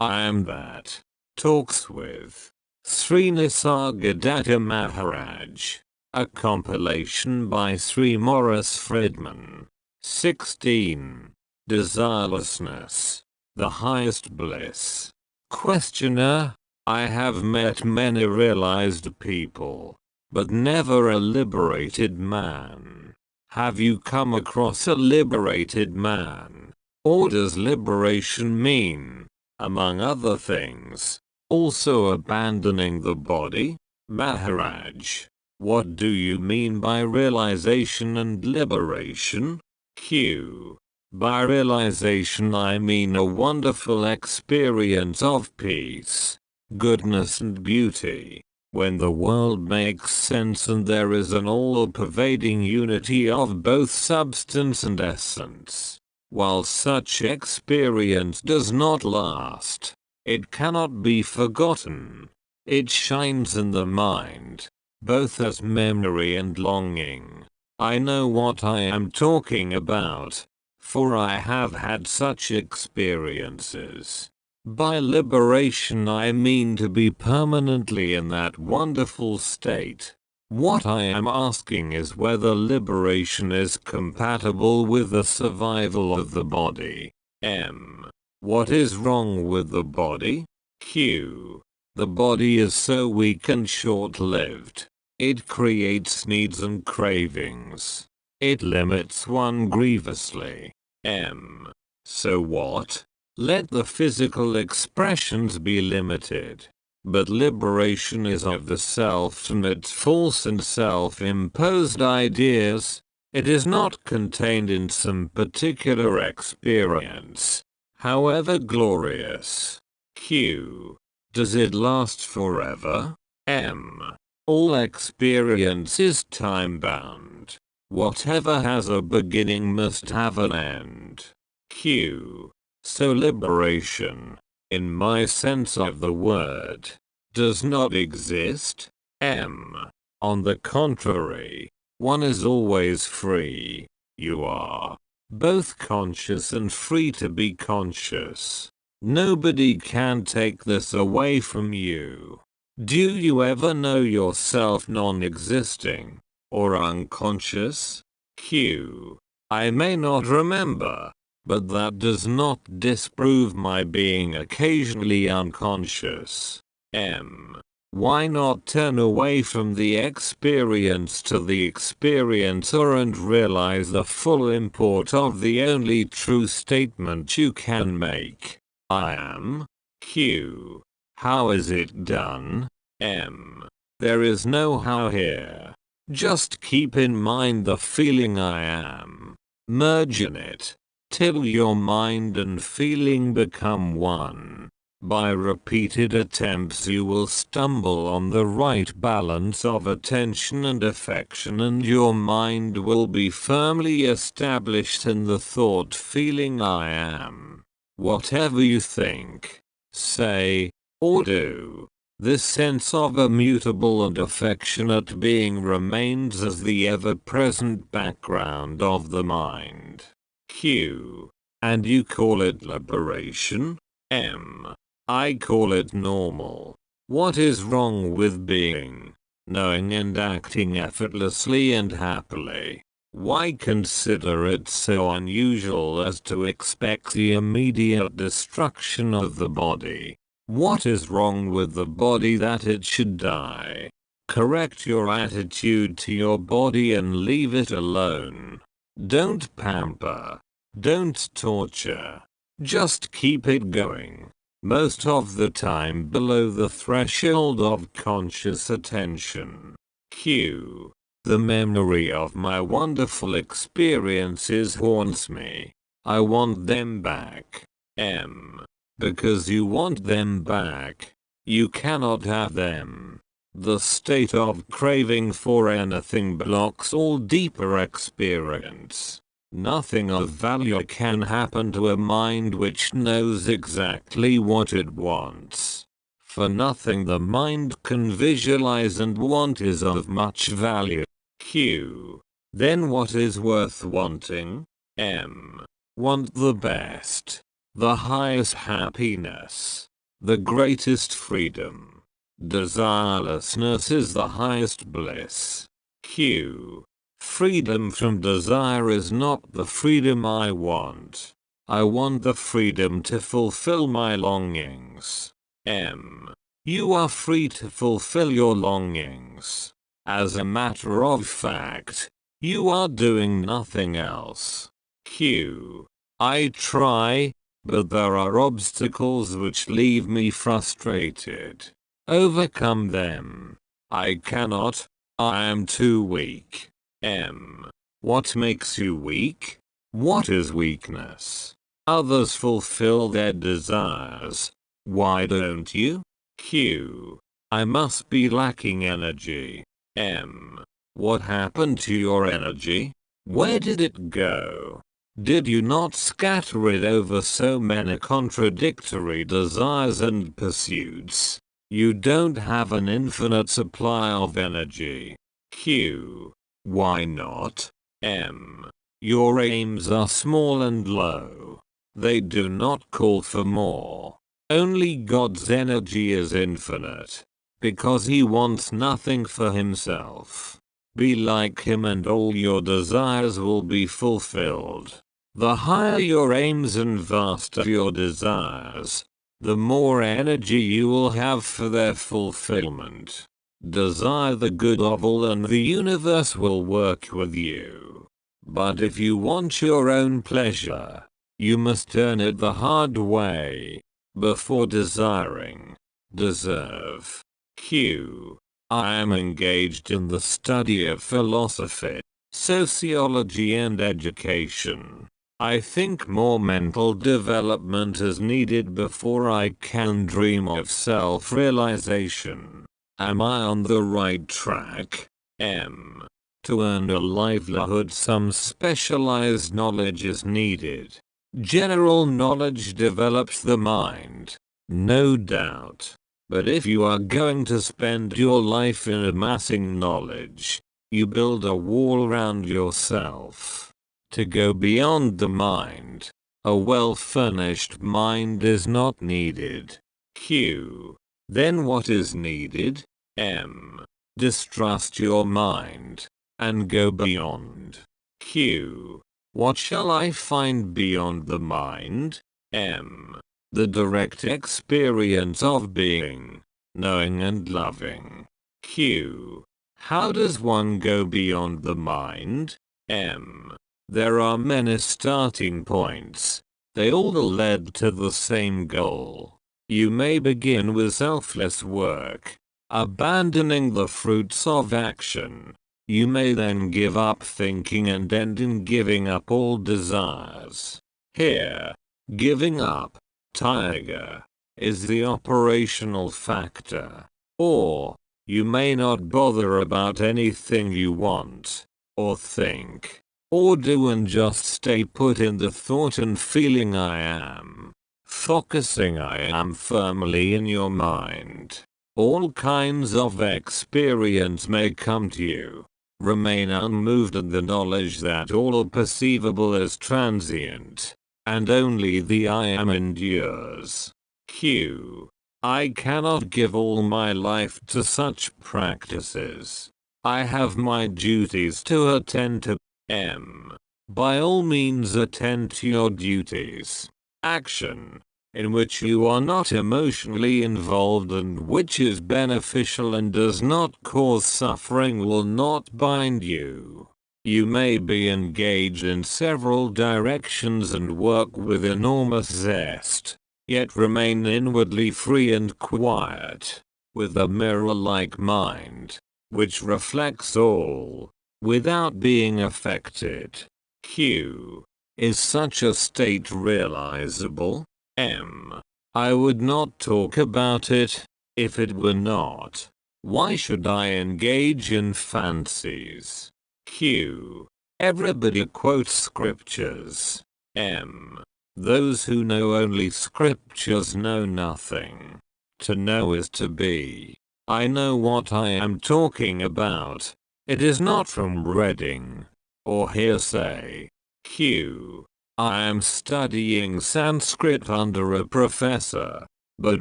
I am that. Talks with Sri Nisargadatta Maharaj. A compilation by Sri Maurice Frydman. 16. Desirelessness. The highest bliss. Questioner: I have met many realized people, but never a liberated man. Have you come across a liberated man? Or does liberation mean, among other things, also abandoning the body? Maharaj, what do you mean by realization and liberation? Q. By realization I mean a wonderful experience of peace, goodness and beauty, when the world makes sense and there is an all-pervading unity of both substance and essence. While such experience does not last, it cannot be forgotten. It shines in the mind, both as memory and longing. I know what I am talking about, for I have had such experiences. By liberation I mean to be permanently in that wonderful state. What I am asking is whether liberation is compatible with the survival of the body. M. What is wrong with the body? Q. The body is so weak and short-lived. It creates needs and cravings. It limits one grievously. M. So what? Let the physical expressions be limited. But liberation is of the self and its false and self-imposed ideas. It is not contained in some particular experience, however glorious. Q. Does it last forever? M. All experience is time-bound. Whatever has a beginning must have an end. Q. So liberation, in my sense of the word, does not exist? M. On the contrary, one is always free. You are both conscious and free to be conscious. Nobody can take this away from you. Do you ever know yourself non-existing, or unconscious? Q. I may not remember, but that does not disprove my being occasionally unconscious. M. Why not turn away from the experience to the experiencer and realize the full import of the only true statement you can make? I am. Q. How is it done? M. There is no how here. Just keep in mind the feeling I am. Merge in it, till your mind and feeling become one. By repeated attempts you will stumble on the right balance of attention and affection, and your mind will be firmly established in the thought feeling I am. Whatever you think, say, or do, this sense of immutable and affectionate being remains as the ever-present background of the mind. Q. And you call it liberation? M. I call it normal. What is wrong with being, knowing and acting effortlessly and happily? Why consider it so unusual as to expect the immediate destruction of the body? What is wrong with the body that it should die? Correct your attitude to your body and leave it alone. Don't pamper. Don't torture. Just keep it going. Most of the time below the threshold of conscious attention. Q. The memory of my wonderful experiences haunts me. I want them back. M. Because you want them back, you cannot have them. The state of craving for anything blocks all deeper experience. Nothing of value can happen to a mind which knows exactly what it wants. For nothing the mind can visualize and want is of much value. Q. Then what is worth wanting? M. Want the best. the highest happiness, the greatest freedom. Desirelessness is the highest bliss. Q. Freedom from desire is not the freedom I want. I want the freedom to fulfill my longings. M. You are free to fulfill your longings. As a matter of fact, you are doing nothing else. Q. I try, but there are obstacles which leave me frustrated. Overcome them. I cannot. I am too weak. M. What makes you weak? What is weakness? Others fulfill their desires. Why don't you? Q. I must be lacking energy. M. What happened to your energy? Where did it go? Did you not scatter it over so many contradictory desires and pursuits? You don't have an infinite supply of energy. Q. Why not? M. Your aims are small and low. They do not call for more. Only God's energy is infinite, because he wants nothing for himself. Be like him and all your desires will be fulfilled. The higher your aims and vaster your desires, the more energy you will have for their fulfillment. Desire the good of all and the universe will work with you. But if you want your own pleasure, you must earn it the hard way. Before desiring, deserve. Q. I am engaged in the study of philosophy, sociology and education. I think more mental development is needed before I can dream of self-realization. Am I on the right track? M. To earn a livelihood, some specialized knowledge is needed. General knowledge develops the mind, no doubt. But if you are going to spend your life in amassing knowledge, you build a wall around yourself. To go beyond the mind, a well-furnished mind is not needed. Q. Then what is needed? M. Distrust your mind, and go beyond. Q. What shall I find beyond the mind? M. The direct experience of being, knowing and loving. Q. How does one go beyond the mind? M. There are many starting points. They all led to the same goal. You may begin with selfless work, abandoning the fruits of action. You may then give up thinking and end in giving up all desires. Here, giving up, tiger, is the operational factor. Or, you may not bother about anything you want, or think, or do, and just stay put in the thought and feeling I am. Focusing I am firmly in your mind. All kinds of experience may come to you. Remain unmoved in the knowledge that all perceivable is transient, and only the I am endures. Q. I cannot give all my life to such practices. I have my duties to attend to. M. By all means attend to your duties. Action, in which you are not emotionally involved and which is beneficial and does not cause suffering, will not bind you. You may be engaged in several directions and work with enormous zest, yet remain inwardly free and quiet, with a mirror-like mind, which reflects all, without being affected. Q. Is such a state realizable? M. I would not talk about it, if it were not. Why should I engage in fancies? Q. Everybody quotes scriptures. M. Those who know only scriptures know nothing. To know is to be. I know what I am talking about. It is not from reading, or hearsay. Q. I am studying Sanskrit under a professor, but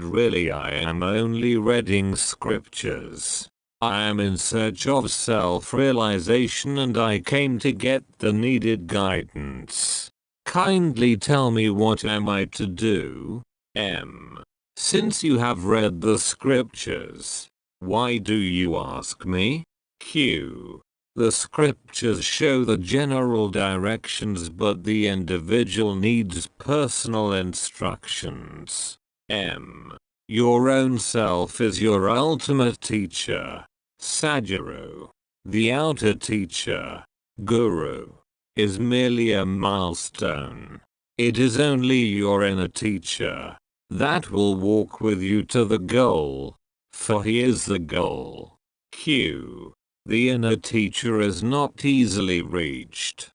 really I am only reading scriptures. I am in search of self-realization and I came to get the needed guidance. Kindly tell me, what am I to do? Since you have read the scriptures, why do you ask me? Q. The scriptures show the general directions, but the individual needs personal instructions. Your own self is your ultimate teacher. Sadhguru. The outer teacher, Guru, is merely a milestone. It is only your inner teacher that will walk with you to the goal, for he is the goal. Q. The inner teacher is not easily reached.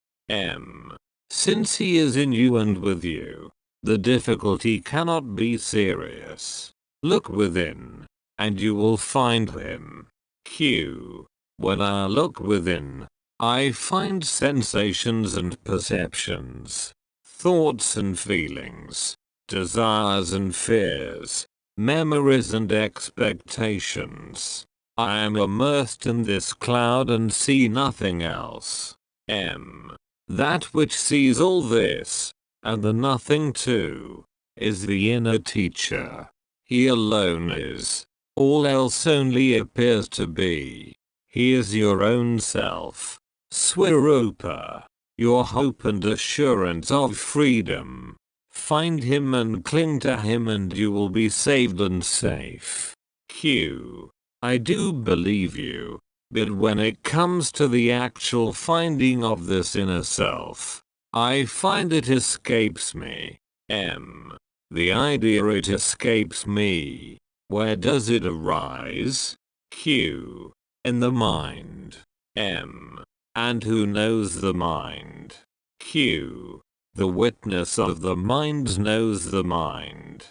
Since he is in you and with you, the difficulty cannot be serious. Look within, and you will find him. Q. When I look within, I find sensations and perceptions, thoughts and feelings, desires and fears, memories and expectations. I am immersed in this cloud and see nothing else. That which sees all this, and the nothing too, is the inner teacher. He alone is. All else only appears to be. He is your own self, Swarupa, your hope and assurance of freedom. Find him and cling to him and you will be saved and safe. Q. I do believe you, but when it comes to the actual finding of this inner self, I find it escapes me. The idea, it escapes me. Where does it arise? Q. In the mind. And who knows the mind? Q. The witness of the mind knows the mind.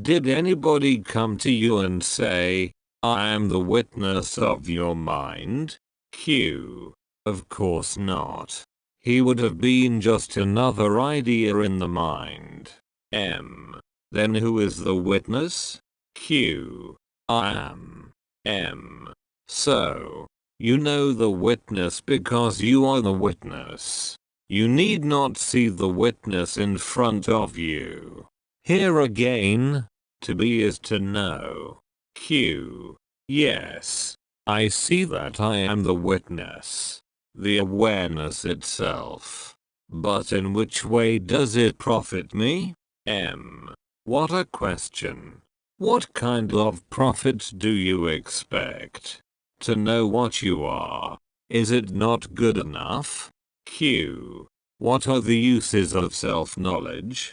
Did anybody come to you and say, I am the witness of your mind? Q. Of course not. He would have been just another idea in the mind. Then who is the witness? Q. I am. So, you know the witness because you are the witness. You need not see the witness in front of you. Here again, to be is to know. Q. Yes, I see that I am the witness, the awareness itself. But in which way does it profit me? What a question. What kind of profit do you expect? To know what you are, is it not good enough? Q. What are the uses of self-knowledge?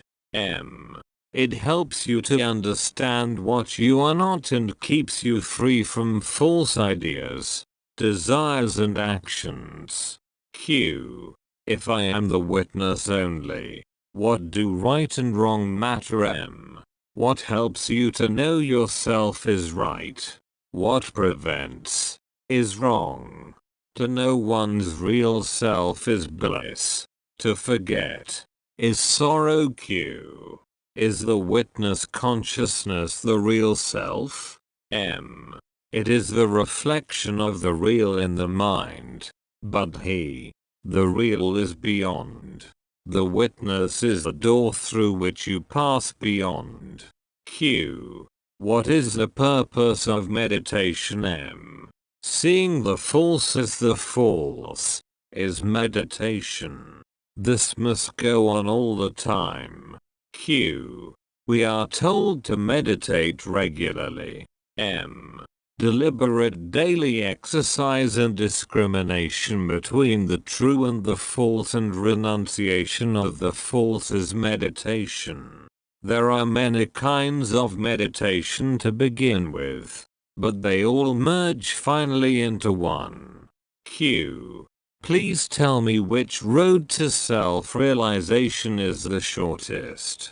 It helps you to understand what you are not and keeps you free from false ideas, desires and actions. Q. If I am the witness only, what do right and wrong matter? What helps you to know yourself is right? What prevents is wrong? To know one's real self is bliss. To forget is sorrow. Q. Is the witness consciousness the real self? It is the reflection of the real in the mind, but he, the real, is beyond. The witness is the door through which you pass beyond. Q. What is the purpose of meditation? Seeing the false as the false is meditation. This must go on all the time. Q. We are told to meditate regularly. Deliberate daily exercise and discrimination between the true and the false and renunciation of the false is meditation. There are many kinds of meditation to begin with, but they all merge finally into one. Q. Please tell me which road to self-realization is the shortest.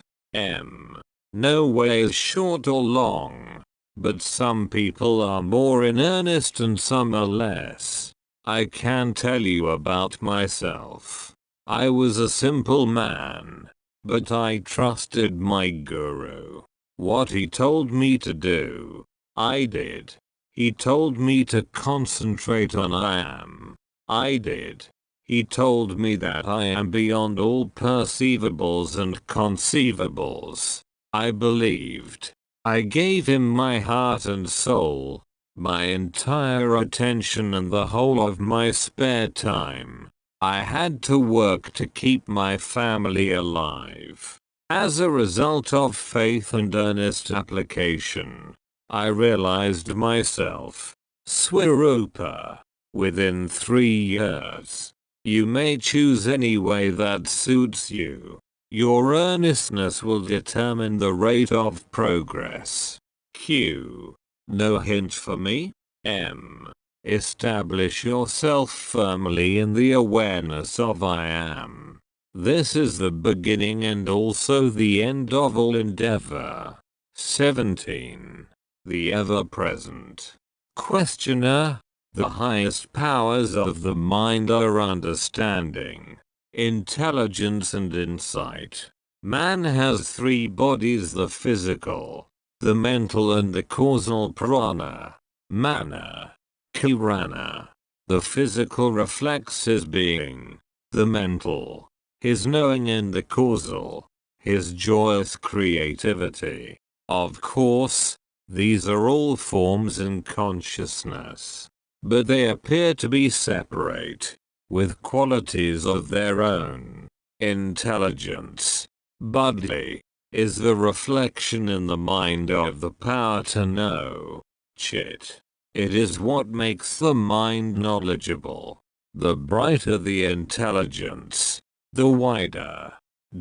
No way is short or long. But some people are more in earnest and some are less. I can tell you about myself. I was a simple man, but I trusted my guru. What he told me to do, I did. He told me to concentrate on I am. I did. He told me that I am beyond all perceivables and conceivables. I believed. I gave him my heart and soul, my entire attention and the whole of my spare time. I had to work to keep my family alive. As a result of faith and earnest application, I realized myself, Swarupa, within 3 years. You may choose any way that suits you. Your earnestness will determine the rate of progress. Q. No hint for me? M. Establish yourself firmly in the awareness of I am. This is the beginning and also the end of all endeavor. 17. The ever-present. Questioner. The highest powers of the mind are understanding, intelligence and insight. Man has 3 bodies: the physical, the mental and the causal prana, mana, kirana. The physical reflects his being, the mental, his knowing, and the causal, his joyous creativity. Of course, these are all forms in consciousness, but they appear to be separate, with qualities of their own. Intelligence, buddhi, is the reflection in the mind of the power to know. Chit. It is what makes the mind knowledgeable. The brighter the intelligence, the wider,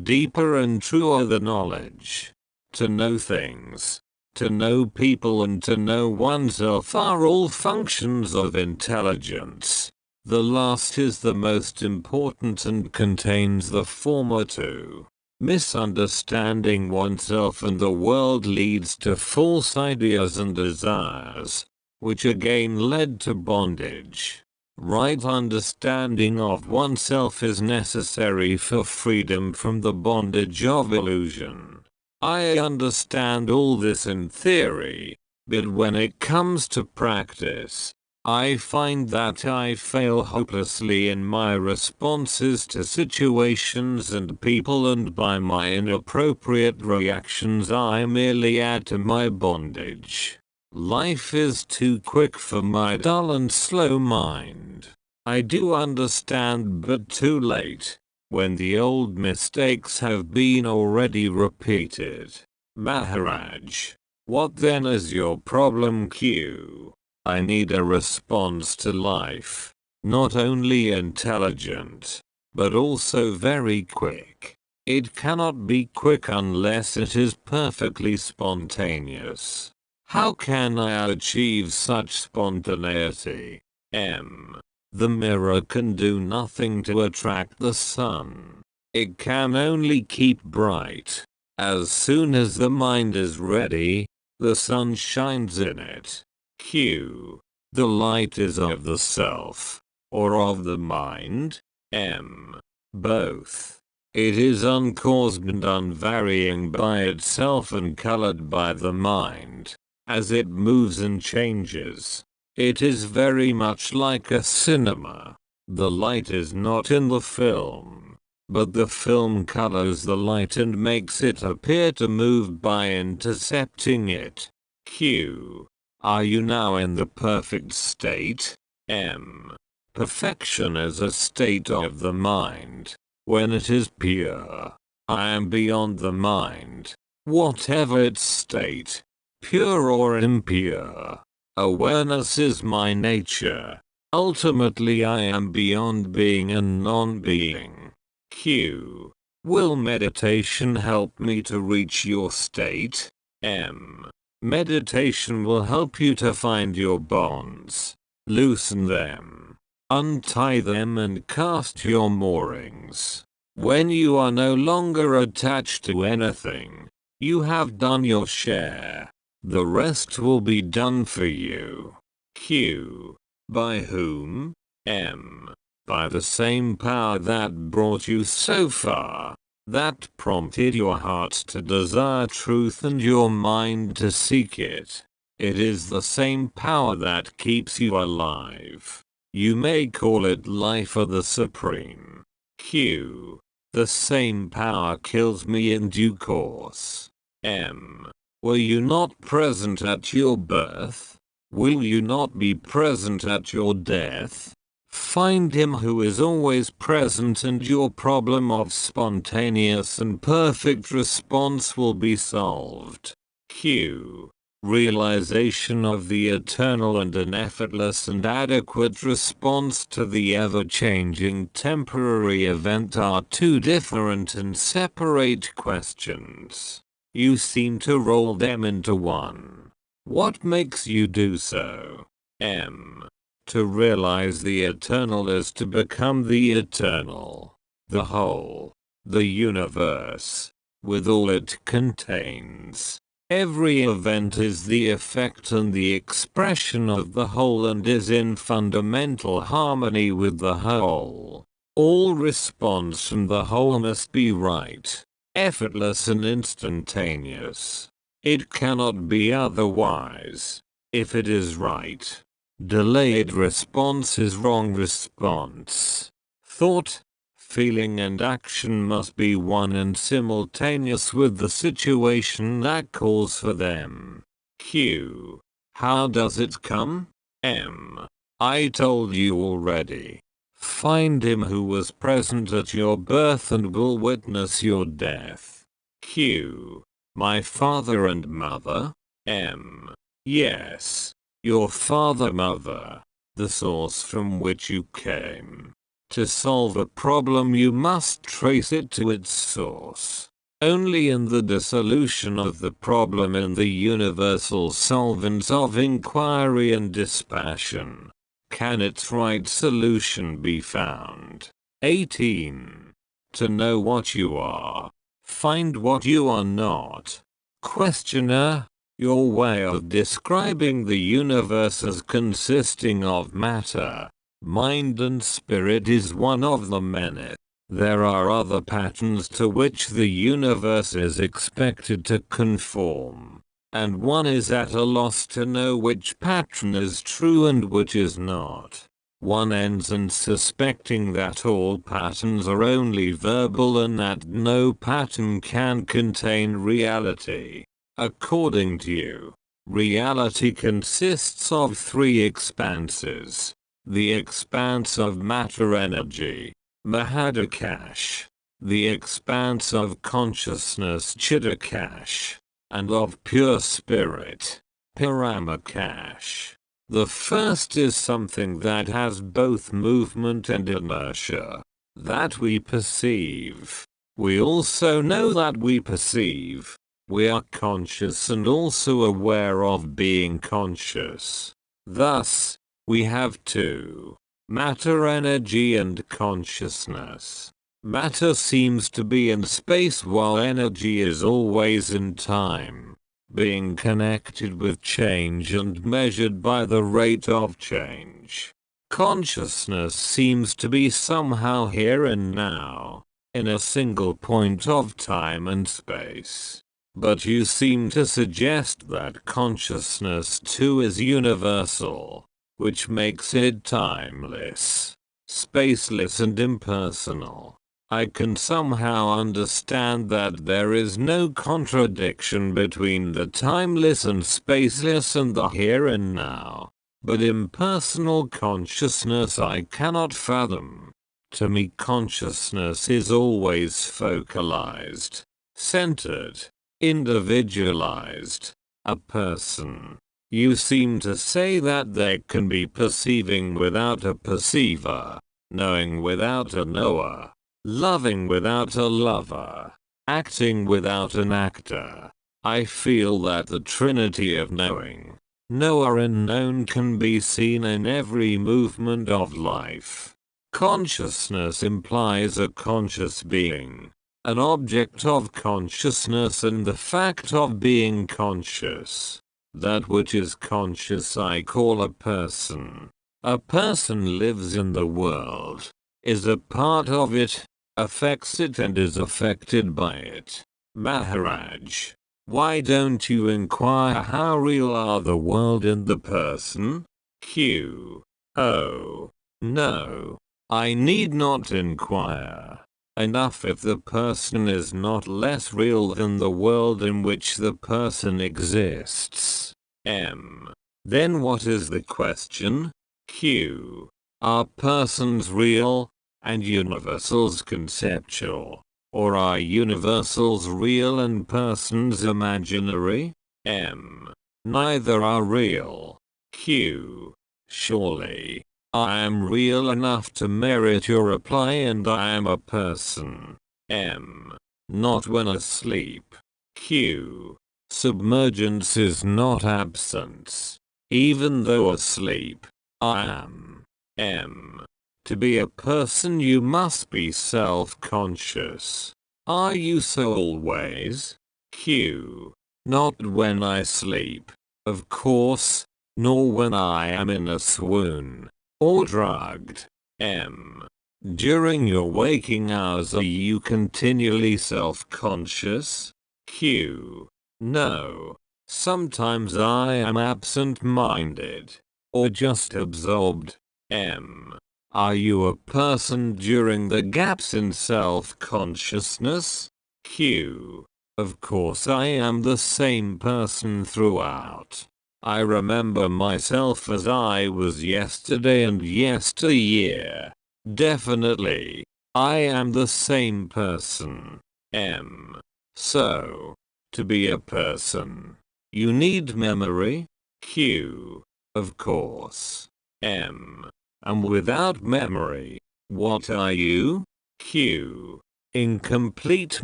deeper and truer the knowledge. To know things, to know people and to know oneself are all functions of intelligence. The last is the most important and contains the former two. Misunderstanding oneself and the world leads to false ideas and desires, which again led to bondage. Right understanding of oneself is necessary for freedom from the bondage of illusion. I understand all this in theory, but when it comes to practice, I find that I fail hopelessly in my responses to situations and people, and by my inappropriate reactions I merely add to my bondage. Life is too quick for my dull and slow mind. I do understand, but too late, when the old mistakes have been already repeated. Maharaj, what then is your problem? Q. I need a response to life, not only intelligent, but also very quick. It cannot be quick unless it is perfectly spontaneous. How can I achieve such spontaneity? M. The mirror can do nothing to attract the sun. It can only keep bright. As soon as the mind is ready, the sun shines in it. Q. The light is of the self, or of the mind? M. Both. It is uncaused and unvarying by itself and colored by the mind, as it moves and changes. It is very much like a cinema. The light is not in the film, but the film colors the light and makes it appear to move by intercepting it. Q. Are you now in the perfect state? M. Perfection is a state of the mind. When it is pure, I am beyond the mind, whatever its state, pure or impure. Awareness is my nature. Ultimately I am beyond being and non-being. Q. Will meditation help me to reach your state? M. Meditation will help you to find your bonds, loosen them, untie them and cast your moorings. When you are no longer attached to anything, you have done your share. The rest will be done for you. Q. By whom? M. by the same power that brought you so far, that prompted your heart to desire truth and your mind to seek it. It is the same power that keeps you alive. You may call it life or the supreme. Q. The same power kills me in due course. M. Were you not present at your birth? Will you not be present at your death? Find him who is always present and your problem of spontaneous and perfect response will be solved. Q. Realization of the eternal and an effortless and adequate response to the ever-changing temporary event are two different and separate questions. You seem to roll them into one. What makes you do so? M. To realize the eternal is to become the eternal, the whole, the universe, with all it contains. Every event is the effect and the expression of the whole and is in fundamental harmony with the whole. All response from the whole must be right, effortless and instantaneous. It cannot be otherwise. If it is right, delayed response is wrong response. Thought, feeling and action must be one and simultaneous with the situation that calls for them. Q. How does it come? M. I told you already. Find him who was present at your birth and will witness your death. Q. My father and mother? M. Yes. Your father-mother, the source from which you came. To solve a problem you must trace it to its source. Only in the dissolution of the problem in the universal solvents of inquiry and dispassion, can its right solution be found. 18. To know what you are. Find what you are not. Questioner. Your way of describing the universe as consisting of matter, mind and spirit is one of the many. There are other patterns to which the universe is expected to conform, and one is at a loss to know which pattern is true and which is not. One ends in suspecting that all patterns are only verbal and that no pattern can contain reality. According to you, reality consists of three expanses. The expanse of matter-energy, Mahadakash, the expanse of consciousness Chidakash, and of pure spirit, Paramakash. The first is something that has both movement and inertia, that we perceive. We also know that we perceive. We are conscious and also aware of being conscious. Thus, we have two: matter, energy, and consciousness. Matter seems to be in space while energy is always in time, being connected with change and measured by the rate of change. Consciousness seems to be somehow here and now, in a single point of time and space. But you seem to suggest that consciousness too is universal, which makes it timeless, spaceless and impersonal. I can somehow understand that there is no contradiction between the timeless and spaceless and the here and now, but impersonal consciousness I cannot fathom. To me, consciousness is always focalized, centered, individualized, a person. You seem to say that there can be perceiving without a perceiver, knowing without a knower, loving without a lover, acting without an actor. I feel that the trinity of knowing, knower and known can be seen in every movement of life. Consciousness implies a conscious being, an object of consciousness and the fact of being conscious. That which is conscious I call a person. A person lives in the world, is a part of it, affects it and is affected by it. Maharaj, why don't you inquire how real are the world and the person? Q. Oh, no. I need not inquire. Enough if the person is not less real than the world in which the person exists. M. Then what is the question? Q. Are persons real, and universals conceptual? Or are universals real and persons imaginary? M. Neither are real. Q. Surely, I am real enough to merit your reply and I am a person. M. Not when asleep. Q. Submergence is not absence. Even though asleep, I am. M. To be a person you must be self-conscious. Are you so always? Q. Not when I sleep, of course, nor when I am in a swoon, or drugged. M. During your waking hours are you continually self-conscious? Q. No. Sometimes I am absent-minded, or just absorbed. M. Are you a person during the gaps in self-consciousness? Q. Of course I am the same person throughout. I remember myself as I was yesterday and yesteryear. Definitely, I am the same person. M. So, to be a person, you need memory? Q. Of course. M. And without memory, what are you? Q. Incomplete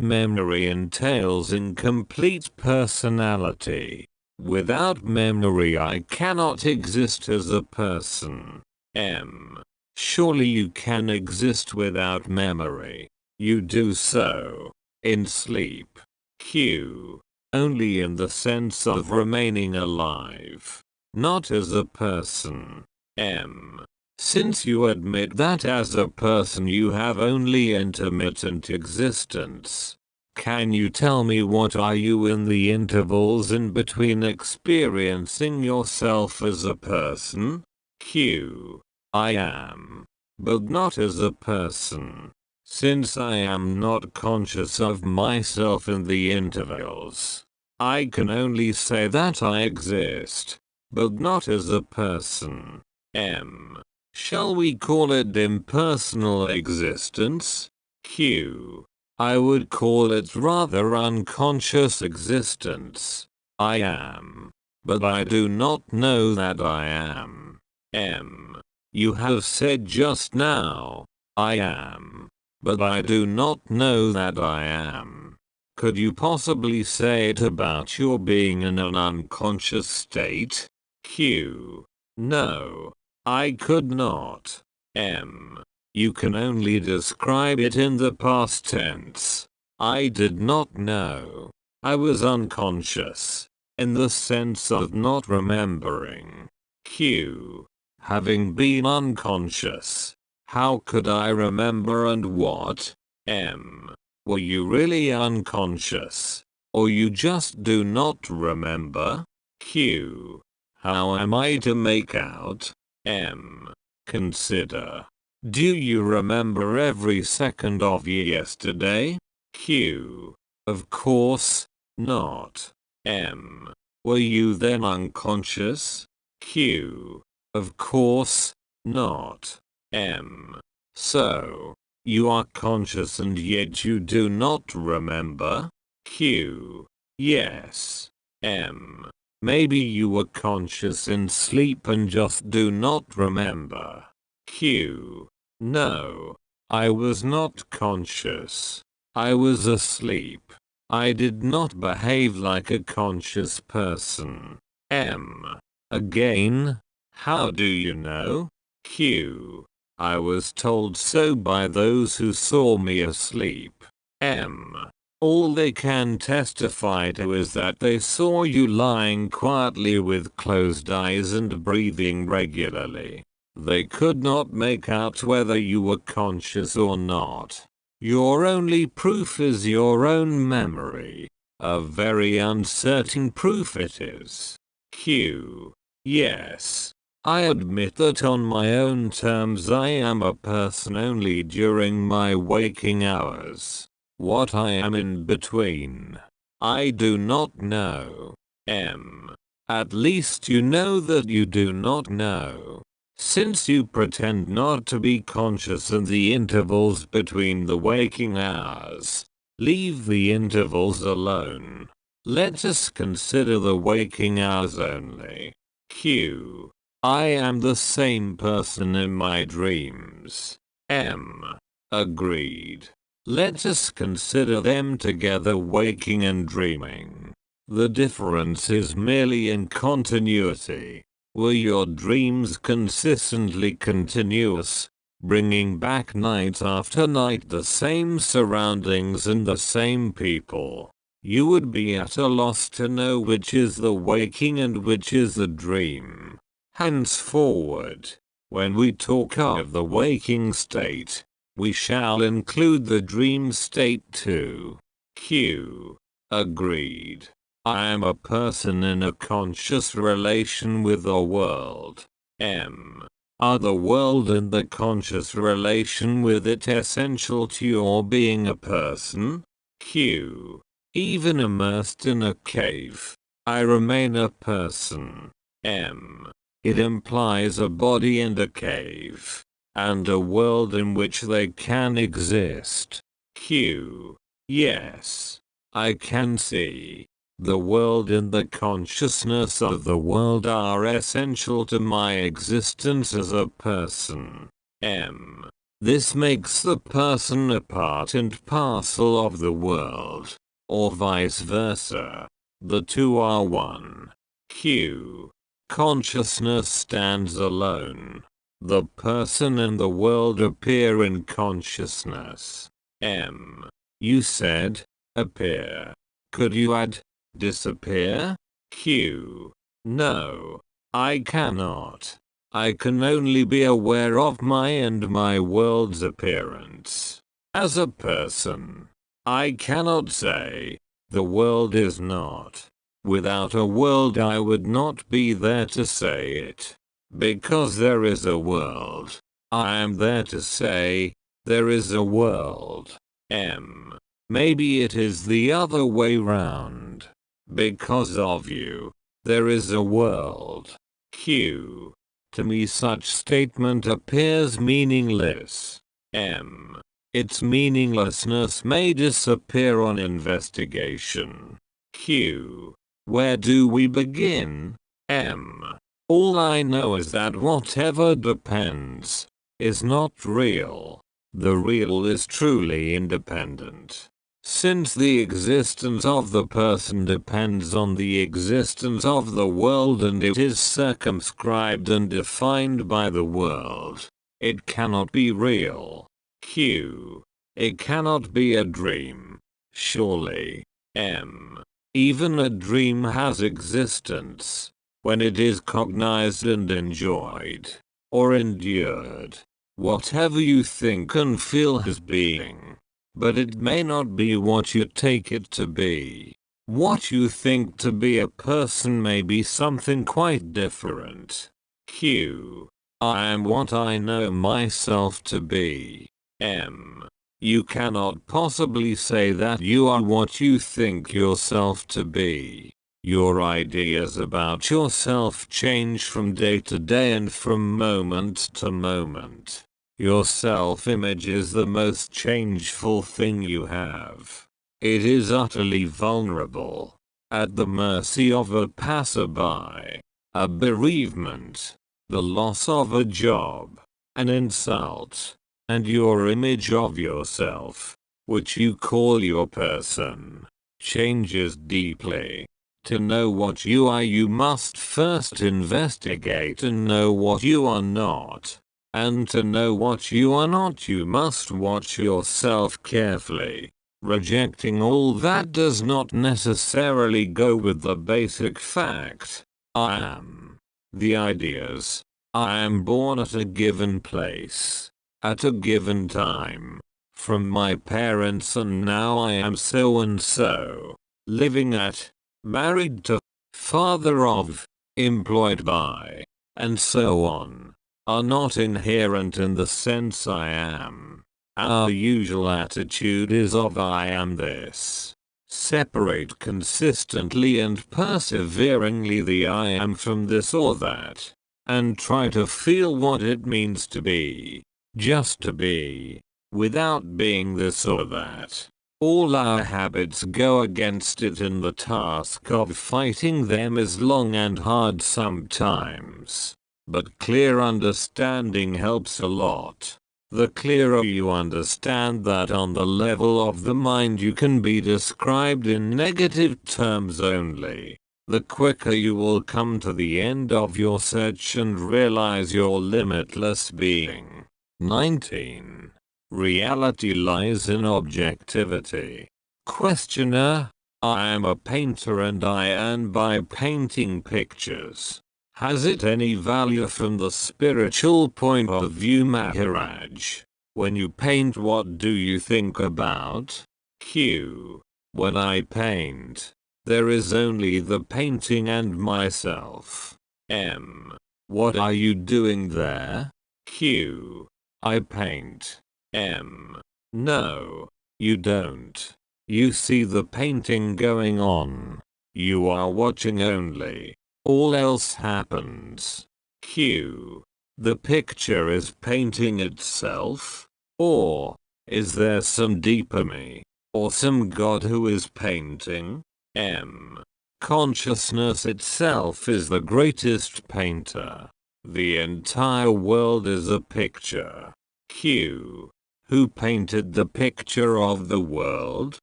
memory entails incomplete personality. Without memory I cannot exist as a person. M. Surely you can exist without memory. You do so. In sleep. Q. Only in the sense of remaining alive. Not as a person. M. Since you admit that as a person you have only intermittent existence, can you tell me what are you in the intervals in between experiencing yourself as a person? Q. I am, but not as a person. Since I am not conscious of myself in the intervals, I can only say that I exist, but not as a person. M. Shall we call it impersonal existence? Q. I would call it rather unconscious existence. I am, but I do not know that I am. M. You have said just now, I am, but I do not know that I am. Could you possibly say it about your being in an unconscious state? Q. No. I could not. M. You can only describe it in the past tense. I did not know. I was unconscious, in the sense of not remembering. Q. Having been unconscious, how could I remember and what? M. Were you really unconscious, or you just do not remember? Q. How am I to make out? M. Consider. Do you remember every second of yesterday? Q. Of course not. M. Were you then unconscious? Q. Of course not. M. So, you are conscious and yet you do not remember? Q. Yes. M. Maybe you were conscious in sleep and just do not remember. Q. No. I was not conscious. I was asleep. I did not behave like a conscious person. M. Again, how do you know? Q. I was told so by those who saw me asleep. M. All they can testify to is that they saw you lying quietly with closed eyes and breathing regularly. They could not make out whether you were conscious or not. Your only proof is your own memory. A very uncertain proof it is. Q. Yes. I admit that on my own terms I am a person only during my waking hours. What I am in between, I do not know. M. At least you know that you do not know. Since you pretend not to be conscious in the intervals between the waking hours, leave the intervals alone. Let us consider the waking hours only. Q. I am the same person in my dreams. M. Agreed. Let us consider them together, waking and dreaming. The difference is merely in continuity. Were your dreams consistently continuous, bringing back night after night the same surroundings and the same people, you would be at a loss to know which is the waking and which is the dream. Henceforward, when we talk of the waking state, we shall include the dream state too. Q. Agreed. I am a person in a conscious relation with the world. M. Are the world and the conscious relation with it essential to your being a person? Q. Even immersed in a cave, I remain a person. M. It implies a body and a cave, and a world in which they can exist. Q. Yes. I can see. The world and the consciousness of the world are essential to my existence as a person. M. This makes the person a part and parcel of the world, or vice versa. The two are one. Q. Consciousness stands alone. The person and the world appear in consciousness. M. You said, appear. Could you add, disappear? Q. No. I cannot. I can only be aware of my and my world's appearance. As a person, I cannot say, the world is not. Without a world I would not be there to say it. Because there is a world, I am there to say, there is a world. M. Maybe it is the other way round. Because of you, there is a world. Q. To me such statement appears meaningless. M. Its meaninglessness may disappear on investigation. Q. Where do we begin? M. All I know is that whatever depends is not real. The real is truly independent. Since the existence of the person depends on the existence of the world and it is circumscribed and defined by the world, it cannot be real. Q. It cannot be a dream. Surely. M. Even a dream has existence, when it is cognized and enjoyed, or endured. Whatever you think and feel has being. But it may not be what you take it to be. What you think to be a person may be something quite different. Q. I am what I know myself to be. M. You cannot possibly say that you are what you think yourself to be. Your ideas about yourself change from day to day and from moment to moment. Your self-image is the most changeful thing you have. It is utterly vulnerable, at the mercy of a passerby, a bereavement, the loss of a job, an insult, and your image of yourself, which you call your person, changes deeply. To know what you are, you must first investigate and know what you are not. And to know what you are not, you must watch yourself carefully. Rejecting all that does not necessarily go with the basic fact. I am. The ideas, I am born at a given place, at a given time, from my parents, and now I am so and so, living at, married to, father of, employed by, and so on, are not inherent in the sense I am. Our usual attitude is of I am this. Separate consistently and perseveringly the I am from this or that, and try to feel what it means to be, just to be, without being this or that. All our habits go against it, and the task of fighting them is long and hard sometimes. But clear understanding helps a lot. The clearer you understand that on the level of the mind you can be described in negative terms only, the quicker you will come to the end of your search and realize your limitless being. 19. Reality lies in objectivity. Questioner: I am a painter and I earn by painting pictures. Has it any value from the spiritual point of view, Maharaj? When you paint, what do you think about? Q. When I paint, there is only the painting and myself. M. What are you doing there? Q. I paint. M. No, you don't. You see the painting going on. You are watching only. All else happens. Q. The picture is painting itself? Or is there some deeper me, or some God who is painting? M. Consciousness itself is the greatest painter. The entire world is a picture. Q. Who painted the picture of the world?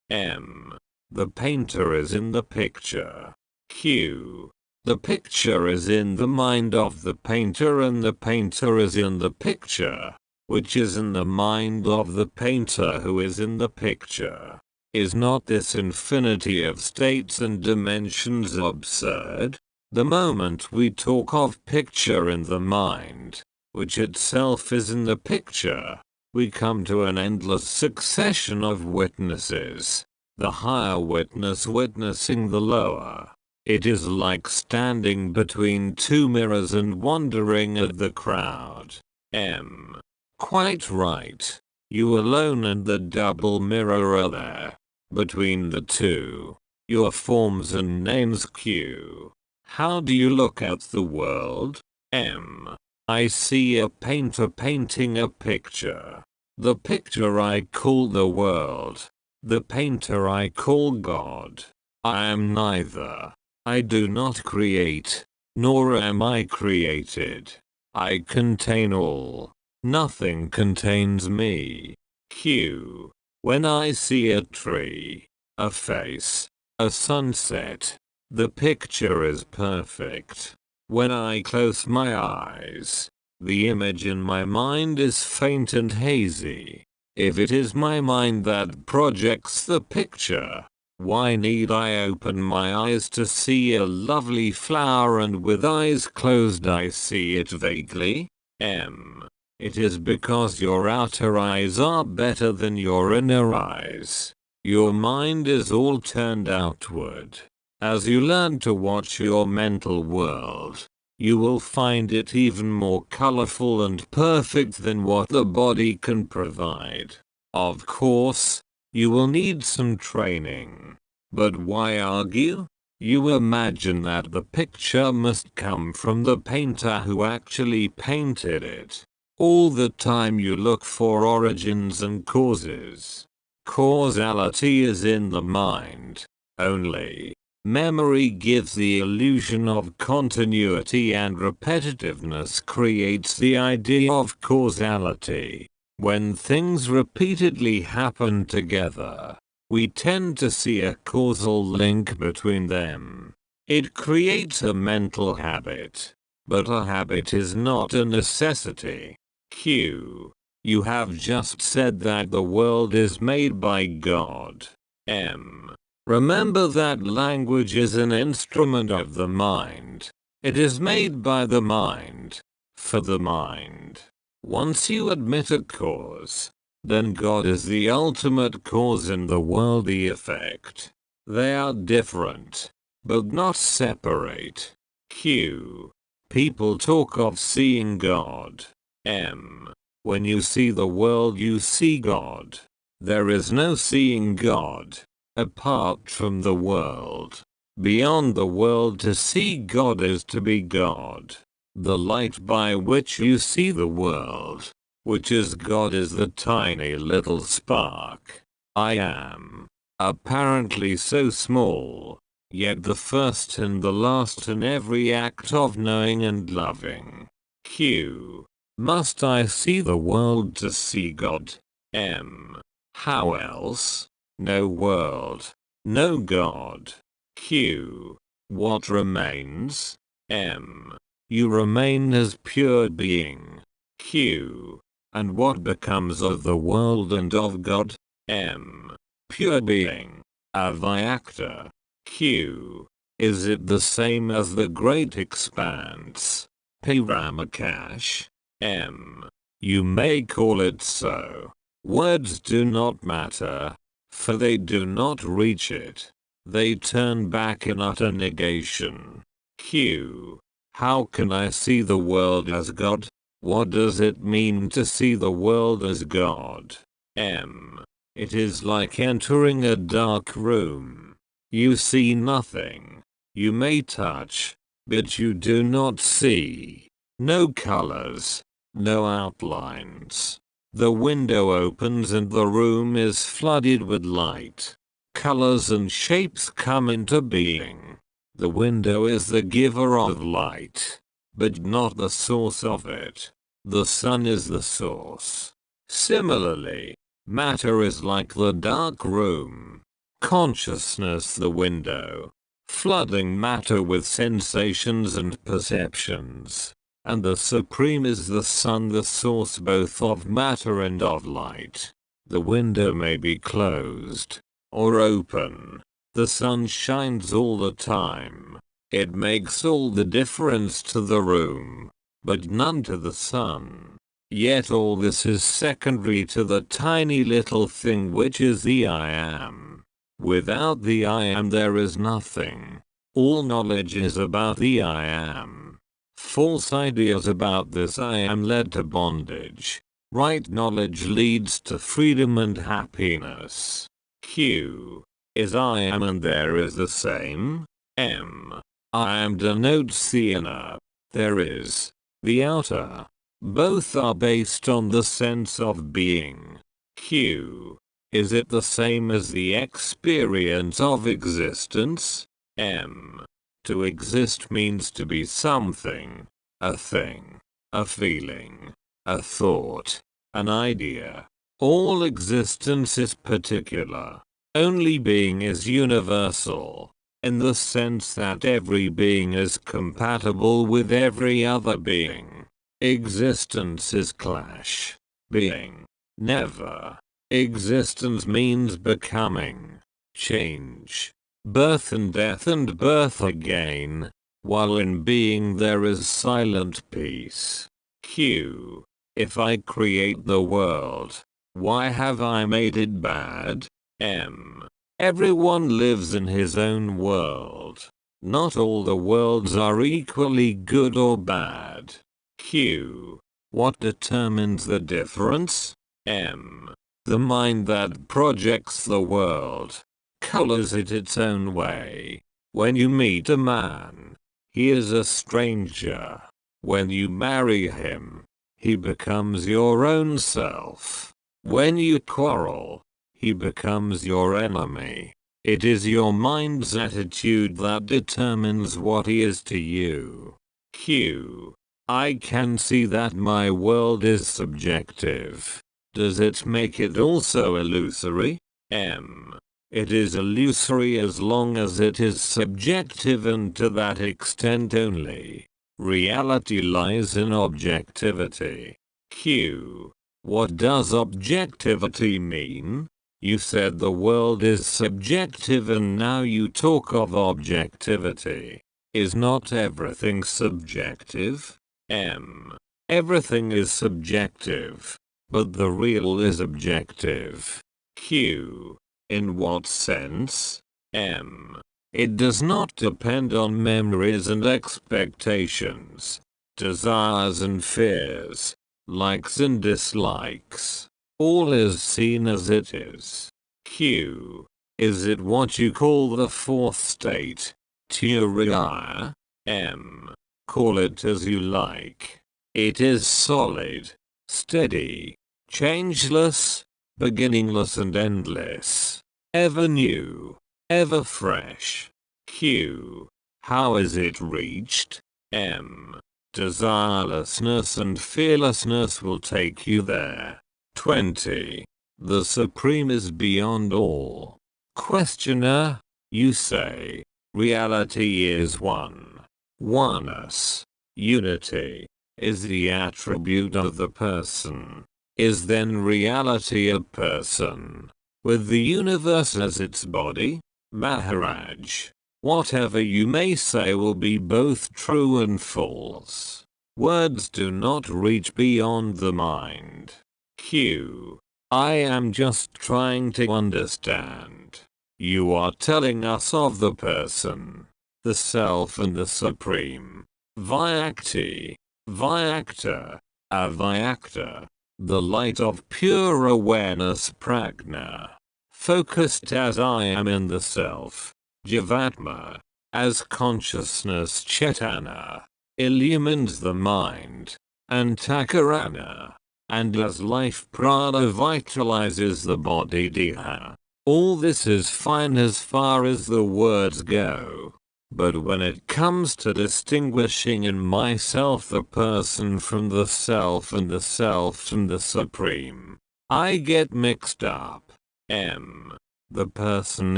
M. The painter is in the picture. Q. The picture is in the mind of the painter, and the painter is in the picture, which is in the mind of the painter who is in the picture. Is not this infinity of states and dimensions absurd? The moment we talk of picture in the mind, which itself is in the picture, we come to an endless succession of witnesses, the higher witness witnessing the lower. It is like standing between two mirrors and wondering at the crowd. M. Quite right. You alone and the double mirror are there. Between the two, your forms and names. Q. How do you look at the world? M. I see a painter painting a picture. The picture I call the world. The painter I call God. I am neither. I do not create, nor am I created. I contain all. Nothing contains me. Q. When I see a tree, a face, a sunset, the picture is perfect. When I close my eyes, the image in my mind is faint and hazy. If it is my mind that projects the picture, why need I open my eyes to see a lovely flower and with eyes closed I see it vaguely? M. It is because your outer eyes are better than your inner eyes. Your mind is all turned outward. As you learn to watch your mental world, you will find it even more colorful and perfect than what the body can provide. Of course, you will need some training. But why argue? You imagine that the picture must come from the painter who actually painted it. All the time you look for origins and causes. Causality is in the mind. Only memory gives the illusion of continuity, and repetitiveness creates the idea of causality. When things repeatedly happen together, we tend to see a causal link between them. It creates a mental habit. But a habit is not a necessity. Q. You have just said that the world is made by God. M. Remember that language is an instrument of the mind. It is made by the mind. for the mind. Once you admit a cause, then God is the ultimate cause in the world, the effect. They are different, but not separate. Q. People talk of seeing God. M. When you see the world, you see God. There is no seeing God apart from the world. Beyond the world, to see God is to be God. The light by which you see the world, which is God, is the tiny little spark. I am, apparently so small, yet the first and the last in every act of knowing and loving. Q. Must I see the world to see God? M. How else? No world, no God. Q. What remains? M. You remain as pure being. Q. And what becomes of the world and of God? M. Pure being. Avyakta. Q. Is it the same as the great expanse? Paramakash. M. You may call it so. Words do not matter, for they do not reach it. They turn back in utter negation. Q. How can I see the world as God? What does it mean to see the world as God? M. It is like entering a dark room. You see nothing. You may touch, but you do not see. No colors, no outlines. The window opens and the room is flooded with light. Colors and shapes come into being. The window is the giver of light, but not the source of it. The sun is the source. Similarly, matter is like the dark room, consciousness the window, flooding matter with sensations and perceptions. And the Supreme is the sun, the source both of matter and of light. The window may be closed or open. The sun shines all the time. It makes all the difference to the room, but none to the sun. Yet all this is secondary to the tiny little thing which is the I am. Without the I am there is nothing. All knowledge is about the I am. False ideas about this I am led to bondage. Right knowledge leads to freedom and happiness. Q. Is I am and there is the same? M. I am denotes the inner. There is the outer. Both are based on the sense of being. Q. Is it the same as the experience of existence? M. To exist means to be something, a thing, a feeling, a thought, an idea. All existence is particular. Only being is universal, in the sense that every being is compatible with every other being. Existence is clash. Being. Never. Existence means becoming. Change. Birth and death and birth again, while in being there is silent peace. Q. If I create the world, why have I made it bad? M. Everyone lives in his own world. Not all the worlds are equally good or bad. Q. What determines the difference? M. The mind that projects the world, colors it its own way. When you meet a man, he is a stranger. When you marry him, he becomes your own self. When you quarrel, he becomes your enemy. It is your mind's attitude that determines what he is to you. Q. I can see that my world is subjective. Does it make it also illusory? M. It is illusory as long as it is subjective, and to that extent only. Reality lies in objectivity. Q. What does objectivity mean? You said the world is subjective and now you talk of objectivity. Is not everything subjective? M. Everything is subjective, but the real is objective. Q. In what sense? M. It does not depend on memories and expectations, desires and fears, likes and dislikes. All is seen as it is. Q. Is it what you call the fourth state? Turiya? M. Call it as you like. It is solid, steady, changeless, beginningless and endless, ever new, ever fresh. Q. How is it reached? M. Desirelessness and fearlessness will take you there. 20. The Supreme is beyond all. Questioner, you say, reality is one. Oneness, unity, is the attribute of the person. Is then reality a person, with the universe as its body? Maharaj, whatever you may say will be both true and false. Words do not reach beyond the mind. Q. I am just trying to understand. You are telling us of the person, the self and the supreme. Vyakti, Vyakta, Avyakta, the light of pure awareness prajna, focused as I am in the self, Jivatma, as consciousness Chetana, illumines the mind, Antakarana, and as life prana vitalizes the body Deha. All this is fine as far as the words go. But when it comes to distinguishing in myself the person from the self and the self from the supreme, I get mixed up. M. The person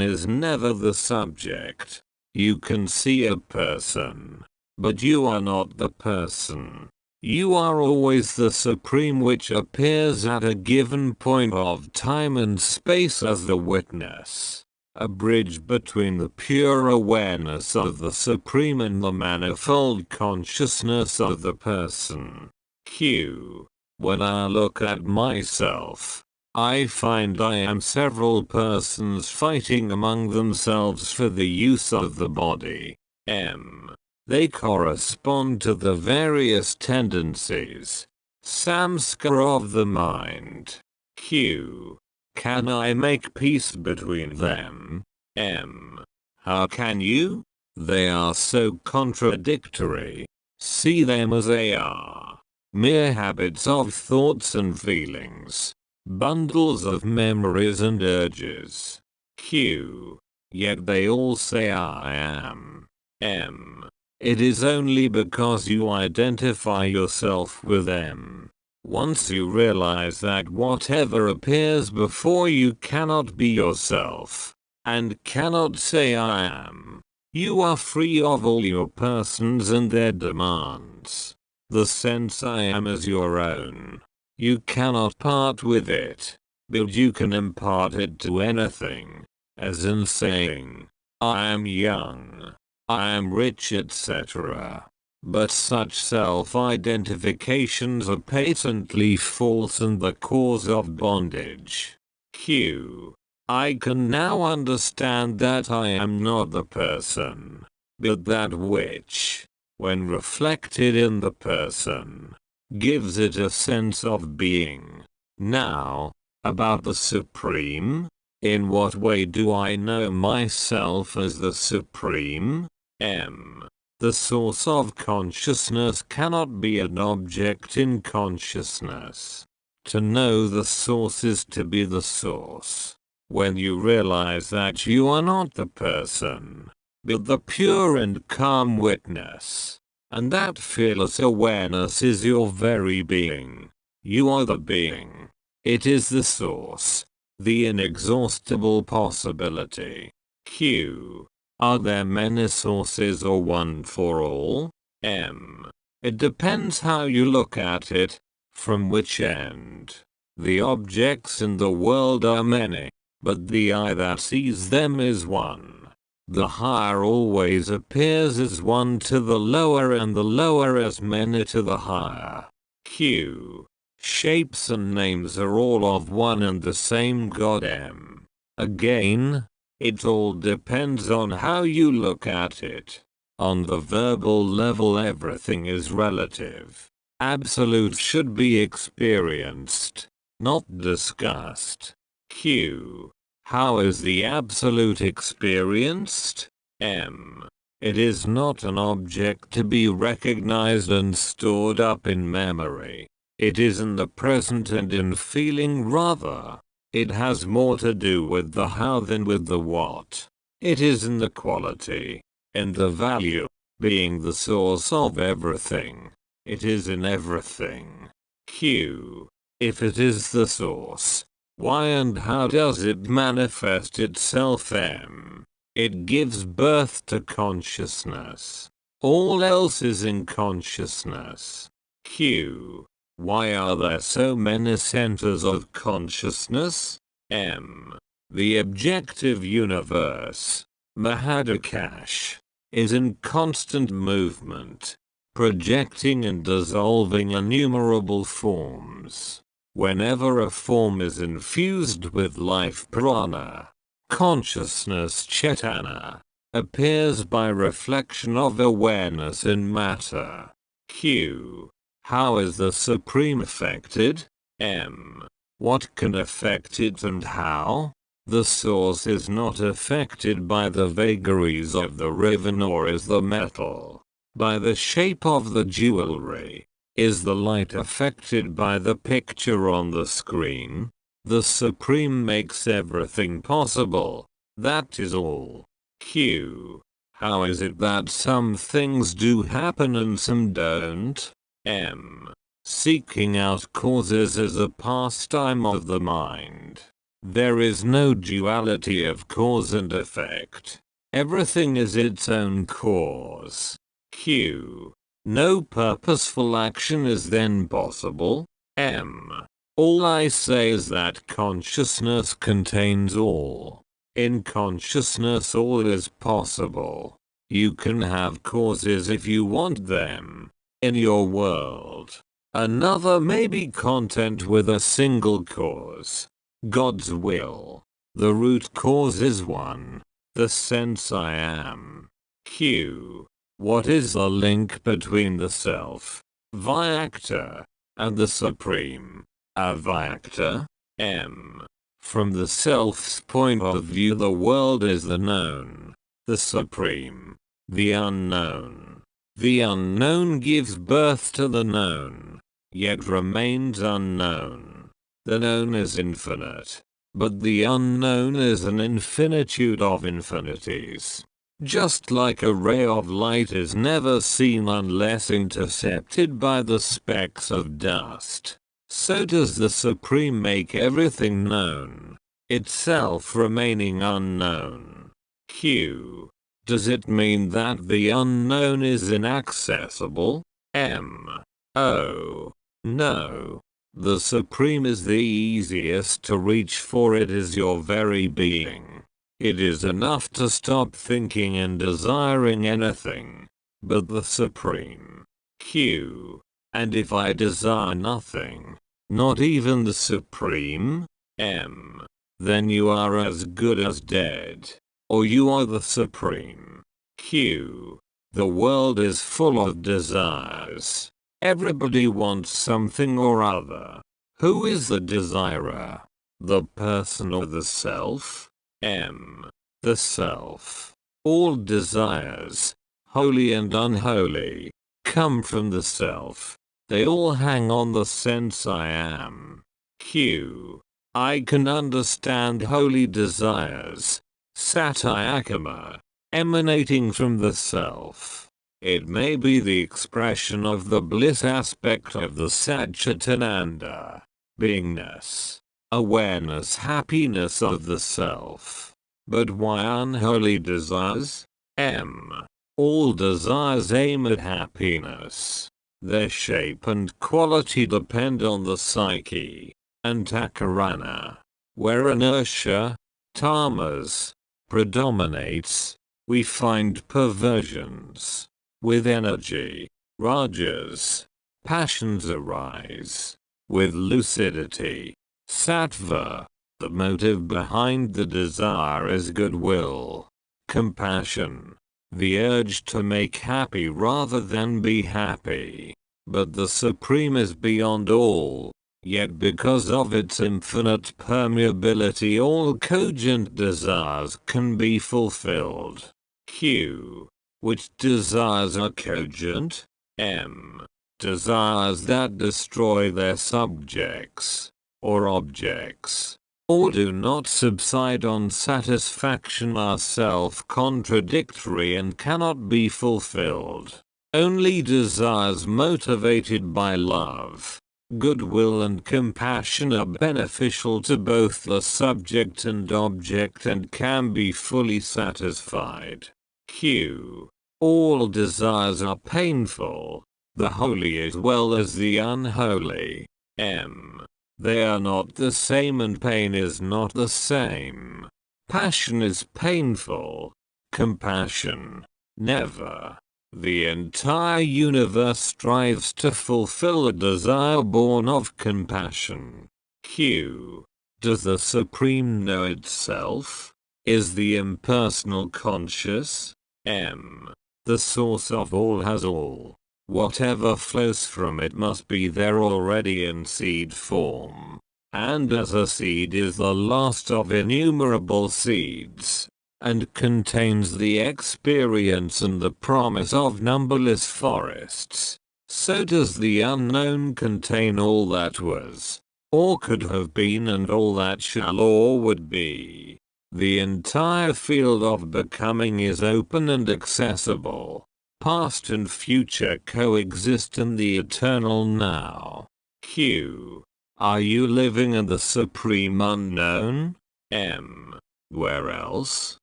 is never the subject. You can see a person, but you are not the person. You are always the supreme which appears at a given point of time and space as the witness. A bridge between the pure awareness of the supreme and the manifold consciousness of the person. Q. When I look at myself, I find I am several persons fighting among themselves for the use of the body. M. They correspond to the various tendencies, samskara of the mind. Q. Can I make peace between them? M. How can you? They are so contradictory. See them as they are. Mere habits of thoughts and feelings. Bundles of memories and urges. Q. Yet they all say I am. M. It is only because you identify yourself with them. Once you realize that whatever appears before you cannot be yourself, and cannot say I am, you are free of all your persons and their demands. The sense I am is your own. You cannot part with it, but you can impart it to anything, as in saying, I am young, I am rich, etc. But such self-identifications are patently false and the cause of bondage. Q. I can now understand that I am not the person, but that which, when reflected in the person, gives it a sense of being. Now, about the Supreme, in what way do I know myself as the Supreme? M. The source of consciousness cannot be an object in consciousness. To know the source is to be the source. When you realize that you are not the person, but the pure and calm witness, and that fearless awareness is your very being, you are the being. It is the source, the inexhaustible possibility. Q. Are there many sources or one for all? M. It depends how you look at it, from which end. The objects in the world are many, but the eye that sees them is one. The higher always appears as one to the lower and the lower as many to the higher. Q. Shapes and names are all of one and the same God M. Again, it all depends on how you look at it. On the verbal level, everything is relative. Absolute should be experienced, not discussed. Q. How is the absolute experienced? M. It is not an object to be recognized and stored up in memory. It is in the present and in feeling rather. It has more to do with the how than with the what. It is in the quality, in the value, being the source of everything. It is in everything. Q. If it is the source, why and how does it manifest itself? M. It gives birth to consciousness. All else is in consciousness. Q. Why are there so many centers of consciousness? M. The objective universe, Mahadakash, is in constant movement, projecting and dissolving innumerable forms. Whenever a form is infused with life prana, consciousness Chaitanya, appears by reflection of awareness in matter. Q. How is the Supreme affected? M. What can affect it and how? The source is not affected by the vagaries of the river, nor is the metal by the shape of the jewelry. Is the light affected by the picture on the screen? The Supreme makes everything possible. That is all. Q. How is it that some things do happen and some don't? M. Seeking out causes is a pastime of the mind. There is no duality of cause and effect. Everything is its own cause. Q. No purposeful action is then possible? M. All I say is that consciousness contains all. In consciousness all is possible. You can have causes if you want them. In your world, another may be content with a single cause. God's will. The root cause is one. The sense I am. Q. What is the link between the self, Vyakta, and the Supreme, Avyakta? M. From the self's point of view, the world is the known, the Supreme, the unknown. The unknown gives birth to the known, yet remains unknown. The known is infinite, but the unknown is an infinitude of infinities. Just like a ray of light is never seen unless intercepted by the specks of dust, so does the Supreme make everything known, itself remaining unknown. Q. Does it mean that the unknown is inaccessible? M. Oh, no. The Supreme is the easiest to reach, for it is your very being. It is enough to stop thinking and desiring anything but the Supreme. Q. And if I desire nothing, not even the Supreme? M. Then you are as good as dead. Or you are the Supreme. Q. The world is full of desires. Everybody wants something or other. Who is the desirer? The person or the self? M. The self. All desires, holy and unholy, come from the self. They all hang on the sense I am. Q. I can understand holy desires, Satyakama, emanating from the self. It may be the expression of the bliss aspect of the Satchitananda, beingness, awareness, happiness of the self. But why unholy desires? M. All desires aim at happiness. Their shape and quality depend on the psyche, antakarana, where inertia, tamas, predominates. We find perversions. With energy, rajas, Passions arise with lucidity. Sattva. The motive behind the desire is goodwill. Compassion. The urge to make happy rather than be happy. But the Supreme is beyond all. Yet because of its infinite permeability all cogent desires can be fulfilled. Q. Which desires are cogent? M. Desires that destroy their subjects, or objects, or do not subside on satisfaction are self-contradictory and cannot be fulfilled. Only desires motivated by love, goodwill and compassion are beneficial to both the subject and object and can be fully satisfied. Q. All desires are painful, the holy as well as the unholy. M. They are not the same and pain is not the same. Passion is painful. Compassion, never. The entire universe strives to fulfill a desire born of compassion. Q. Does the Supreme know itself? Is the impersonal conscious? M. The source of all has all. Whatever flows from it must be there already in seed form. And as a seed is the last of innumerable seeds, and contains the experience and the promise of numberless forests, so does the unknown contain all that was, or could have been and all that shall or would be. The entire field of becoming is open and accessible. Past and future coexist in the eternal now. Q. Are you living in the supreme unknown? M. Where else?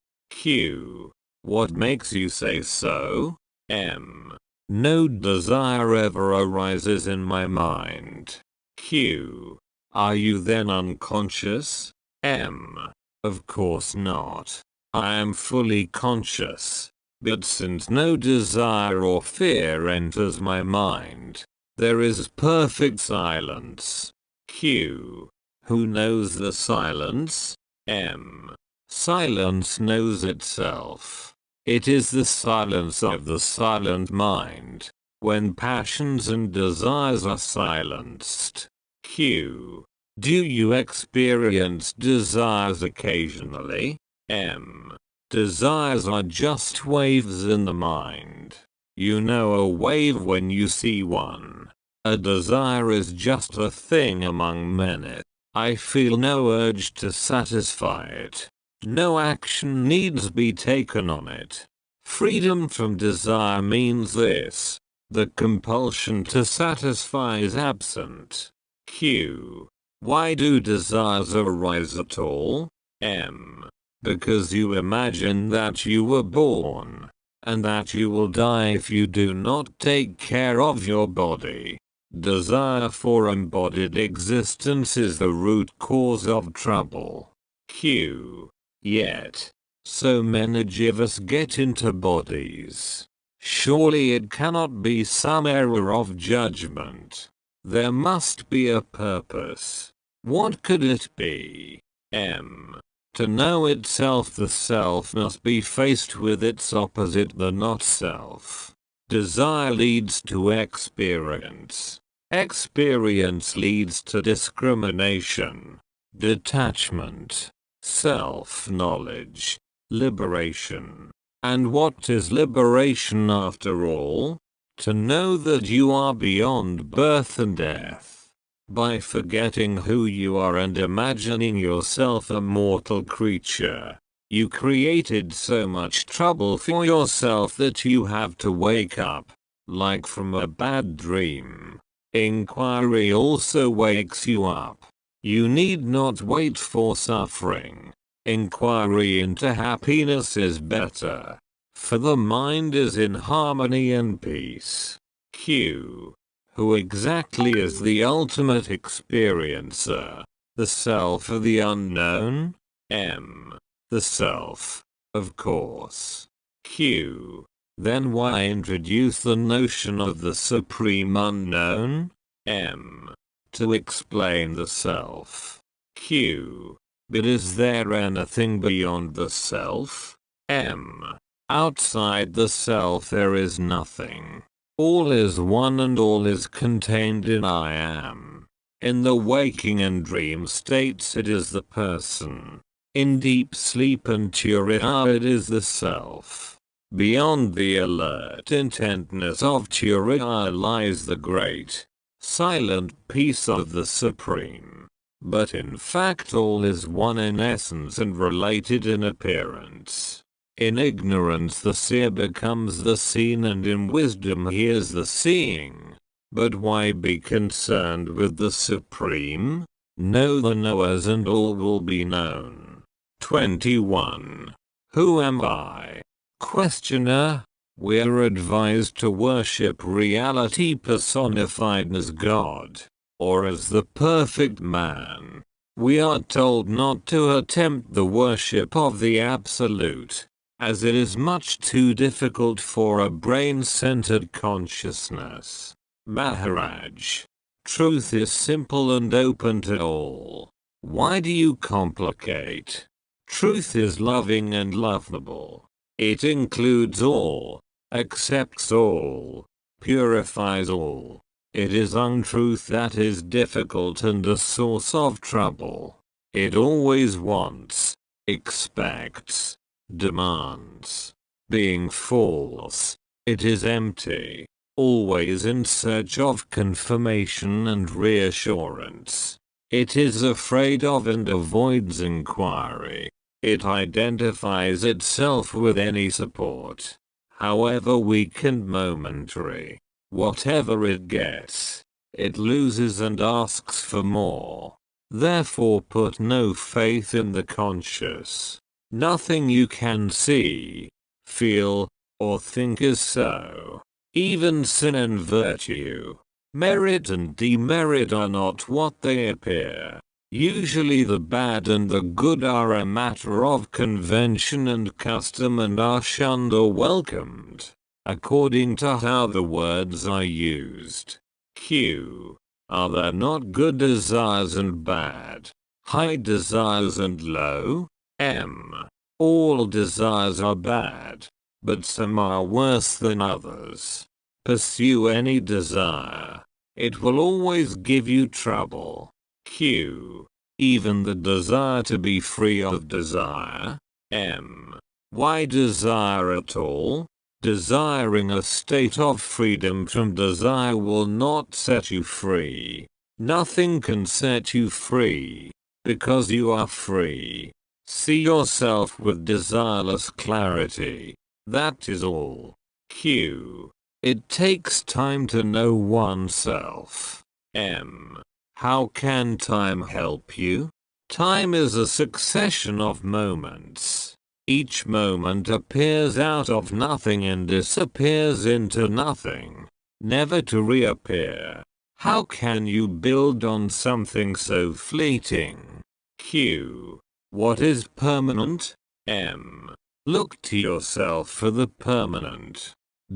Q. What makes you say so? M. No desire ever arises in my mind. Q. Are you then unconscious? M. Of course not. I am fully conscious. But since no desire or fear enters my mind, there is perfect silence. Q. Who knows the silence? M. Silence knows itself. It is the silence of the silent mind, when passions and desires are silenced. Q. Do you experience desires occasionally? M. Desires are just waves in the mind. You know a wave when you see one. A desire is just a thing among many. I feel no urge to satisfy it. No action needs be taken on it. Freedom from desire means this. The compulsion to satisfy is absent. Q. Why do desires arise at all? M. Because you imagine that you were born, and that you will die if you do not take care of your body. Desire for embodied existence is the root cause of trouble. Q. Yet, so many of us get into bodies. Surely it cannot be some error of judgment. There must be a purpose. What could it be? M. To know itself, the self must be faced with its opposite, the not self. Desire leads to experience. Experience leads to discrimination, detachment, self-knowledge, liberation. And what is liberation after all? To know that you are beyond birth and death. By forgetting who you are and imagining yourself a mortal creature, you created so much trouble for yourself that you have to wake up, like from a bad dream. Inquiry also wakes you up. You need not wait for suffering. Inquiry into happiness is better, for the mind is in harmony and peace. Q. Who exactly is the ultimate experiencer? The self or the unknown? M. The self, of course. Q. Then why introduce the notion of the supreme unknown? M. To explain the self. Q. But is there anything beyond the self? M. Outside the self there is nothing. All is one and all is contained in I am. In the waking and dream states it is the person. In deep sleep and turiya it is the self. Beyond the alert intentness of turiya lies the great, silent peace of the Supreme. But in fact all is one in essence and related in appearance. In ignorance the seer becomes the seen, and in wisdom he is the seeing. But why be concerned with the Supreme? Know the knowers and all will be known. 21. Who am I? Questioner. We are advised to worship reality personified as God, or as the perfect man. We are told not to attempt the worship of the Absolute, as it is much too difficult for a brain-centered consciousness. Maharaj. Truth is simple and open to all. Why do you complicate? Truth is loving and lovable. It includes all, accepts all, purifies all. It is untruth that is difficult and a source of trouble. It always wants, expects, demands. Being false, it is empty, always in search of confirmation and reassurance. It is afraid of and avoids inquiry. It identifies itself with any support, however weak and momentary. Whatever it gets, it loses and asks for more. Therefore put no faith in the conscious. Nothing you can see, feel, or think is so. Even sin and virtue, merit and demerit are not what they appear. Usually the bad and the good are a matter of convention and custom and are shunned or welcomed, according to how the words are used. Q. Are there not good desires and bad, high desires and low? M. All desires are bad, but some are worse than others. Pursue any desire. It will always give you trouble. Q. Even the desire to be free of desire? M. Why desire at all? Desiring a state of freedom from desire will not set you free. Nothing can set you free, because you are free. See yourself with desireless clarity. That is all. Q. It takes time to know oneself. M. How can time help you? Time is a succession of moments. Each moment appears out of nothing and disappears into nothing, never to reappear. How can you build on something so fleeting? Q. What is permanent? M. Look to yourself for the permanent.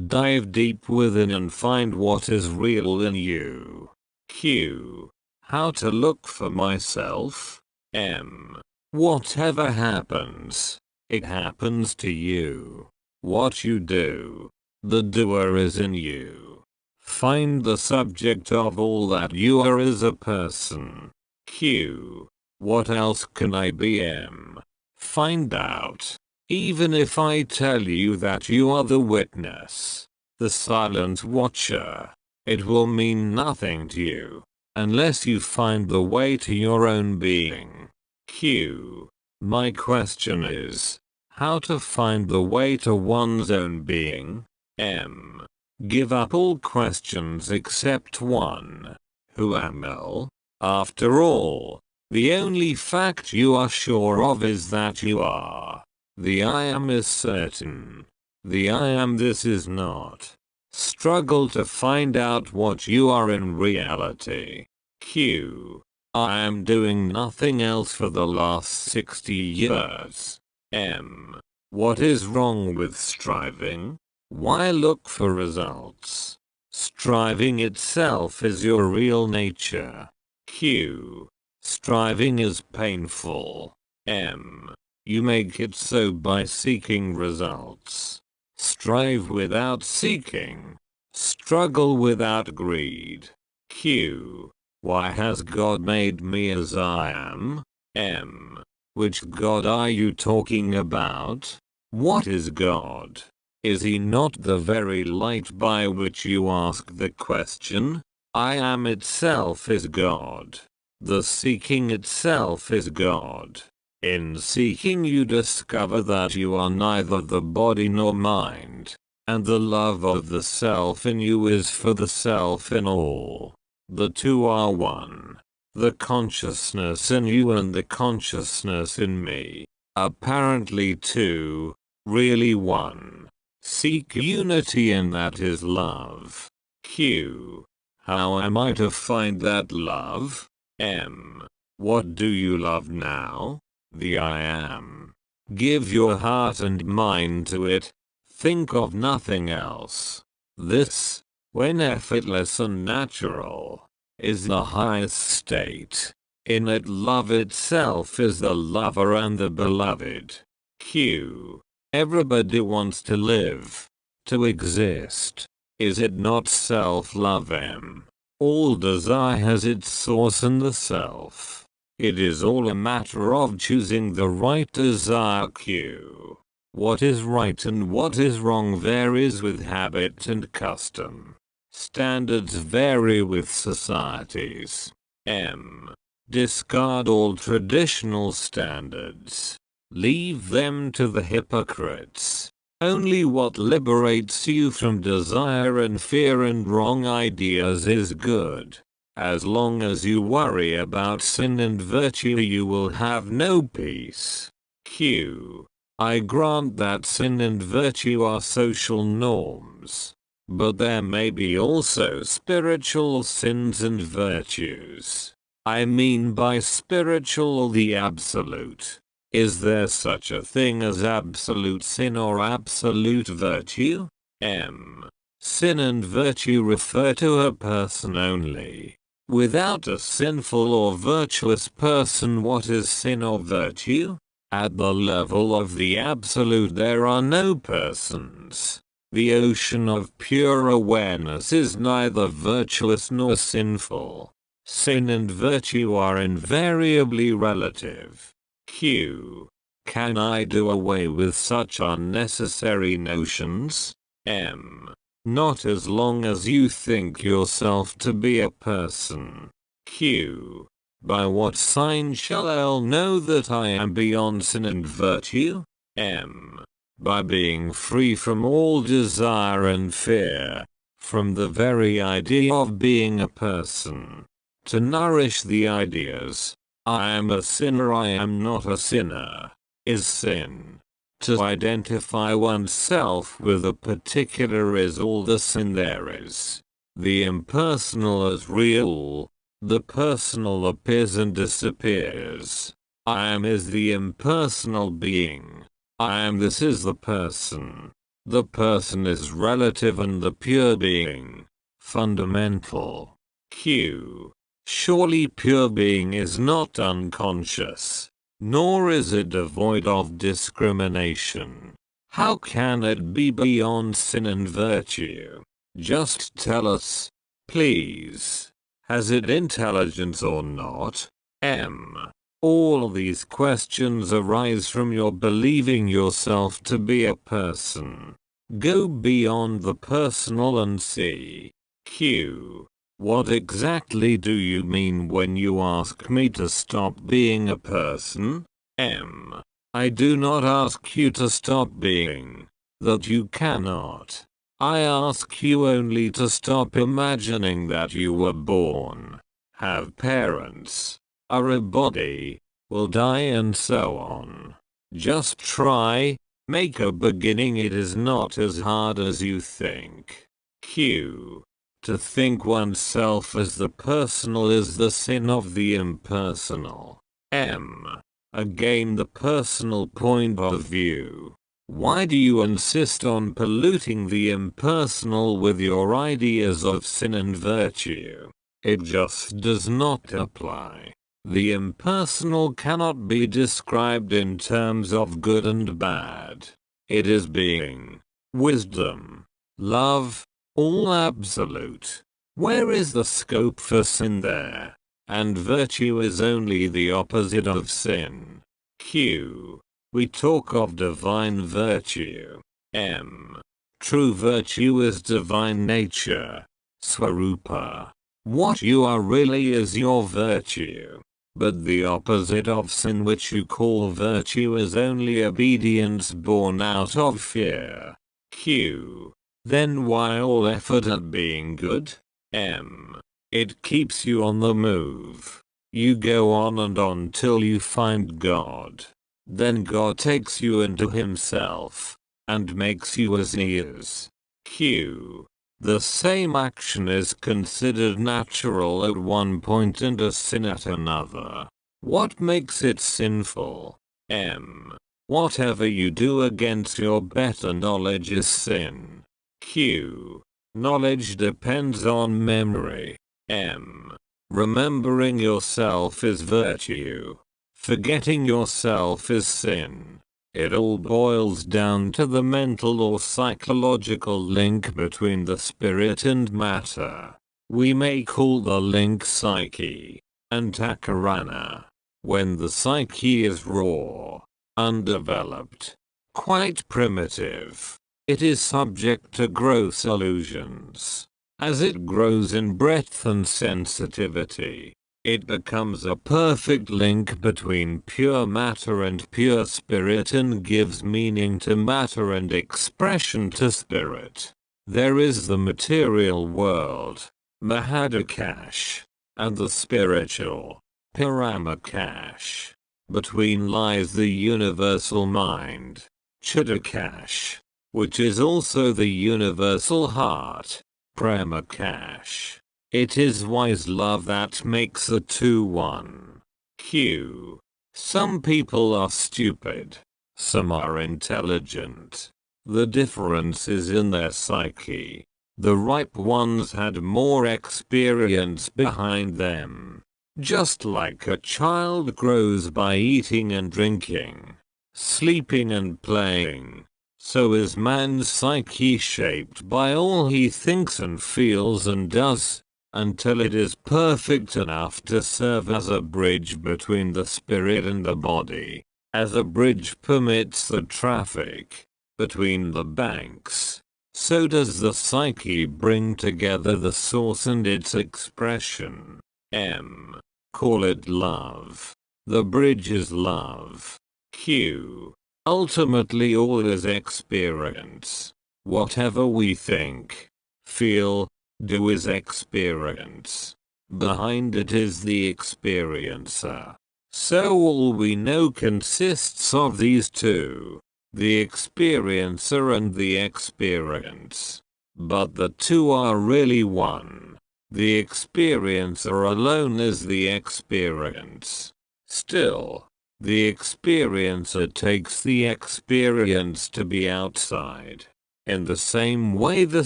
Dive deep within and find what is real in you. Q. How to look for myself? M. Whatever happens, it happens to you. What you do, the doer is in you. Find the subject of all that you are as a person. Q. What else can I be? M. Find out. Even if I tell you that you are the witness, the silent watcher, it will mean nothing to you, unless you find the way to your own being. Q. My question is, how to find the way to one's own being? M. Give up all questions except one. Who am I? After all, the only fact you are sure of is that you are. The I am is certain. The I am this is not. Struggle to find out what you are in reality. Q. I am doing nothing else for the last 60 years. M. What is wrong with striving? Why look for results? Striving itself is your real nature. Q. Striving is painful. M. You make it so by seeking results. Strive without seeking. Struggle without greed. Q. Why has God made me as I am? M. Which God are you talking about? What is God? Is he not the very light by which you ask the question? I am itself is God. The seeking itself is God. In seeking you discover that you are neither the body nor mind, and the love of the self in you is for the self in all. The two are one. The consciousness in you and the consciousness in me. Apparently two, really one. Seek unity and that is love. Q. How am I to find that love? M. What do you love now? The I am. Give your heart and mind to it. Think of nothing else. This, when effortless and natural, is the highest state. In it love itself is the lover and the beloved. Q. Everybody wants to live, to exist. Is it not self-love? M. All desire has its source in the self. It is all a matter of choosing the right desire. Q. What is right and what is wrong varies with habit and custom. Standards vary with societies. M. Discard all traditional standards. Leave them to the hypocrites. Only what liberates you from desire and fear and wrong ideas is good. As long as you worry about sin and virtue, you will have no peace. Q. I grant that sin and virtue are social norms. But there may be also spiritual sins and virtues. I mean by spiritual the absolute. Is there such a thing as absolute sin or absolute virtue? M. Sin and virtue refer to a person only. Without a sinful or virtuous person, what is sin or virtue? At the level of the absolute there are no persons. The ocean of pure awareness is neither virtuous nor sinful. Sin and virtue are invariably relative. Q. Can I do away with such unnecessary notions? M. Not as long as you think yourself to be a person. Q. By what sign shall I know that I am beyond sin and virtue? M. By being free from all desire and fear, from the very idea of being a person. To nourish the ideas, I am a sinner, I am not a sinner, is sin. To identify oneself with a particular is all the sin there is. The impersonal is real. The personal appears and disappears. I am is the impersonal being. I am this is the person. The person is relative and the pure being, fundamental. Q. Surely pure being is not unconscious, nor is it devoid of discrimination. How can it be beyond sin and virtue? Just tell us, please. Has it intelligence or not? M. All these questions arise from your believing yourself to be a person. Go beyond the personal and see. Q. What exactly do you mean when you ask me to stop being a person? M. I do not ask you to stop being. That you cannot. I ask you only to stop imagining that you were born, have parents, are a body, will die and so on. Just try, make a beginning. It is not as hard as you think. Q. To think oneself as the personal is the sin of the impersonal. M. Again the personal point of view. Why do you insist on polluting the impersonal with your ideas of sin and virtue? It just does not apply. The impersonal cannot be described in terms of good and bad. It is being, wisdom, love, all absolute. Where is the scope for sin there? And virtue is only the opposite of sin. Q. We talk of divine virtue. M. True virtue is divine nature. Swarupa. What you are really is your virtue. But the opposite of sin which you call virtue is only obedience born out of fear. Q. Then why all effort at being good? M. It keeps you on the move. You go on and on till you find God. Then God takes you into himself and makes you as he is. Q. The same action is considered natural at one point and a sin at another. What makes it sinful? M. Whatever you do against your better knowledge is sin. Q. Knowledge depends on memory. M. Remembering yourself is virtue. Forgetting yourself is sin. It all boils down to the mental or psychological link between the spirit and matter. We may call the link psyche, antakarana. When the psyche is raw, undeveloped, quite primitive, it is subject to gross illusions. As it grows in breadth and sensitivity, it becomes a perfect link between pure matter and pure spirit and gives meaning to matter and expression to spirit. There is the material world, Mahadakash, and the spiritual, Paramakash. Between lies the universal mind, Chidakash, which is also the universal heart, Pramakash. It is wise love that makes the two one. Q. Some people are stupid. Some are intelligent. The difference is in their psyche. The ripe ones had more experience behind them. Just like a child grows by eating and drinking, sleeping and playing, so is man's psyche shaped by all he thinks and feels and does, until it is perfect enough to serve as a bridge between the spirit and the body, as a bridge permits the traffic between the banks. So does the psyche bring together the source and its expression. M. Call it love. The bridge is love. Q. Ultimately all is experience. Whatever we think, feel, do is experience. Behind it is the experiencer. So all we know consists of these two, the experiencer and the experience. But the two are really one. The experiencer alone is the experience. Still, the experiencer takes the experience to be outside. In the same way the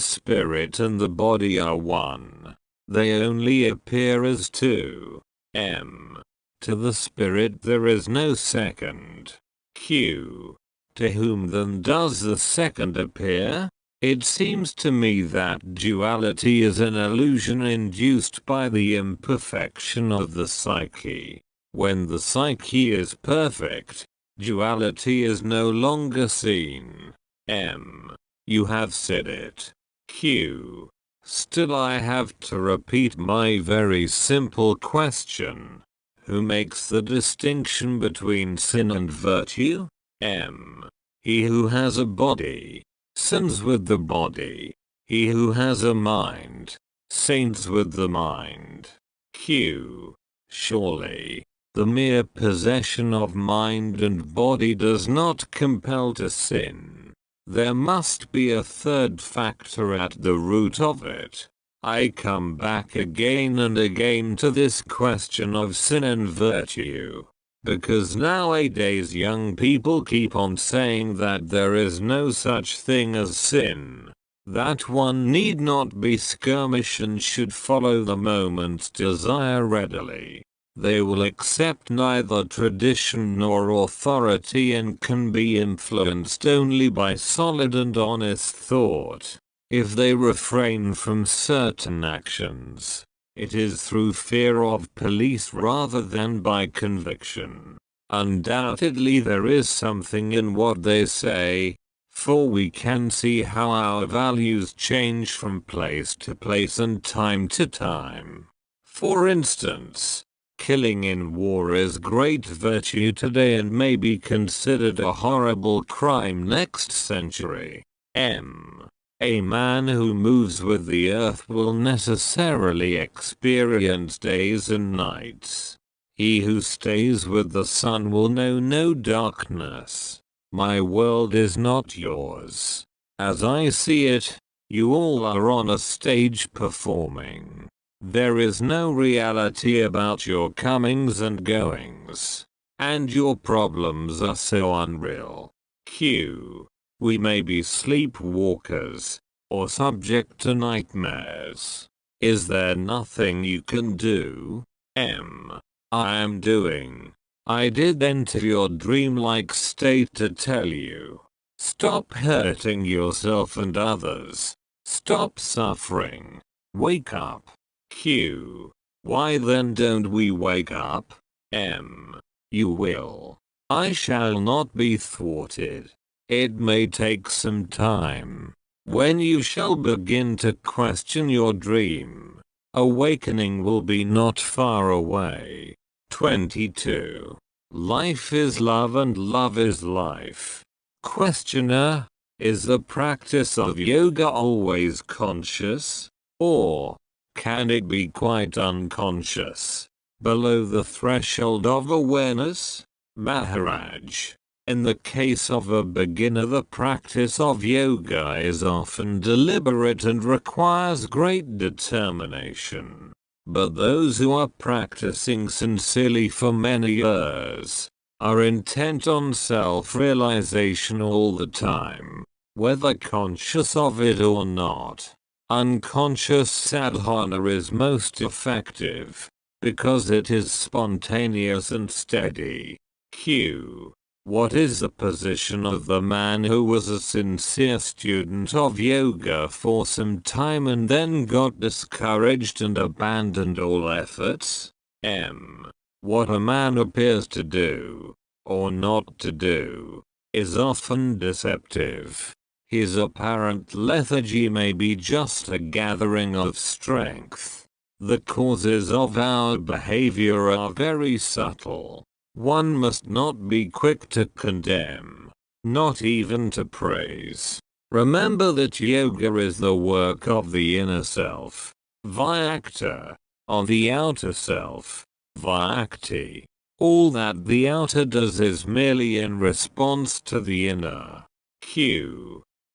spirit and the body are one. They only appear as two. M. To the spirit there is no second. Q. To whom then does the second appear? It seems to me that duality is an illusion induced by the imperfection of the psyche. When the psyche is perfect, duality is no longer seen. M. You have said it. Q. Still I have to repeat my very simple question. Who makes the distinction between sin and virtue? M. He who has a body, sins with the body. He who has a mind, sins with the mind. Q. Surely, the mere possession of mind and body does not compel to sin. There must be a third factor at the root of it. I come back again and again to this question of sin and virtue. Because nowadays young people keep on saying that there is no such thing as sin. That one need not be skirmish and should follow the moment's desire readily. They will accept neither tradition nor authority and can be influenced only by solid and honest thought. If they refrain from certain actions, it is through fear of police rather than by conviction. Undoubtedly there is something in what they say, for we can see how our values change from place to place and time to time. For instance, killing in war is great virtue today and may be considered a horrible crime next century. A man who moves with the earth will necessarily experience days and nights. He who stays with the sun will know no darkness. My world is not yours. As I see it, you all are on a stage performing. There is no reality about your comings and goings. And your problems are so unreal. We may be sleepwalkers, or subject to nightmares. Is there nothing you can do? I am doing. I did enter your dreamlike state to tell you. Stop hurting yourself and others. Stop suffering. Wake up. Why then don't we wake up? You will. I shall not be thwarted. It may take some time. When you shall begin to question your dream, awakening will be not far away. 22. Life is love and love is life. Questioner, is the practice of yoga always conscious? Or can it be quite unconscious, below the threshold of awareness? Maharaj, in the case of a beginner, the practice of yoga is often deliberate and requires great determination. But those who are practicing sincerely for many years are intent on self-realization all the time, whether conscious of it or not. Unconscious sadhana is most effective, because it is spontaneous and steady. What is the position of the man who was a sincere student of yoga for some time and then got discouraged and abandoned all efforts? What a man appears to do, or not to do, is often deceptive. His apparent lethargy may be just a gathering of strength. The causes of our behavior are very subtle. One must not be quick to condemn, not even to praise. Remember that yoga is the work of the inner self, vyakta, on the outer self, vyakti. All that the outer does is merely in response to the inner.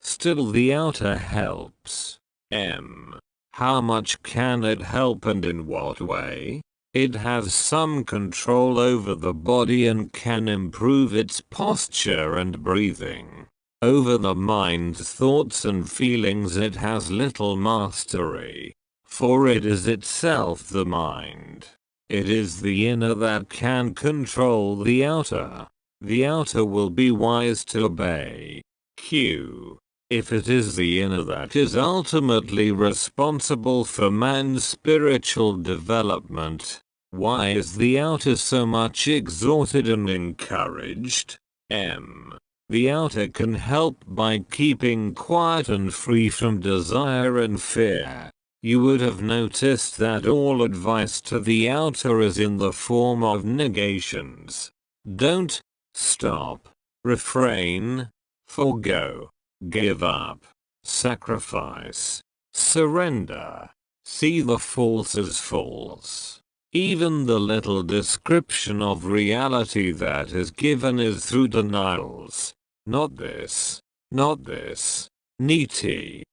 Still the outer helps. How much can it help and in what way? It has some control over the body and can improve its posture and breathing. Over the mind's thoughts and feelings it has little mastery, for it is itself the mind. It is the inner that can control the outer. The outer will be wise to obey. If it is the inner that is ultimately responsible for man's spiritual development, why is the outer so much exhorted and encouraged? The outer can help by keeping quiet and free from desire and fear. You would have noticed that all advice to the outer is in the form of negations. Don't, stop, refrain, forgo, give up, sacrifice, surrender. See the false as false. Even the little description of reality that is given is through denials. Not this, niti.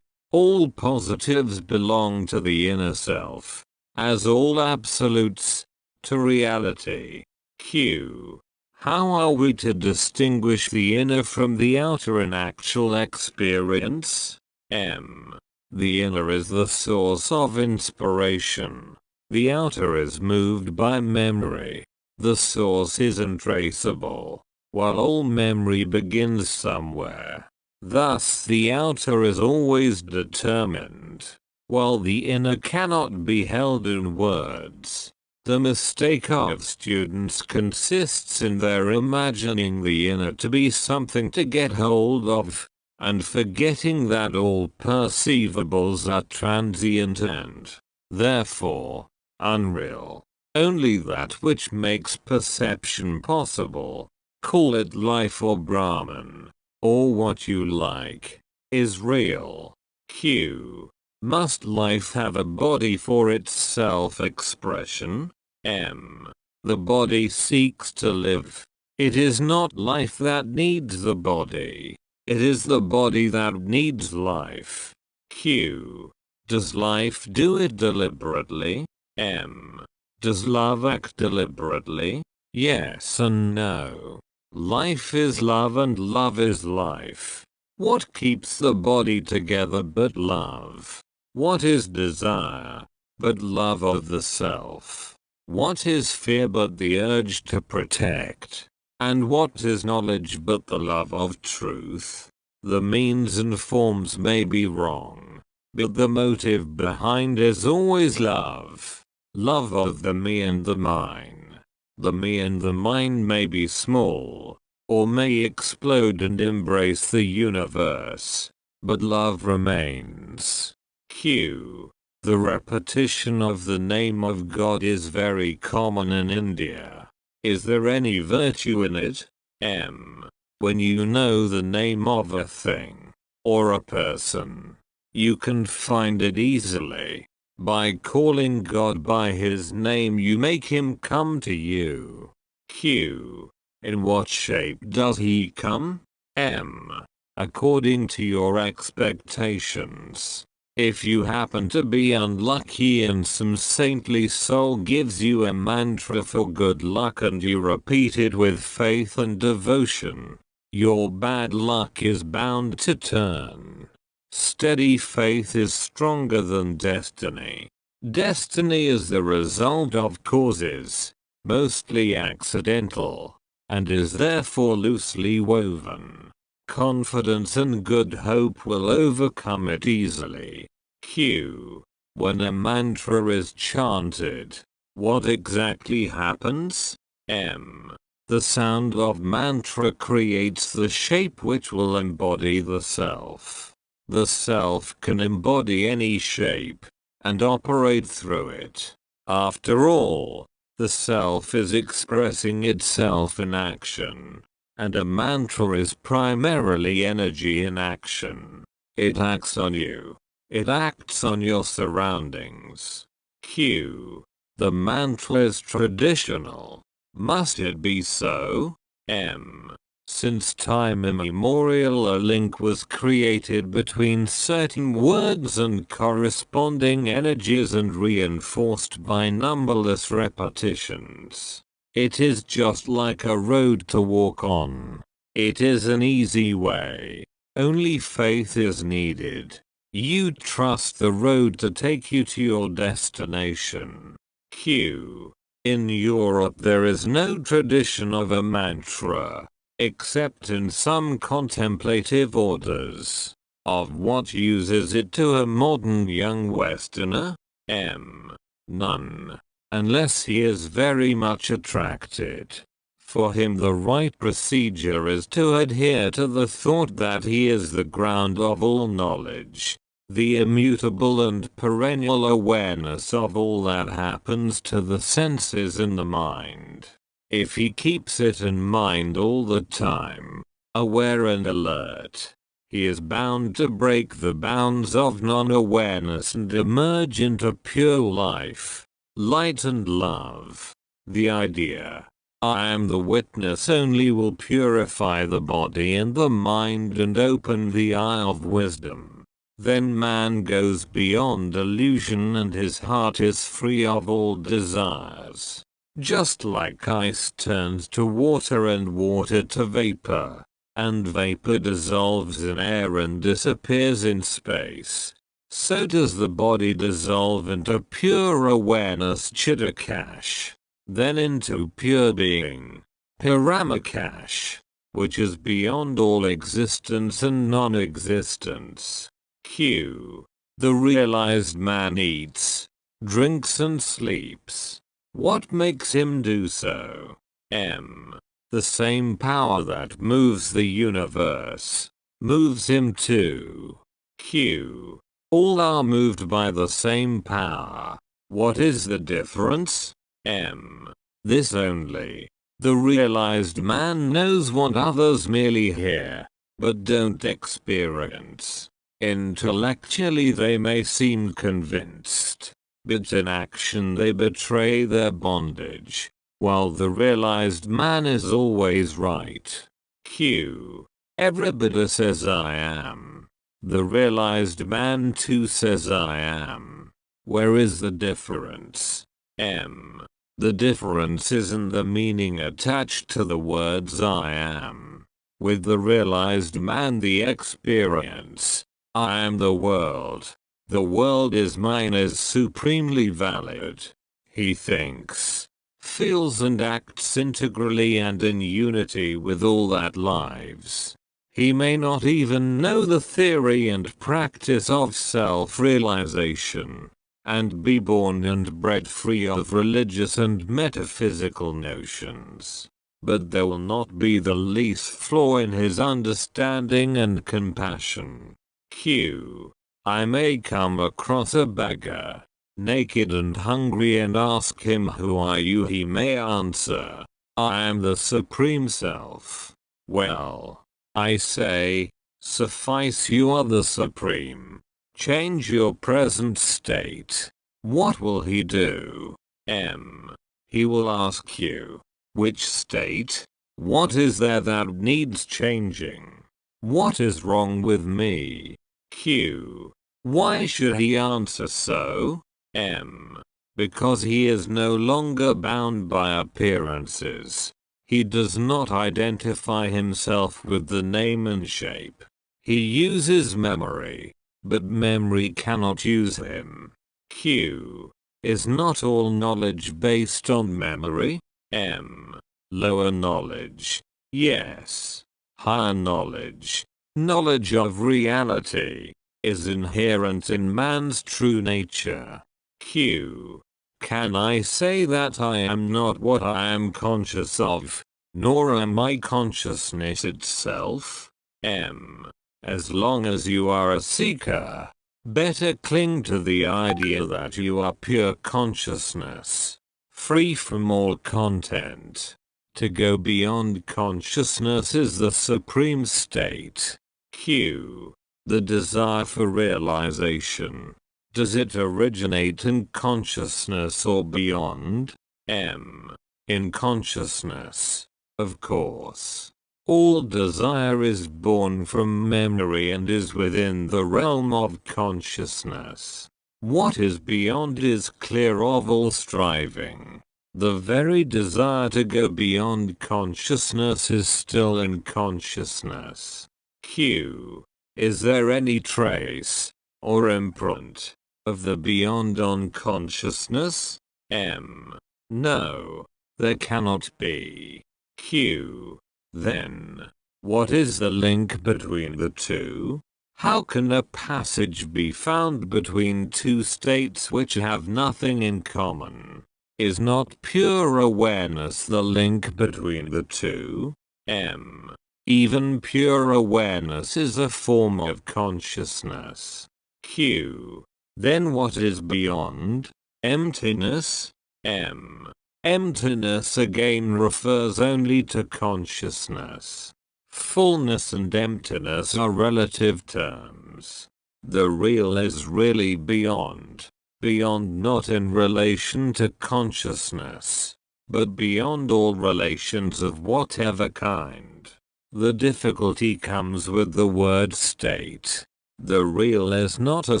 All positives belong to the inner self, as all absolutes, to reality. Q. How are we to distinguish the inner from the outer in actual experience? M. The inner is the source of inspiration. The outer is moved by memory. The source is untraceable, while all memory begins somewhere. Thus the outer is always determined, while the inner cannot be held in words. The mistake of students consists in their imagining the inner to be something to get hold of, and forgetting that all perceivables are transient and, therefore, unreal. Only that which makes perception possible, call it life or Brahman, or what you like, is real. Q. Must life have a body for its self-expression? M. The body seeks to live. It is not life that needs the body. It is the body that needs life. Q. Does life do it deliberately? M. Does love act deliberately? Yes and no. Life is love and love is life. What keeps the body together but love? What is desire but love of the self? What is fear but the urge to protect? And what is knowledge but the love of truth? The means and forms may be wrong, but the motive behind is always love. Love of the me and the mine. The me and the mine may be small, or may explode and embrace the universe, but love remains. Q. The repetition of the name of God is very common in India. Is there any virtue in it? M. When you know the name of a thing, or a person, you can find it easily. By calling God by his name you make him come to you. Q. In what shape does he come? M. According to your expectations. If you happen to be unlucky and some saintly soul gives you a mantra for good luck and you repeat it with faith and devotion, your bad luck is bound to turn. Steady faith is stronger than destiny. Destiny is the result of causes, mostly accidental, and is therefore loosely woven. Confidence and good hope will overcome it easily. Q. When a mantra is chanted, what exactly happens? M. The sound of mantra creates the shape which will embody the self. The self can embody any shape, and operate through it. After all, the self is expressing itself in action. And a mantra is primarily energy in action. It acts on you. It acts on your surroundings. Q. The mantra is traditional. Must it be so? M. Since time immemorial, a link was created between certain words and corresponding energies and reinforced by numberless repetitions. It is just like a road to walk on. It is an easy way. Only faith is needed. You trust the road to take you to your destination. Q. In Europe there is no tradition of a mantra, except in some contemplative orders. Of what use is it to a modern young Westerner? M. None. Unless he is very much attracted. For him the right procedure is to adhere to the thought that he is the ground of all knowledge, the immutable and perennial awareness of all that happens to the senses in the mind. If he keeps it in mind all the time, aware and alert, he is bound to break the bounds of non-awareness and emerge into pure life. Light and love. The idea, I am the witness only, will purify the body and the mind and open the eye of wisdom. Then man goes beyond illusion and his heart is free of all desires. Just like ice turns to water and water to vapor, and vapor dissolves in air and disappears in space, so does the body dissolve into pure awareness Chittakash, then into pure being, Paramakash, which is beyond all existence and non-existence. Q. The realized man eats, drinks and sleeps. What makes him do so? M. The same power that moves the universe moves him too. Q. All are moved by the same power. What is the difference? M. This only. The realized man knows what others merely hear, but don't experience. Intellectually they may seem convinced, but in action they betray their bondage, while the realized man is always right. Q. Everybody says I am. The realized man too says I am. Where is the difference? M. The difference is in the meaning attached to the words I am. With the realized man the experience, I am the world. The world is mine is supremely valid. He thinks, feels and acts integrally and in unity with all that lives. He may not even know the theory and practice of self-realization, and be born and bred free of religious and metaphysical notions. But there will not be the least flaw in his understanding and compassion. Q. I may come across a beggar, naked and hungry, and ask him, who are you? He may answer, I am the Supreme Self. Well, I say, suffice, you are the Supreme. Change your present state. What will he do? M. He will ask you, which state? What is there that needs changing? What is wrong with me? Q. Why should he answer so? M. Because he is no longer bound by appearances. He does not identify himself with the name and shape. He uses memory, but memory cannot use him. Q. Is not all knowledge based on memory? M. Lower knowledge, yes. Higher knowledge, knowledge of reality, is inherent in man's true nature. Q. Can I say that I am not what I am conscious of, nor am I consciousness itself? M. As long as you are a seeker, better cling to the idea that you are pure consciousness, free from all content. To go beyond consciousness is the supreme state. Q. The desire for realization. Does it originate in consciousness or beyond? M. In consciousness, of course. All desire is born from memory and is within the realm of consciousness. What is beyond is clear of all striving. The very desire to go beyond consciousness is still in consciousness. Q. Is there any trace, or imprint, of the beyond on consciousness? M. No. There cannot be. Q. Then, what is the link between the two? How can a passage be found between two states which have nothing in common? Is not pure awareness the link between the two? M. Even pure awareness is a form of consciousness. Q. Then what is beyond? Emptiness? M. Emptiness again refers only to consciousness. Fullness and emptiness are relative terms. The real is really beyond. Beyond not in relation to consciousness, but beyond all relations of whatever kind. The difficulty comes with the word state. The real is not a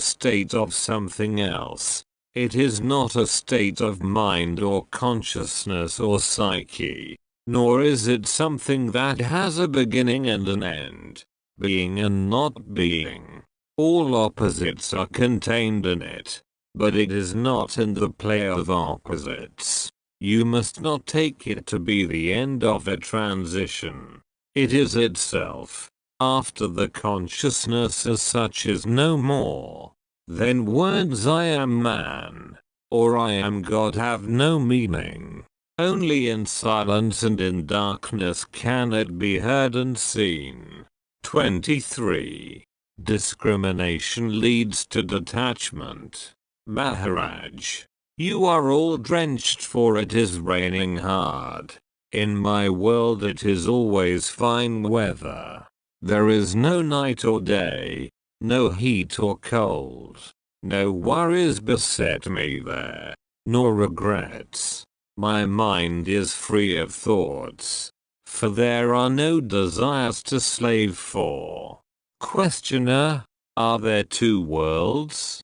state of something else. It is not a state of mind or consciousness or psyche, nor is it something that has a beginning and an end, being and not being. All opposites are contained in it, but it is not in the play of opposites. You must not take it to be the end of a transition. It is itself. After the consciousness as such is no more, then words "I am man" or "I am God" have no meaning. Only in silence and in darkness can it be heard and seen. 23. Discrimination leads to detachment. Maharaj, you are all drenched, for it is raining hard. In my world it is always fine weather. There is no night or day, no heat or cold. No worries beset me there, nor regrets. My mind is free of thoughts, for there are no desires to slave for. Questioner, are there two worlds?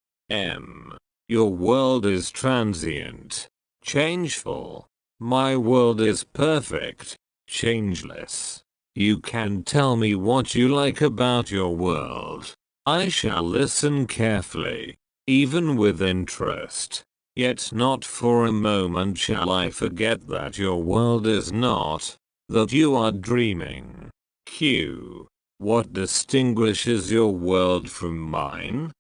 Your world is transient, changeful. My world is perfect, changeless. You can tell me what you like about your world. I shall listen carefully, even with interest. Yet not for a moment shall I forget that your world is not, that you are dreaming. Q. What distinguishes your world from mine?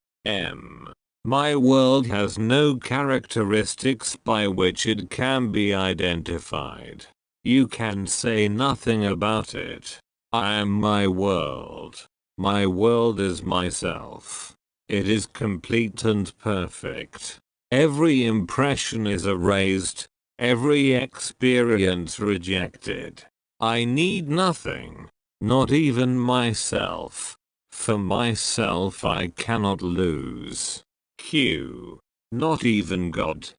My world has no characteristics by which it can be identified. You can say nothing about it. I am my world. My world is myself. It is complete and perfect. Every impression is erased, every experience rejected. I need nothing, not even myself. For myself I cannot lose. Q. Not even God.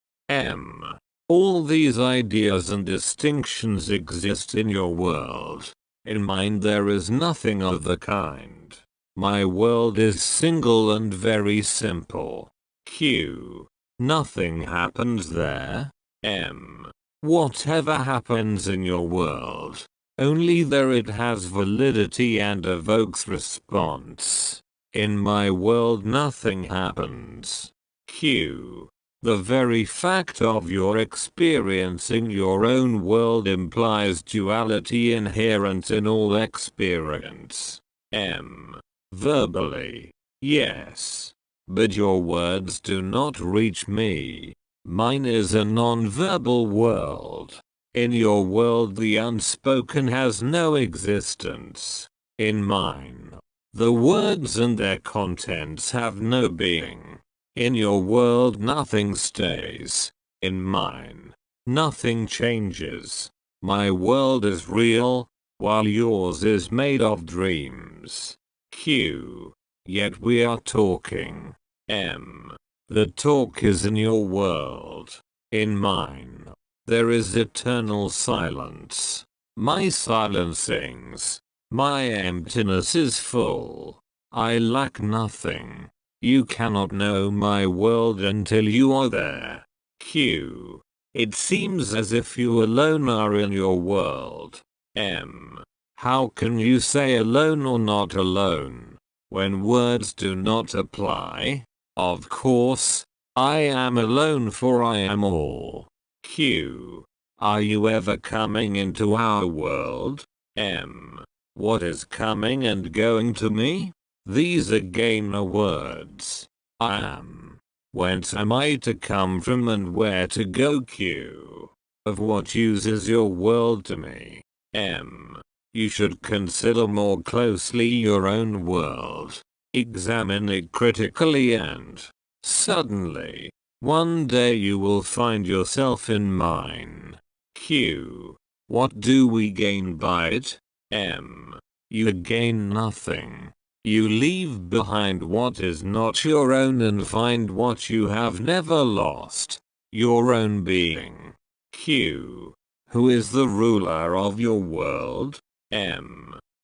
All these ideas and distinctions exist in your world. In mine there is nothing of the kind. My world is single and very simple. Q. Nothing happens there. Whatever happens in your world, only there it has validity and evokes response. In my world nothing happens. Q. The very fact of your experiencing your own world implies duality inherent in all experience. Verbally, yes. But your words do not reach me. Mine is a non-verbal world. In your world the unspoken has no existence. In mine, the words and their contents have no being. In your world nothing stays. In mine, nothing changes. My world is real, while yours is made of dreams. Q. Yet we are talking. The talk is in your world. In mine, there is eternal silence. My silence sings. My emptiness is full. I lack nothing. You cannot know my world until you are there. Q. It seems as if you alone are in your world. How can you say alone or not alone, when words do not apply? Of course, I am alone, for I am all. Q. Are you ever coming into our world? What is coming and going to me? These again are words. I am. Whence am I to come from and where to go? Q. Of what use is your world to me? You should consider more closely your own world. Examine it critically and, suddenly, one day you will find yourself in mine. Q. What do we gain by it? You gain nothing. You leave behind what is not your own and find what you have never lost, your own being. Q. Who is the ruler of your world?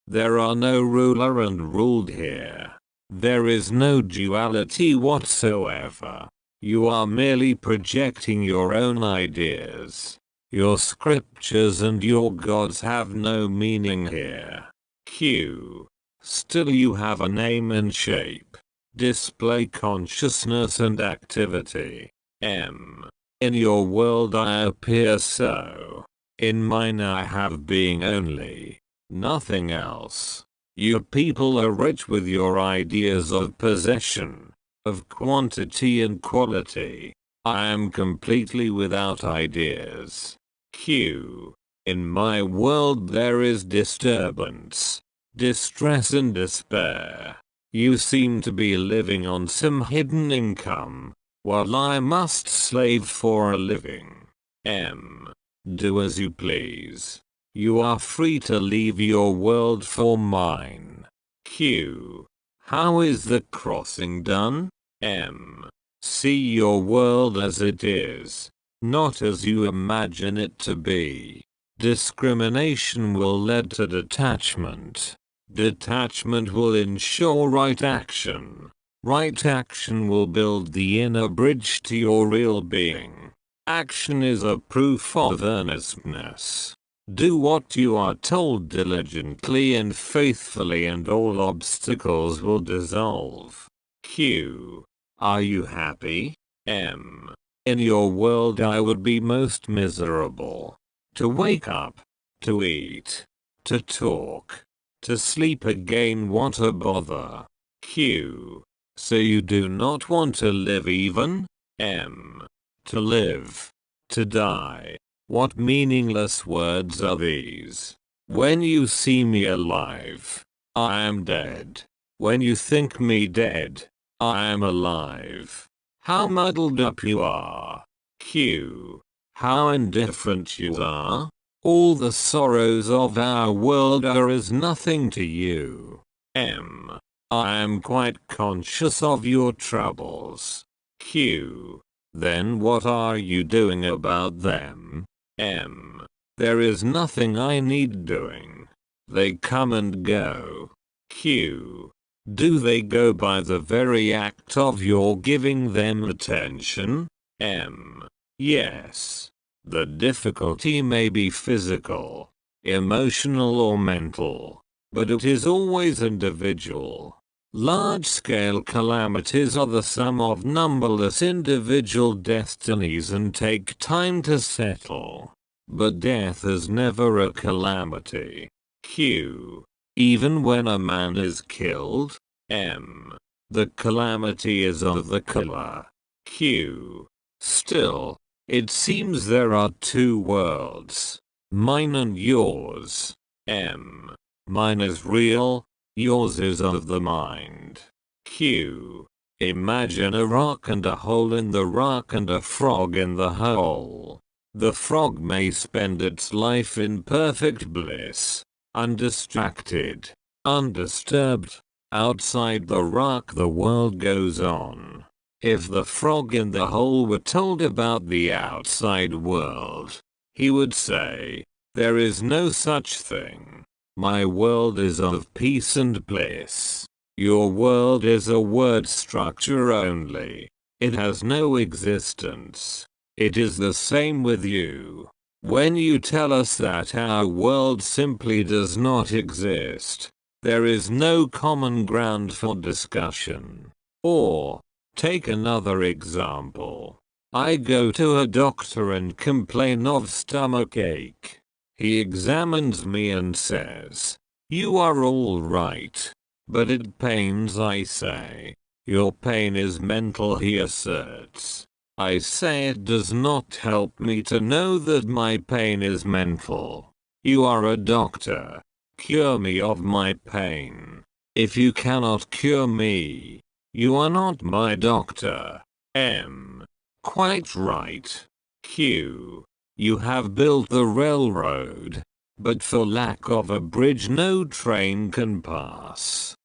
There are no ruler and ruled here. There is no duality whatsoever. You are merely projecting your own ideas. Your scriptures and your gods have no meaning here. Q. Still you have a name and shape. Display consciousness and activity. M. In your world I appear so. In mine I have being only. Nothing else. You people are rich with your ideas of possession, of quantity and quality. I am completely without ideas. Q. In my world there is disturbance, distress and despair. You seem to be living on some hidden income, while I must slave for a living. M. Do as you please. You are free to leave your world for mine. Q. How is the crossing done? M. See your world as it is, not as you imagine it to be. Discrimination will lead to detachment. Detachment will ensure right action. Right action will build the inner bridge to your real being. Action is a proof of earnestness. Do what you are told diligently and faithfully and all obstacles will dissolve. Q. Are you happy? M. In your world I would be most miserable. To wake up, to eat, to talk, to sleep again, what a bother. Q. So you do not want to live even? M. To live, to die. What meaningless words are these? When you see me alive, I am dead. When you think me dead, I am alive. How muddled up you are. Q. How indifferent you are. All the sorrows of our world are as nothing to you. M. I am quite conscious of your troubles. Q. Then what are you doing about them? M. There is nothing I need doing. They come and go. Q. Do they go by the very act of your giving them attention? M. Yes. The difficulty may be physical, emotional or mental, but it is always individual. Large-scale calamities are the sum of numberless individual destinies and take time to settle. But death is never a calamity. Q. Even when a man is killed? M. The calamity is of the killer. Q. Still, it seems there are two worlds, mine and yours. M. Mine is real. Yours is of the mind. Q. Imagine a rock and a hole in the rock and a frog in the hole. The frog may spend its life in perfect bliss, undistracted, undisturbed. Outside the rock the world goes on. If the frog in the hole were told about the outside world, he would say, there is no such thing. My world is of peace and bliss. Your world is a word structure only. It has no existence. It is the same with you. When you tell us that our world simply does not exist, there is no common ground for discussion. Or, take another example. I go to a doctor and complain of stomachache. He examines me and says, you are all right. But it pains, I say. Your pain is mental, he asserts. I say it does not help me to know that my pain is mental. You are a doctor. Cure me of my pain. If you cannot cure me, you are not my doctor. M. Quite right. Q. You have built the railroad, but for lack of a bridge no train can pass.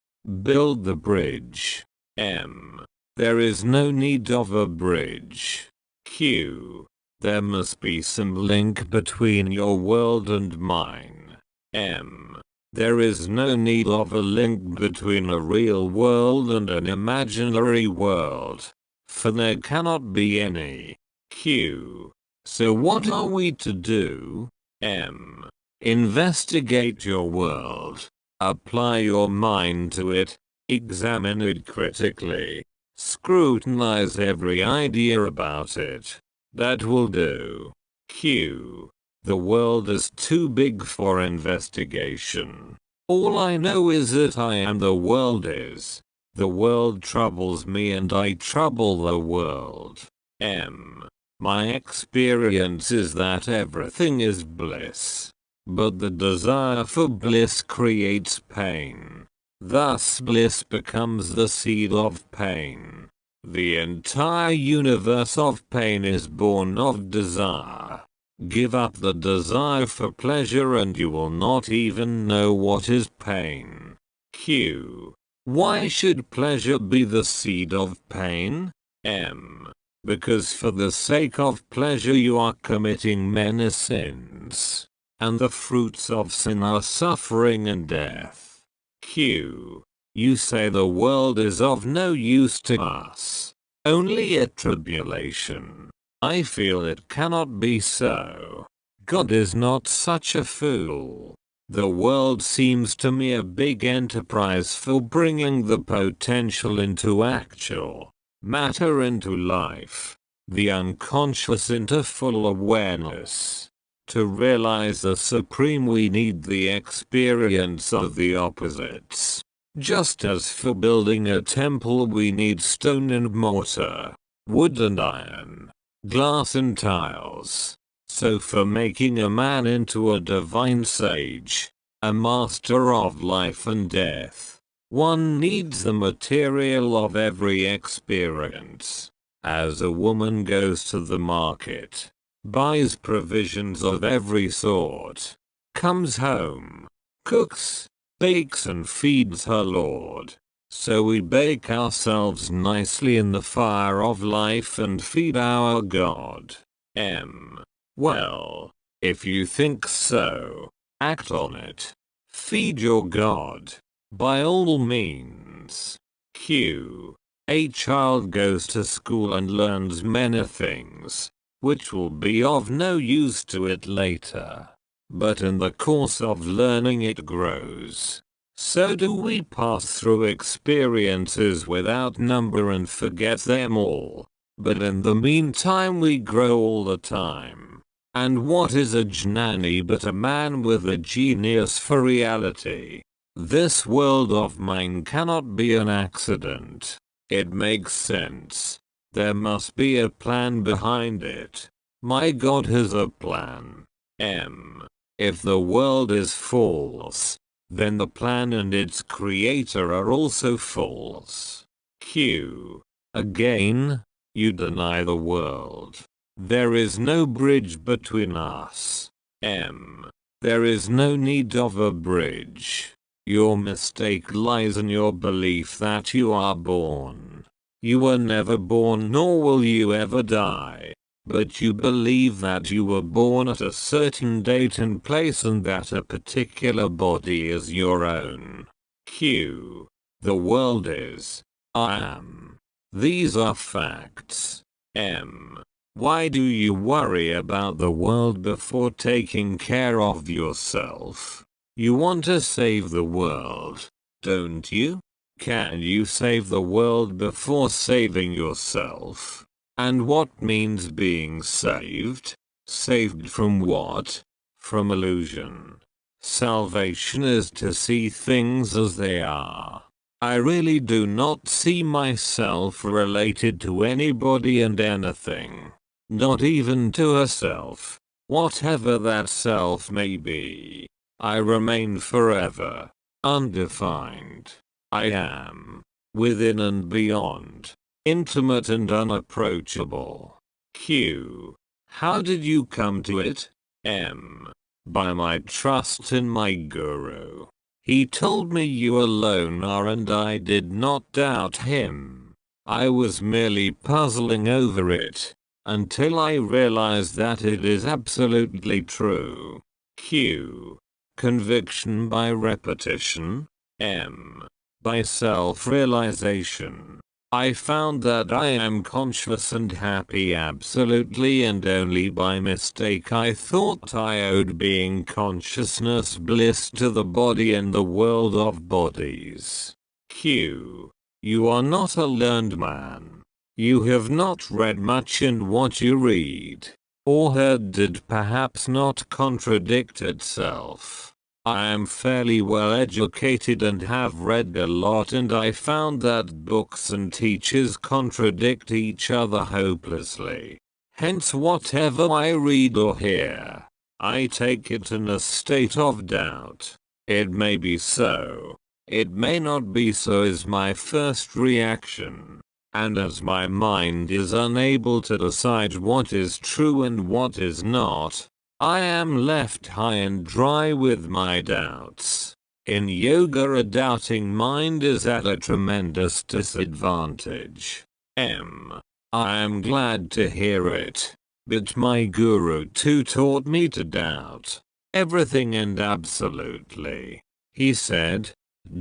Build the bridge. M. There is no need of a bridge. Q. There must be some link between your world and mine. M. There is no need of a link between a real world and an imaginary world. For there cannot be any. Q. So what are we to do? M. Investigate your world. Apply your mind to it. Examine it critically. Scrutinize every idea about it. That will do. Q. The world is too big for investigation. All I know is that I am the world is. The world troubles me and I trouble the world. M. My experience is that everything is bliss. But the desire for bliss creates pain. Thus bliss becomes the seed of pain. The entire universe of pain is born of desire. Give up the desire for pleasure and you will not even know what is pain. Q. Why should pleasure be the seed of pain? M. Because for the sake of pleasure you are committing many sins. And the fruits of sin are suffering and death. Q. You say the world is of no use to us. Only a tribulation. I feel it cannot be so. God is not such a fool. The world seems to me a big enterprise for bringing the potential into actual matter into life. The unconscious into full awareness. To realize the supreme we need the experience of the opposites. Just as for building a temple we need stone and mortar, wood and iron, glass and tiles. So for making a man into a divine sage, a master of life and death, one needs the material of every experience. As a woman goes to the market, buys provisions of every sort, comes home, cooks, bakes and feeds her lord. So we bake ourselves nicely in the fire of life and feed our God. M. Well, if you think so, act on it. Feed your God. By all means. Q. A child goes to school and learns many things, which will be of no use to it later. But in the course of learning it grows. So do we pass through experiences without number and forget them all. But in the meantime we grow all the time. And what is a Jnani but a man with a genius for reality? This world of mine cannot be an accident. It makes sense. There must be a plan behind it. My God has a plan. M. If the world is false, then the plan and its creator are also false. Q. Again, you deny the world. There is no bridge between us. M. There is no need of a bridge. Your mistake lies in your belief that you are born. You were never born nor will you ever die. But you believe that you were born at a certain date and place and that a particular body is your own. Q. The world is. I am. These are facts. M. Why do you worry about the world before taking care of yourself? You want to save the world, don't you? Can you save the world before saving yourself? And what means being saved? Saved from what? From illusion. Salvation is to see things as they are. I really do not see myself related to anybody and anything. Not even to herself. Whatever that self may be. I remain forever. Undefined. I am. Within and beyond. Intimate and unapproachable. Q. How did you come to it? M. By my trust in my guru. He told me you alone are and I did not doubt him. I was merely puzzling over it, until I realized that it is absolutely true. Q. Conviction by repetition. M. By self-realization. I found that I am conscious and happy absolutely and only by mistake. I thought I owed being consciousness bliss to the body and the world of bodies. Q. You are not a learned man. You have not read much, and what you read or heard did perhaps not contradict itself. I am fairly well educated and have read a lot, and I found that books and teachers contradict each other hopelessly. Hence whatever I read or hear, I take it in a state of doubt. It may be so, it may not be so is my first reaction. And as my mind is unable to decide what is true and what is not, I am left high and dry with my doubts. In yoga, a doubting mind is at a tremendous disadvantage. I am glad to hear it, but my guru too taught me to doubt everything and absolutely. He said,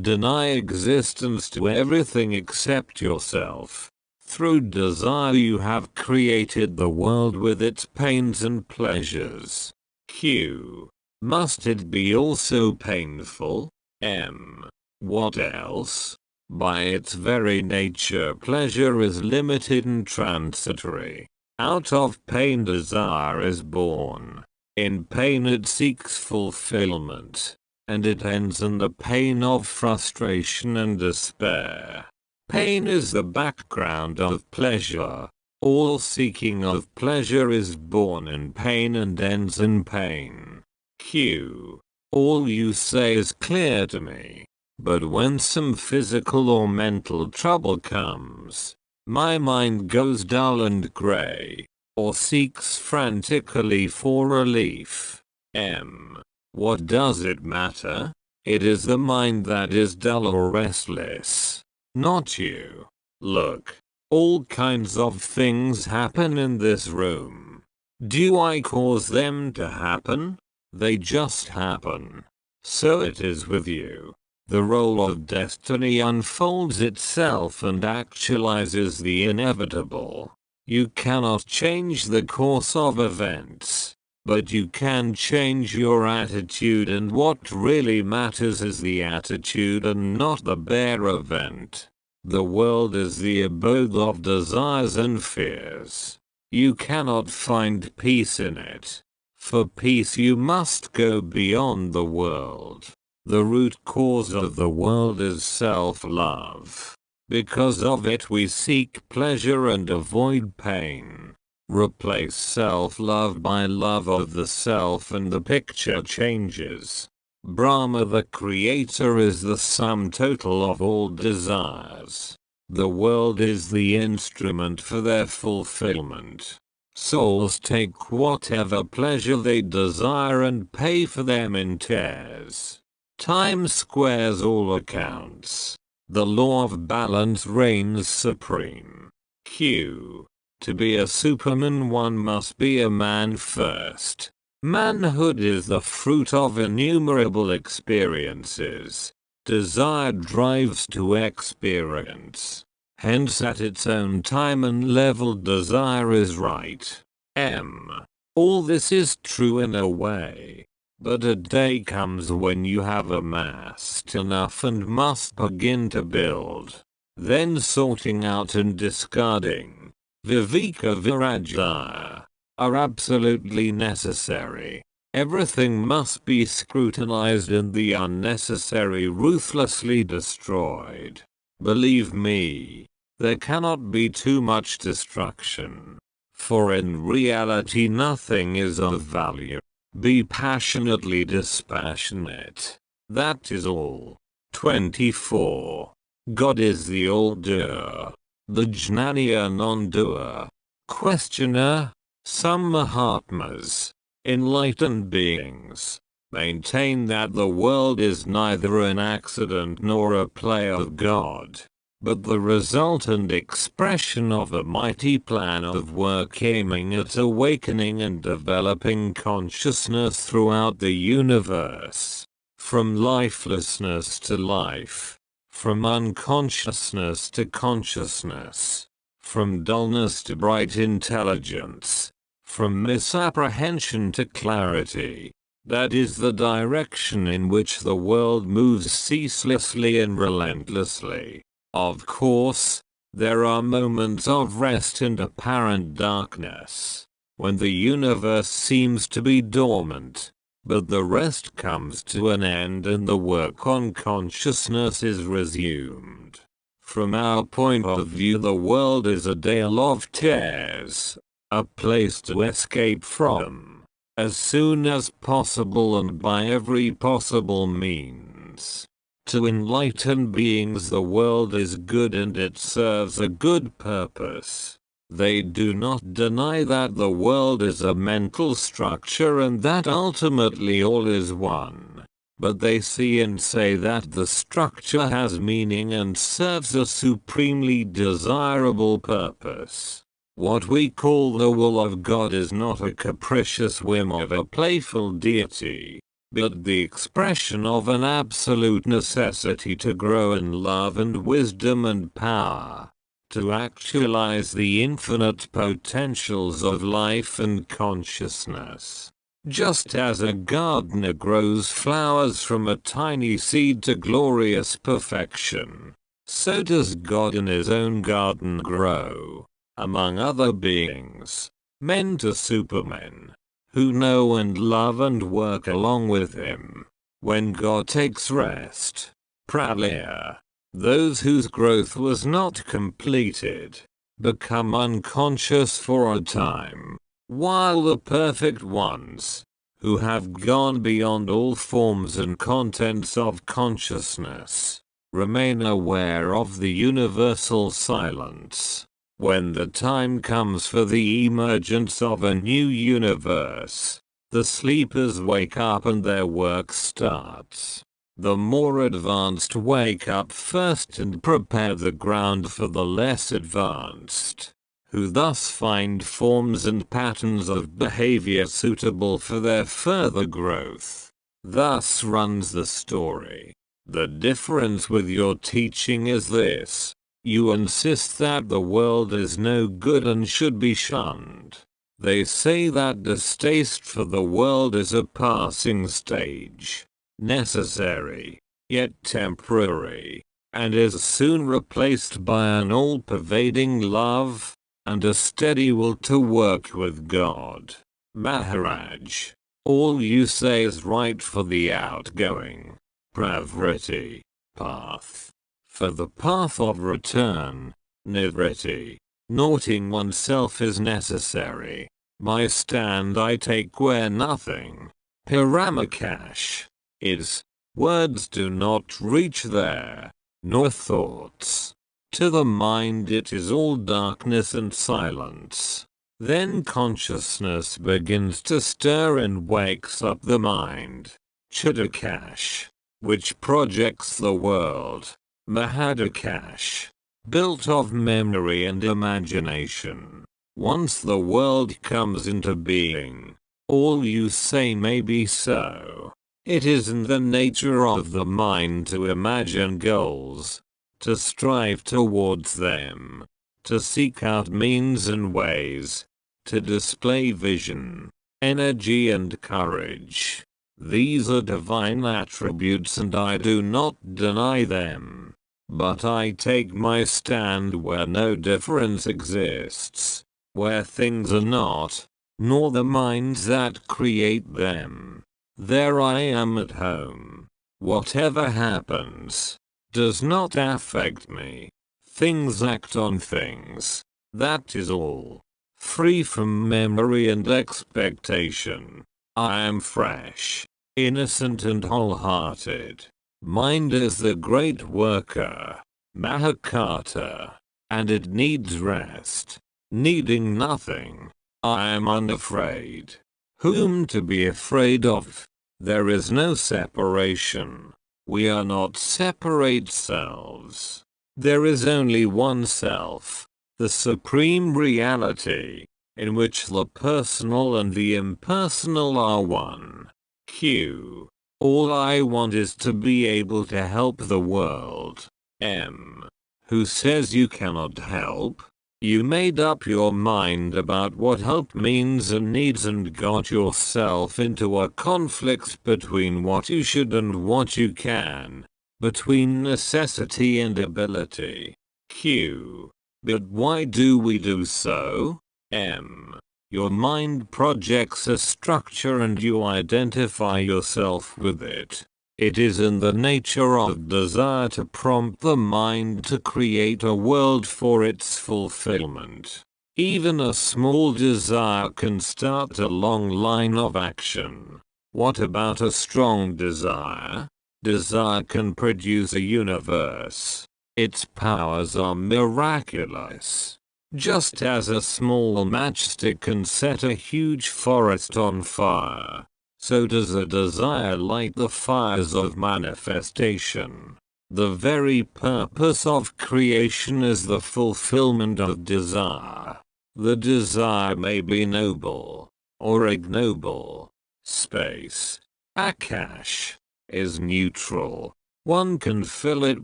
deny existence to everything except yourself. Through desire you have created the world with its pains and pleasures. Q. Must it be also painful? M. What else? By its very nature pleasure is limited and transitory. Out of pain desire is born. In pain it seeks fulfillment, and it ends in the pain of frustration and despair. Pain is the background of pleasure. All seeking of pleasure is born in pain and ends in pain. Q. All you say is clear to me, but when some physical or mental trouble comes, my mind goes dull and gray, or seeks frantically for relief. M. What does it matter? It is the mind that is dull or restless, not you. Look, all kinds of things happen in this room. Do I cause them to happen? They just happen. So it is with you. The role of destiny unfolds itself and actualizes the inevitable. You cannot change the course of events, but you can change your attitude, and what really matters is the attitude and not the bare event. The world is the abode of desires and fears. You cannot find peace in it. For peace you must go beyond the world. The root cause of the world is self-love. Because of it we seek pleasure and avoid pain. Replace self-love by love of the self and the picture changes. Brahma the creator is the sum total of all desires. The world is the instrument for their fulfillment. Souls take whatever pleasure they desire and pay for them in tears. Time squares all accounts. The law of balance reigns supreme. Q. To be a superman one must be a man first. Manhood is the fruit of innumerable experiences. Desire drives to experience. Hence at its own time and level desire is right. M. All this is true in a way. But a day comes when you have amassed enough and must begin to build. Then sorting out and discarding, viveka virajaya, are absolutely necessary. Everything must be scrutinized and the unnecessary ruthlessly destroyed. Believe me, there cannot be too much destruction. For in reality nothing is of value. Be passionately dispassionate. That is all. 24. God is the All-doer. The Jnani are Non-doer. Questioner. Some Mahatmas, enlightened beings, maintain that the world is neither an accident nor a play of God, but the result and expression of a mighty plan of work aiming at awakening and developing consciousness throughout the universe, from lifelessness to life, from unconsciousness to consciousness, from dullness to bright intelligence, from misapprehension to clarity. That is the direction in which the world moves ceaselessly and relentlessly. Of course, there are moments of rest and apparent darkness, when the universe seems to be dormant, but the rest comes to an end and the work on consciousness is resumed. From our point of view, the world is a dale of tears, a place to escape from, as soon as possible and by every possible means. To enlightened beings, the world is good and it serves a good purpose. They do not deny that the world is a mental structure and that ultimately all is one. But they see and say that the structure has meaning and serves a supremely desirable purpose. What we call the will of God is not a capricious whim of a playful deity, but the expression of an absolute necessity to grow in love and wisdom and power, to actualize the infinite potentials of life and consciousness. Just as a gardener grows flowers from a tiny seed to glorious perfection, so does God in his own garden grow, among other beings, men to supermen, who know and love and work along with him. When God takes rest, pralaya, those whose growth was not completed, become unconscious for a time, while the perfect ones, who have gone beyond all forms and contents of consciousness, remain aware of the universal silence. When the time comes for the emergence of a new universe, the sleepers wake up and their work starts. The more advanced wake up first and prepare the ground for the less advanced, who thus find forms and patterns of behavior suitable for their further growth. Thus runs the story. The difference with your teaching is this. You insist that the world is no good and should be shunned. They say that distaste for the world is a passing stage, necessary, yet temporary, and is soon replaced by an all-pervading love, and a steady will to work with God. Maharaj, all you say is right for the outgoing, pravritti, path. For the path of return, nivritti, naughting oneself is necessary. My stand I take where nothing, paramakash, is. Words do not reach there, nor thoughts. To the mind it is all darkness and silence. Then consciousness begins to stir and wakes up the mind, chidakash, which projects the world. Mahadakash, built of memory and imagination. Once the world comes into being, all you say may be so. It is in the nature of the mind to imagine goals, to strive towards them, to seek out means and ways, to display vision, energy and courage. These are divine attributes and I do not deny them. But I take my stand where no difference exists, where things are not, nor the minds that create them. There I am at home. Whatever happens does not affect me. Things act on things. That is all. Free from memory and expectation. I am fresh, innocent and wholehearted. Mind is the great worker, Mahakata, and it needs rest. Needing nothing, I am unafraid. Whom to be afraid of? There is no separation. We are not separate selves. There is only one self, the supreme reality, in which the personal and the impersonal are one. Q. All I want is to be able to help the world. M. Who says you cannot help? You made up your mind about what help means and needs and got yourself into a conflict between what you should and what you can. Between necessity and ability. Q. But why do we do so? M. Your mind projects a structure and you identify yourself with it. It is in the nature of desire to prompt the mind to create a world for its fulfillment. Even a small desire can start a long line of action. What about a strong desire? Desire can produce a universe. Its powers are miraculous. Just as a small matchstick can set a huge forest on fire, so does a desire light the fires of manifestation. The very purpose of creation is the fulfillment of desire. The desire may be noble or ignoble. Space, Akash, is neutral. One can fill it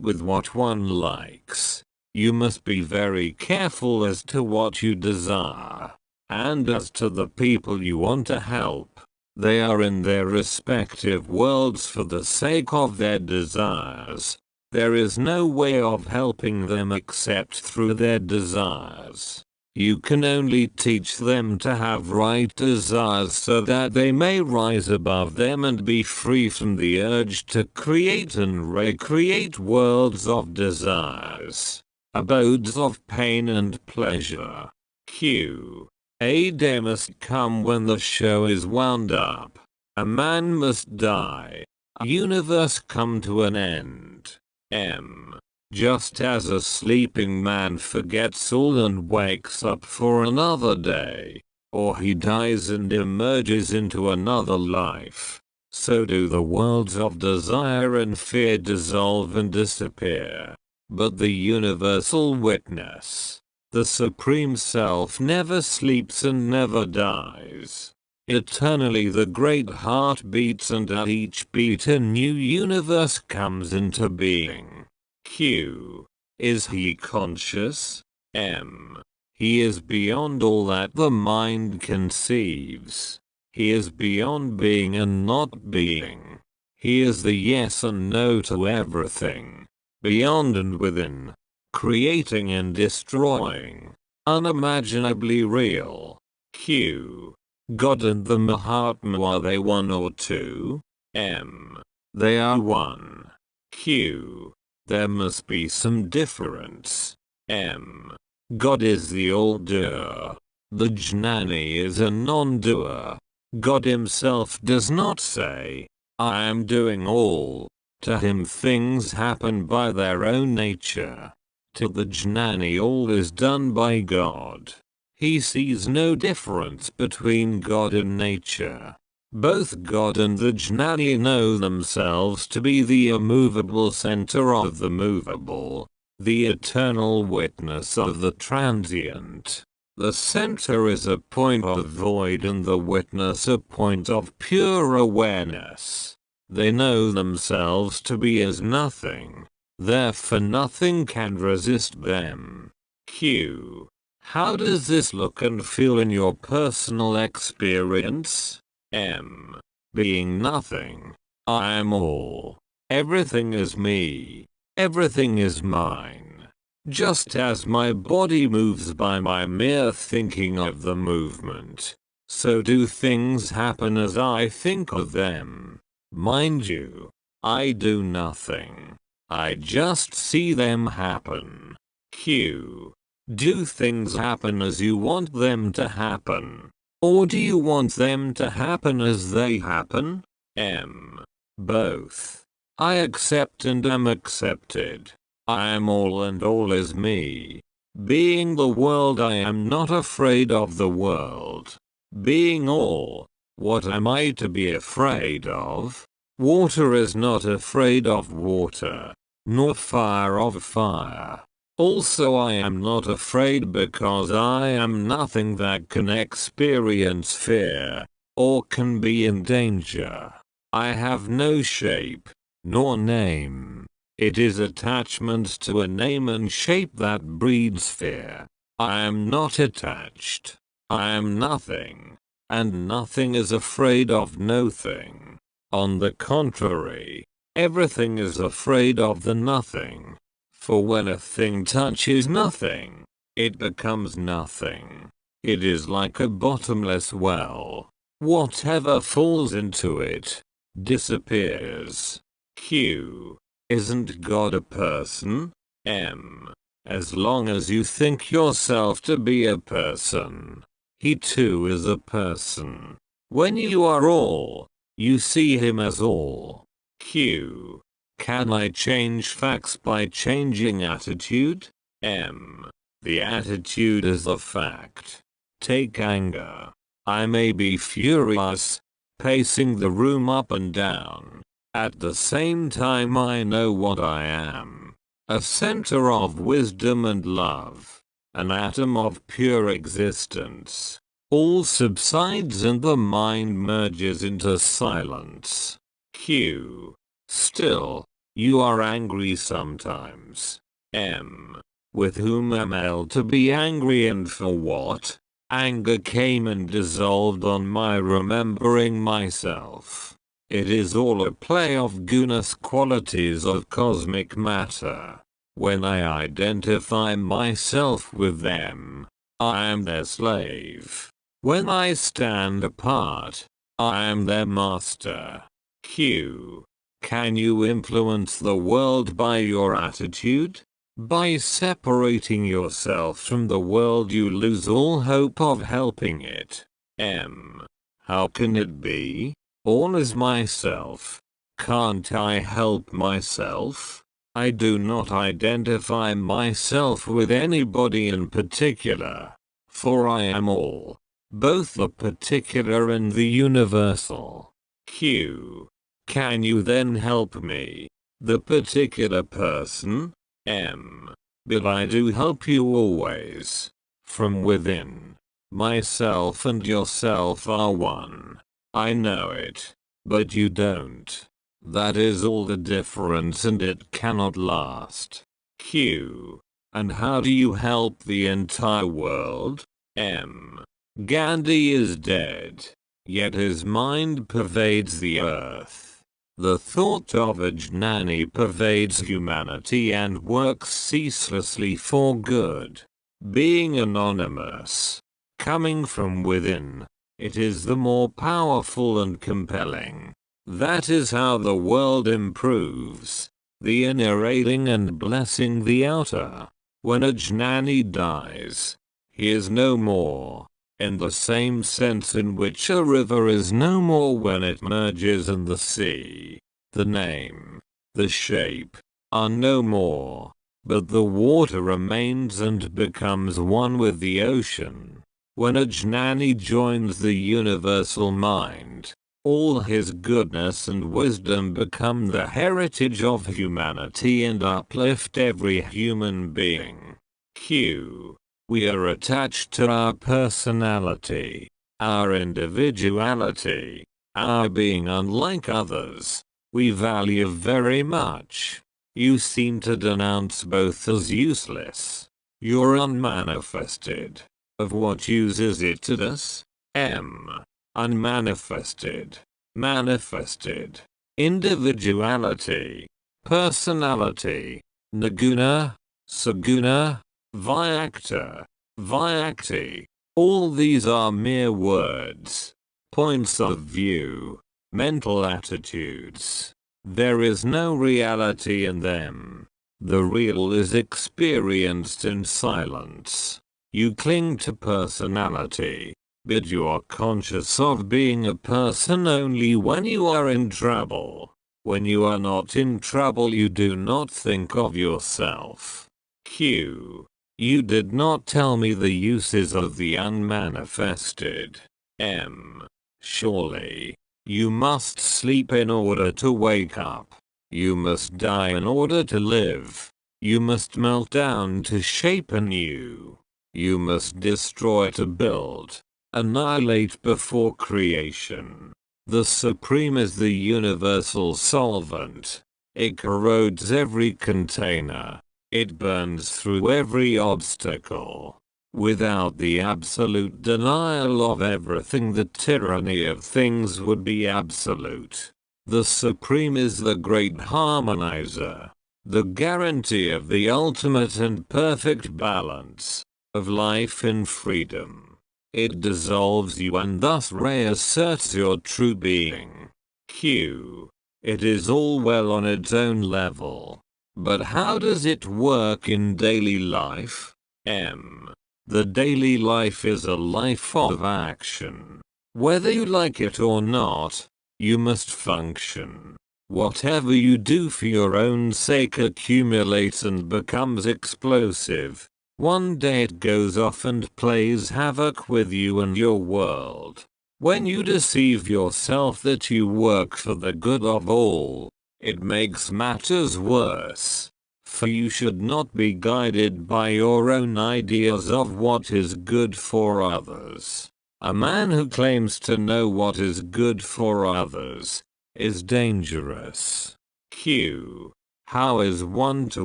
with what one likes. You must be very careful as to what you desire. And as to the people you want to help, they are in their respective worlds for the sake of their desires. There is no way of helping them except through their desires. You can only teach them to have right desires so that they may rise above them and be free from the urge to create and recreate worlds of desires. Abodes of pain and pleasure. Q. A day must come when the show is wound up. A man must die. A universe come to an end. M. Just as a sleeping man forgets all and wakes up for another day, or he dies and emerges into another life, so do the worlds of desire and fear dissolve and disappear. But the universal witness, the Supreme Self, never sleeps and never dies. Eternally the great heart beats, and at each beat a new universe comes into being. Q. Is he conscious? M. He is beyond all that the mind conceives. He is beyond being and not being. He is the yes and no to everything. Beyond and within. Creating and destroying. Unimaginably real. Q. God and the Mahatma, are they one or two? M. They are one. Q. There must be some difference. M. God is the all-doer. The Jnani is a non-doer. God himself does not say, I am doing all. To him things happen by their own nature. To the Jnani all is done by God. He sees no difference between God and nature. Both God and the Jnani know themselves to be the immovable center of the movable, the eternal witness of the transient. The center is a point of void and the witness a point of pure awareness. They know themselves to be as nothing, therefore nothing can resist them. Q. How does this look and feel in your personal experience? M. Being nothing. I am all. Everything is me. Everything is mine. Just as my body moves by my mere thinking of the movement, so do things happen as I think of them. Mind you, I do nothing. I just see them happen. Q. Do things happen as you want them to happen? Or do you want them to happen as they happen? M. Both. I accept and am accepted. I am all and all is me. Being the world, I am not afraid of the world. Being all, what am I to be afraid of? Water is not afraid of water, nor fire of fire. Also I am not afraid because I am nothing that can experience fear, or can be in danger. I have no shape, nor name. It is attachment to a name and shape that breeds fear. I am not attached. I am nothing. And nothing is afraid of nothing. On the contrary, everything is afraid of the nothing. For when a thing touches nothing, it becomes nothing. It is like a bottomless well. Whatever falls into it disappears. Q. Isn't God a person? M. As long as you think yourself to be a person, he too is a person. When you are all, you see him as all. Q. Can I change facts by changing attitude? M. The attitude is the fact. Take anger. I may be furious, pacing the room up and down. At the same time I know what I am. A center of wisdom and love. An atom of pure existence. All subsides and the mind merges into silence. Q. Still, you are angry sometimes. M. With whom am I to be angry and for what? Anger came and dissolved on my remembering myself. It is all a play of gunas, qualities of cosmic matter. When I identify myself with them, I am their slave. When I stand apart, I am their master. Q. Can you influence the world by your attitude? By separating yourself from the world you lose all hope of helping it. M. How can it be? All is myself. Can't I help myself? I do not identify myself with anybody in particular, for I am all, both the particular and the universal. Q. Can you then help me, the particular person? M. But I do help you always. From within. Myself and yourself are one. I know it. But you don't. That is all the difference and it cannot last. Q. And how do you help the entire world? M. Gandhi is dead. Yet his mind pervades the earth. The thought of a Jnani pervades humanity and works ceaselessly for good. Being anonymous, coming from within, it is the more powerful and compelling. That is how the world improves. The inner aiding and blessing the outer. When a Jnani dies, he is no more. In the same sense in which a river is no more when it merges in the sea. The name, the shape, are no more, but the water remains and becomes one with the ocean. When a Jnani joins the universal mind, all his goodness and wisdom become the heritage of humanity and uplift every human being. Q. We are attached to our personality, our individuality, our being unlike others. We value very much. You seem to denounce both as useless. You're unmanifested. Of what use is it to us? M. Unmanifested. Manifested. Individuality. Personality. Naguna. Saguna. Vyakta. Vyakti. All these are mere words. Points of view. Mental attitudes. There is no reality in them. The real is experienced in silence. You cling to personality, but you are conscious of being a person only when you are in trouble. When you are not in trouble, you do not think of yourself. Q. You did not tell me the uses of the unmanifested. M. Surely. You must sleep in order to wake up. You must die in order to live. You must melt down to shape anew. You must destroy to build. Annihilate before creation. The Supreme is the universal solvent. It corrodes every container. It burns through every obstacle. Without the absolute denial of everything, the tyranny of things would be absolute. The Supreme is the great harmonizer, the guarantee of the ultimate and perfect balance of life in freedom. It dissolves you and thus reasserts your true being. Q. It is all well on its own level. But how does it work in daily life? M. The daily life is a life of action. Whether you like it or not, you must function. Whatever you do for your own sake accumulates and becomes explosive. One day it goes off and plays havoc with you and your world. When you deceive yourself that you work for the good of all, it makes matters worse. For you should not be guided by your own ideas of what is good for others. A man who claims to know what is good for others is dangerous. Q. How is one to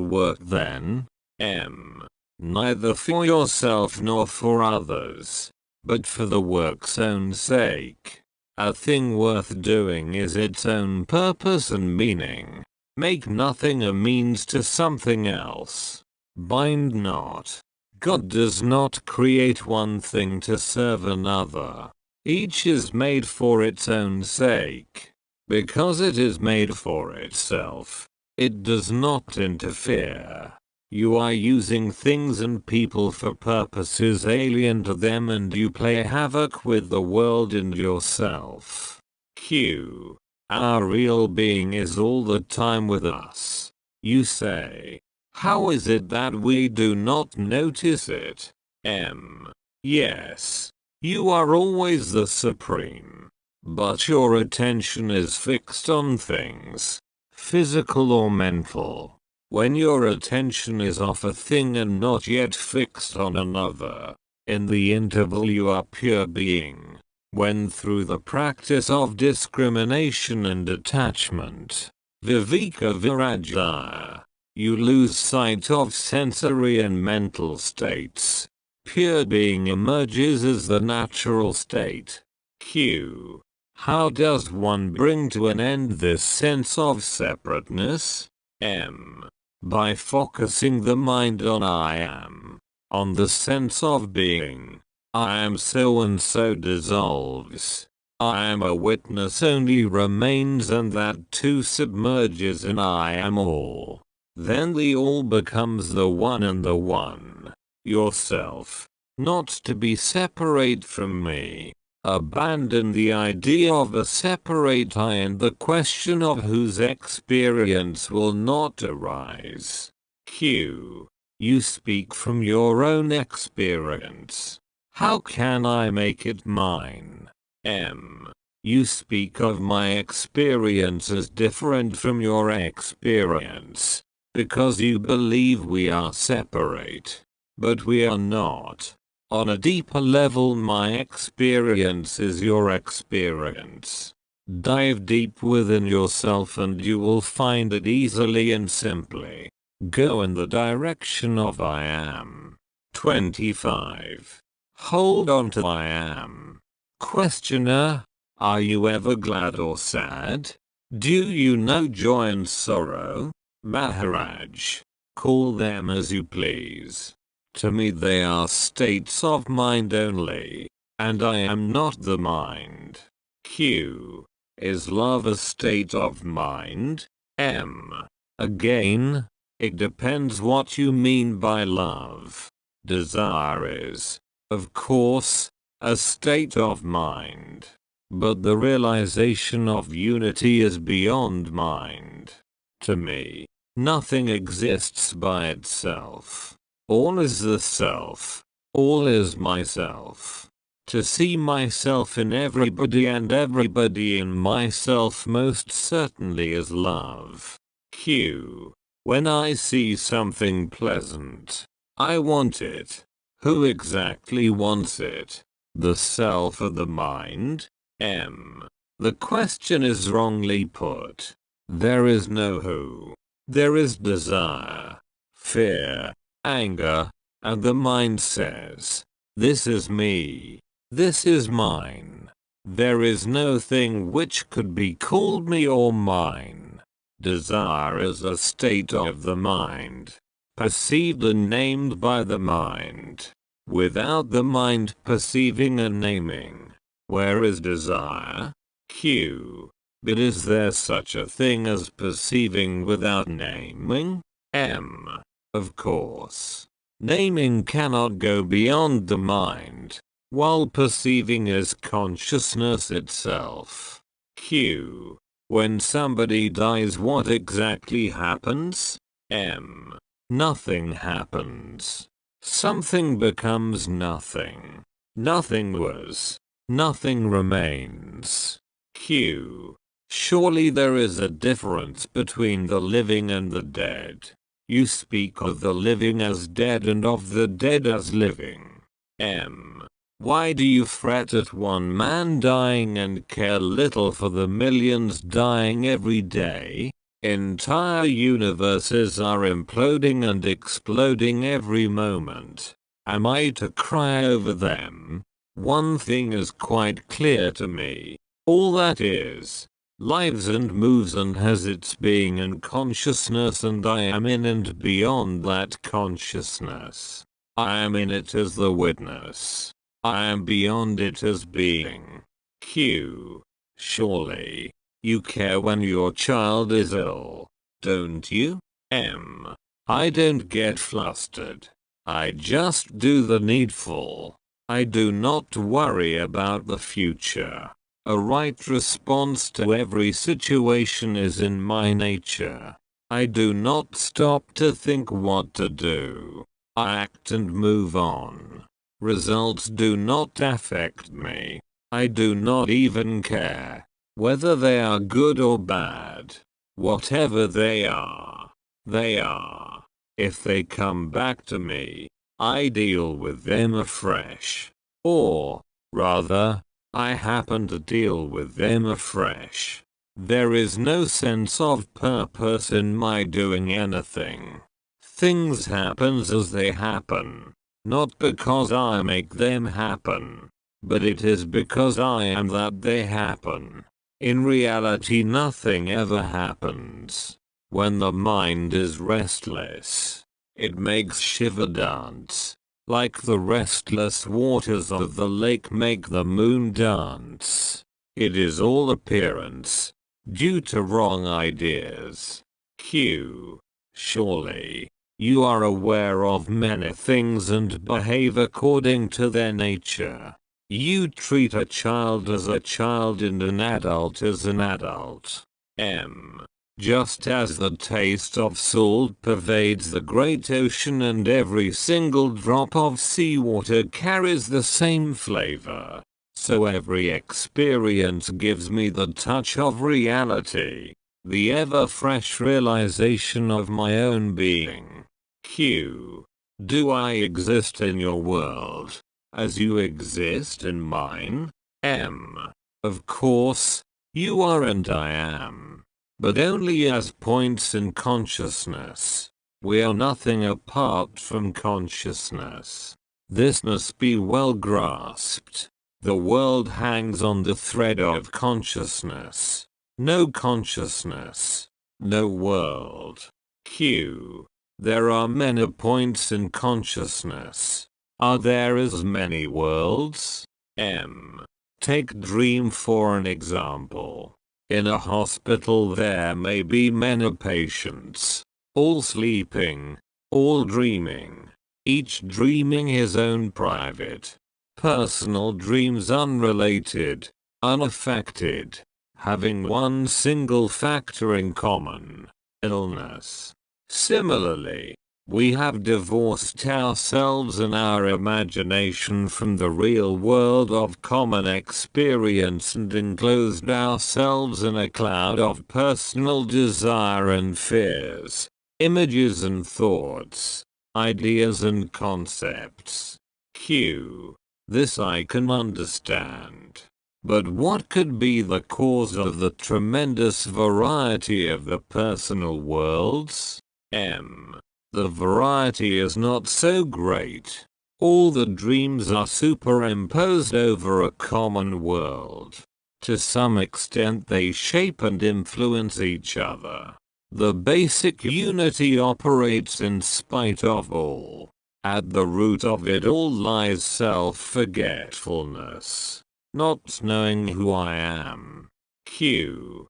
work then? M. Neither for yourself nor for others, but for the work's own sake. A thing worth doing is its own purpose and meaning. Make nothing a means to something else. Bind not. God does not create one thing to serve another. Each is made for its own sake. Because it is made for itself, it does not interfere. You are using things and people for purposes alien to them, and you play havoc with the world and yourself. Q. Our real being is all the time with us. You say, how is it that we do not notice it? M. Yes. You are always the Supreme. But your attention is fixed on things, physical or mental. When your attention is off a thing and not yet fixed on another, in the interval you are pure being. When through the practice of discrimination and detachment, viveka virajaya, you lose sight of sensory and mental states, pure being emerges as the natural state. Q. How does one bring to an end this sense of separateness? M. By focusing the mind on I am, on the sense of being. I am so and so dissolves. I am a witness only remains, and that too submerges in I am all. Then the all becomes the one, and the one, yourself, not to be separate from me. Abandon the idea of a separate I, and the question of whose experience will not arise. Q. You speak from your own experience. How can I make it mine? M. You speak of my experience as different from your experience, because you believe we are separate. But we are not. On a deeper level, my experience is your experience. Dive deep within yourself and you will find it easily and simply. Go in the direction of I am. 25. Hold on to I am. Questioner. Are you ever glad or sad? Do you know joy and sorrow? Maharaj. Call them as you please. To me they are states of mind only, and I am not the mind. Q. Is love a state of mind? M. Again, it depends what you mean by love. Desire is, of course, a state of mind. But the realization of unity is beyond mind. To me, nothing exists by itself. All is the self. All is myself. To see myself in everybody and everybody in myself most certainly is love. Q. When I see something pleasant, I want it. Who exactly wants it? The self or the mind? M. The question is wrongly put. There is no who. There is desire, fear, anger, and the mind says, this is me. This is mine. There is no thing which could be called me or mine. Desire is a state of the mind, perceived and named by the mind, without the mind perceiving and naming. Where is desire? Q. But is there such a thing as perceiving without naming? M. Of course. Naming cannot go beyond the mind, while perceiving is consciousness itself. Q. When somebody dies, what exactly happens? M. Nothing happens. Something becomes nothing. Nothing was. Nothing remains. Q. Surely there is a difference between the living and the dead. You speak of the living as dead and of the dead as living. M. Why do you fret at one man dying and care little for the millions dying every day? Entire universes are imploding and exploding every moment. Am I to cry over them? One thing is quite clear to me. All that is, lives and moves and has its being and consciousness, and I am in and beyond that consciousness. I am in it as the witness. I am beyond it as being. Q. Surely, you care when your child is ill, don't you? M. I don't get flustered. I just do the needful. I do not worry about the future. A right response to every situation is in my nature. I do not stop to think what to do. I act and move on. Results do not affect me. I do not even care whether they are good or bad. Whatever they are, they are. If they come back to me, I deal with them afresh. Or, rather, I happen to deal with them afresh. There is no sense of purpose in my doing anything. Things happen as they happen, not because I make them happen, but it is because I am that they happen. In reality, nothing ever happens. When the mind is restless, it makes Shiva dance. Like the restless waters of the lake make the moon dance. It is all appearance, due to wrong ideas. Q. Surely, you are aware of many things and behave according to their nature. You treat a child as a child and an adult as an adult. M. Just as the taste of salt pervades the great ocean and every single drop of seawater carries the same flavor, so every experience gives me the touch of reality, the ever-fresh realization of my own being. Q. Do I exist in your world, as you exist in mine? M. Of course, you are and I am. But only as points in consciousness. We are nothing apart from consciousness. This must be well grasped. The world hangs on the thread of consciousness. No consciousness, no world. Q. There are many points in consciousness. Are there as many worlds? M. Take dream for an example. In a hospital there may be many patients, all sleeping, all dreaming, each dreaming his own private, personal dreams, unrelated, unaffected, having one single factor in common: illness. Similarly, we have divorced ourselves and our imagination from the real world of common experience and enclosed ourselves in a cloud of personal desire and fears, images and thoughts, ideas and concepts. Q. This I can understand. But what could be the cause of the tremendous variety of the personal worlds? The variety is not so great. All the dreams are superimposed over a common world. To some extent they shape and influence each other. The basic unity operates in spite of all. At the root of it all lies self-forgetfulness. Not knowing who I am. To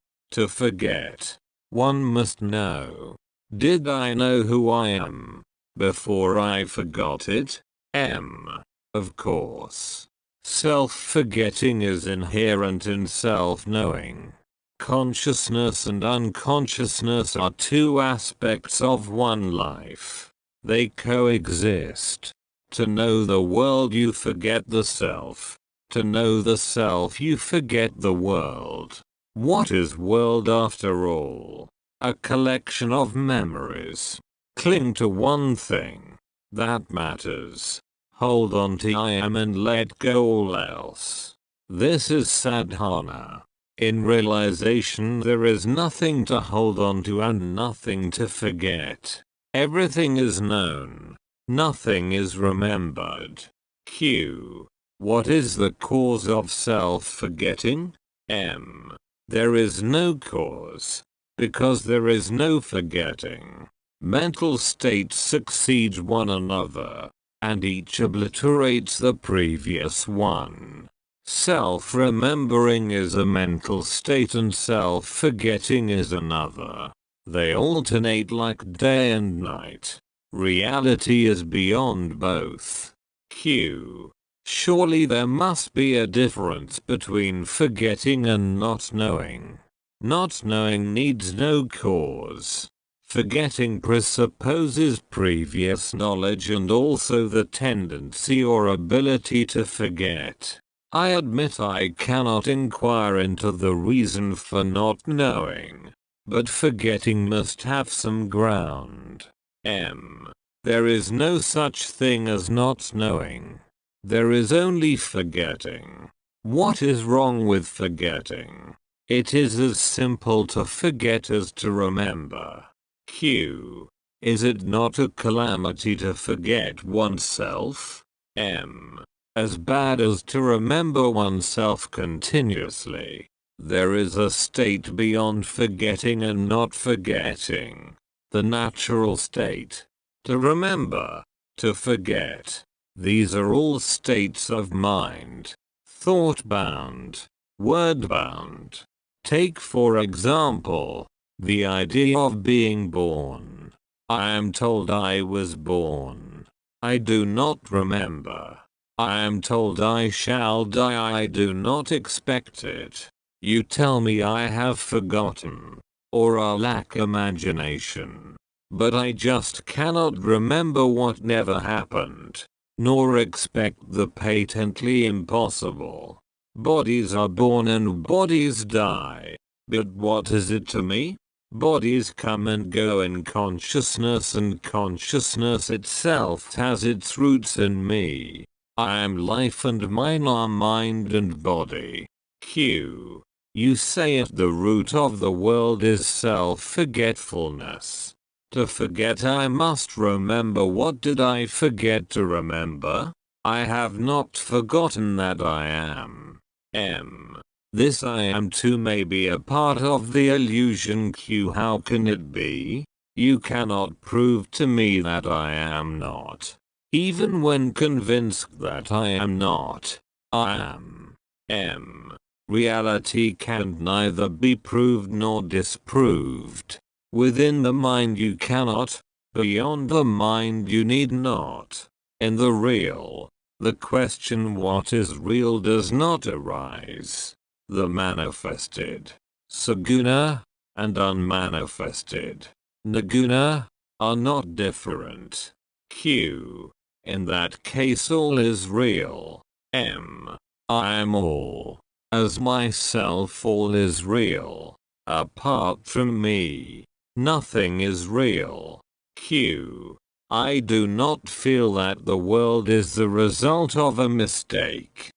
forget. One must know. Did I know who I am before I forgot it? Of course. Self-forgetting is inherent in self-knowing. Consciousness and unconsciousness are two aspects of one life. They coexist. To know the world you forget the self. To know the self you forget the world. What is world after all? A collection of memories. Cling to one thing. That matters. Hold on to I am and let go all else. This is sadhana. In realization there is nothing to hold on to and nothing to forget. Everything is known. Nothing is remembered. What is the cause of self-forgetting? There is no cause. Because there is no forgetting. Mental states succeed one another, and each obliterates the previous one. Self-remembering is a mental state and self-forgetting is another. They alternate like day and night. Reality is beyond both. Surely there must be a difference between forgetting and not knowing. Not knowing needs no cause. Forgetting presupposes previous knowledge and also the tendency or ability to forget. I admit I cannot inquire into the reason for not knowing. But forgetting must have some ground. There is no such thing as not knowing. There is only forgetting. What is wrong with forgetting? It is as simple to forget as to remember. Is it not a calamity to forget oneself? As bad as to remember oneself continuously. There is a state beyond forgetting and not forgetting. The natural state. To remember. To forget. These are all states of mind. Thought-bound. Word-bound. Take for example, the idea of being born. I am told I was born. I do not remember. I am told I shall die. I do not expect it. You tell me I have forgotten, or I lack imagination. But I just cannot remember what never happened, nor expect the patently impossible. Bodies are born and bodies die. But what is it to me? Bodies come and go in consciousness and consciousness itself has its roots in me. I am life and mine are mind and body. You say at the root of the world is self-forgetfulness. To forget I must remember. What did I forget to remember? I have not forgotten that I am. This I am too may be a part of the illusion. How can it be? You cannot prove to me that I am not. Even when convinced that I am not, I am. Reality can neither be proved nor disproved. Within the mind you cannot, beyond the mind you need not. In the real, the question what is real does not arise. The manifested, saguna, and unmanifested, naguna, are not different. In that case all is real. I am all. As myself all is real. Apart from me, nothing is real. I do not feel that the world is the result of a mistake.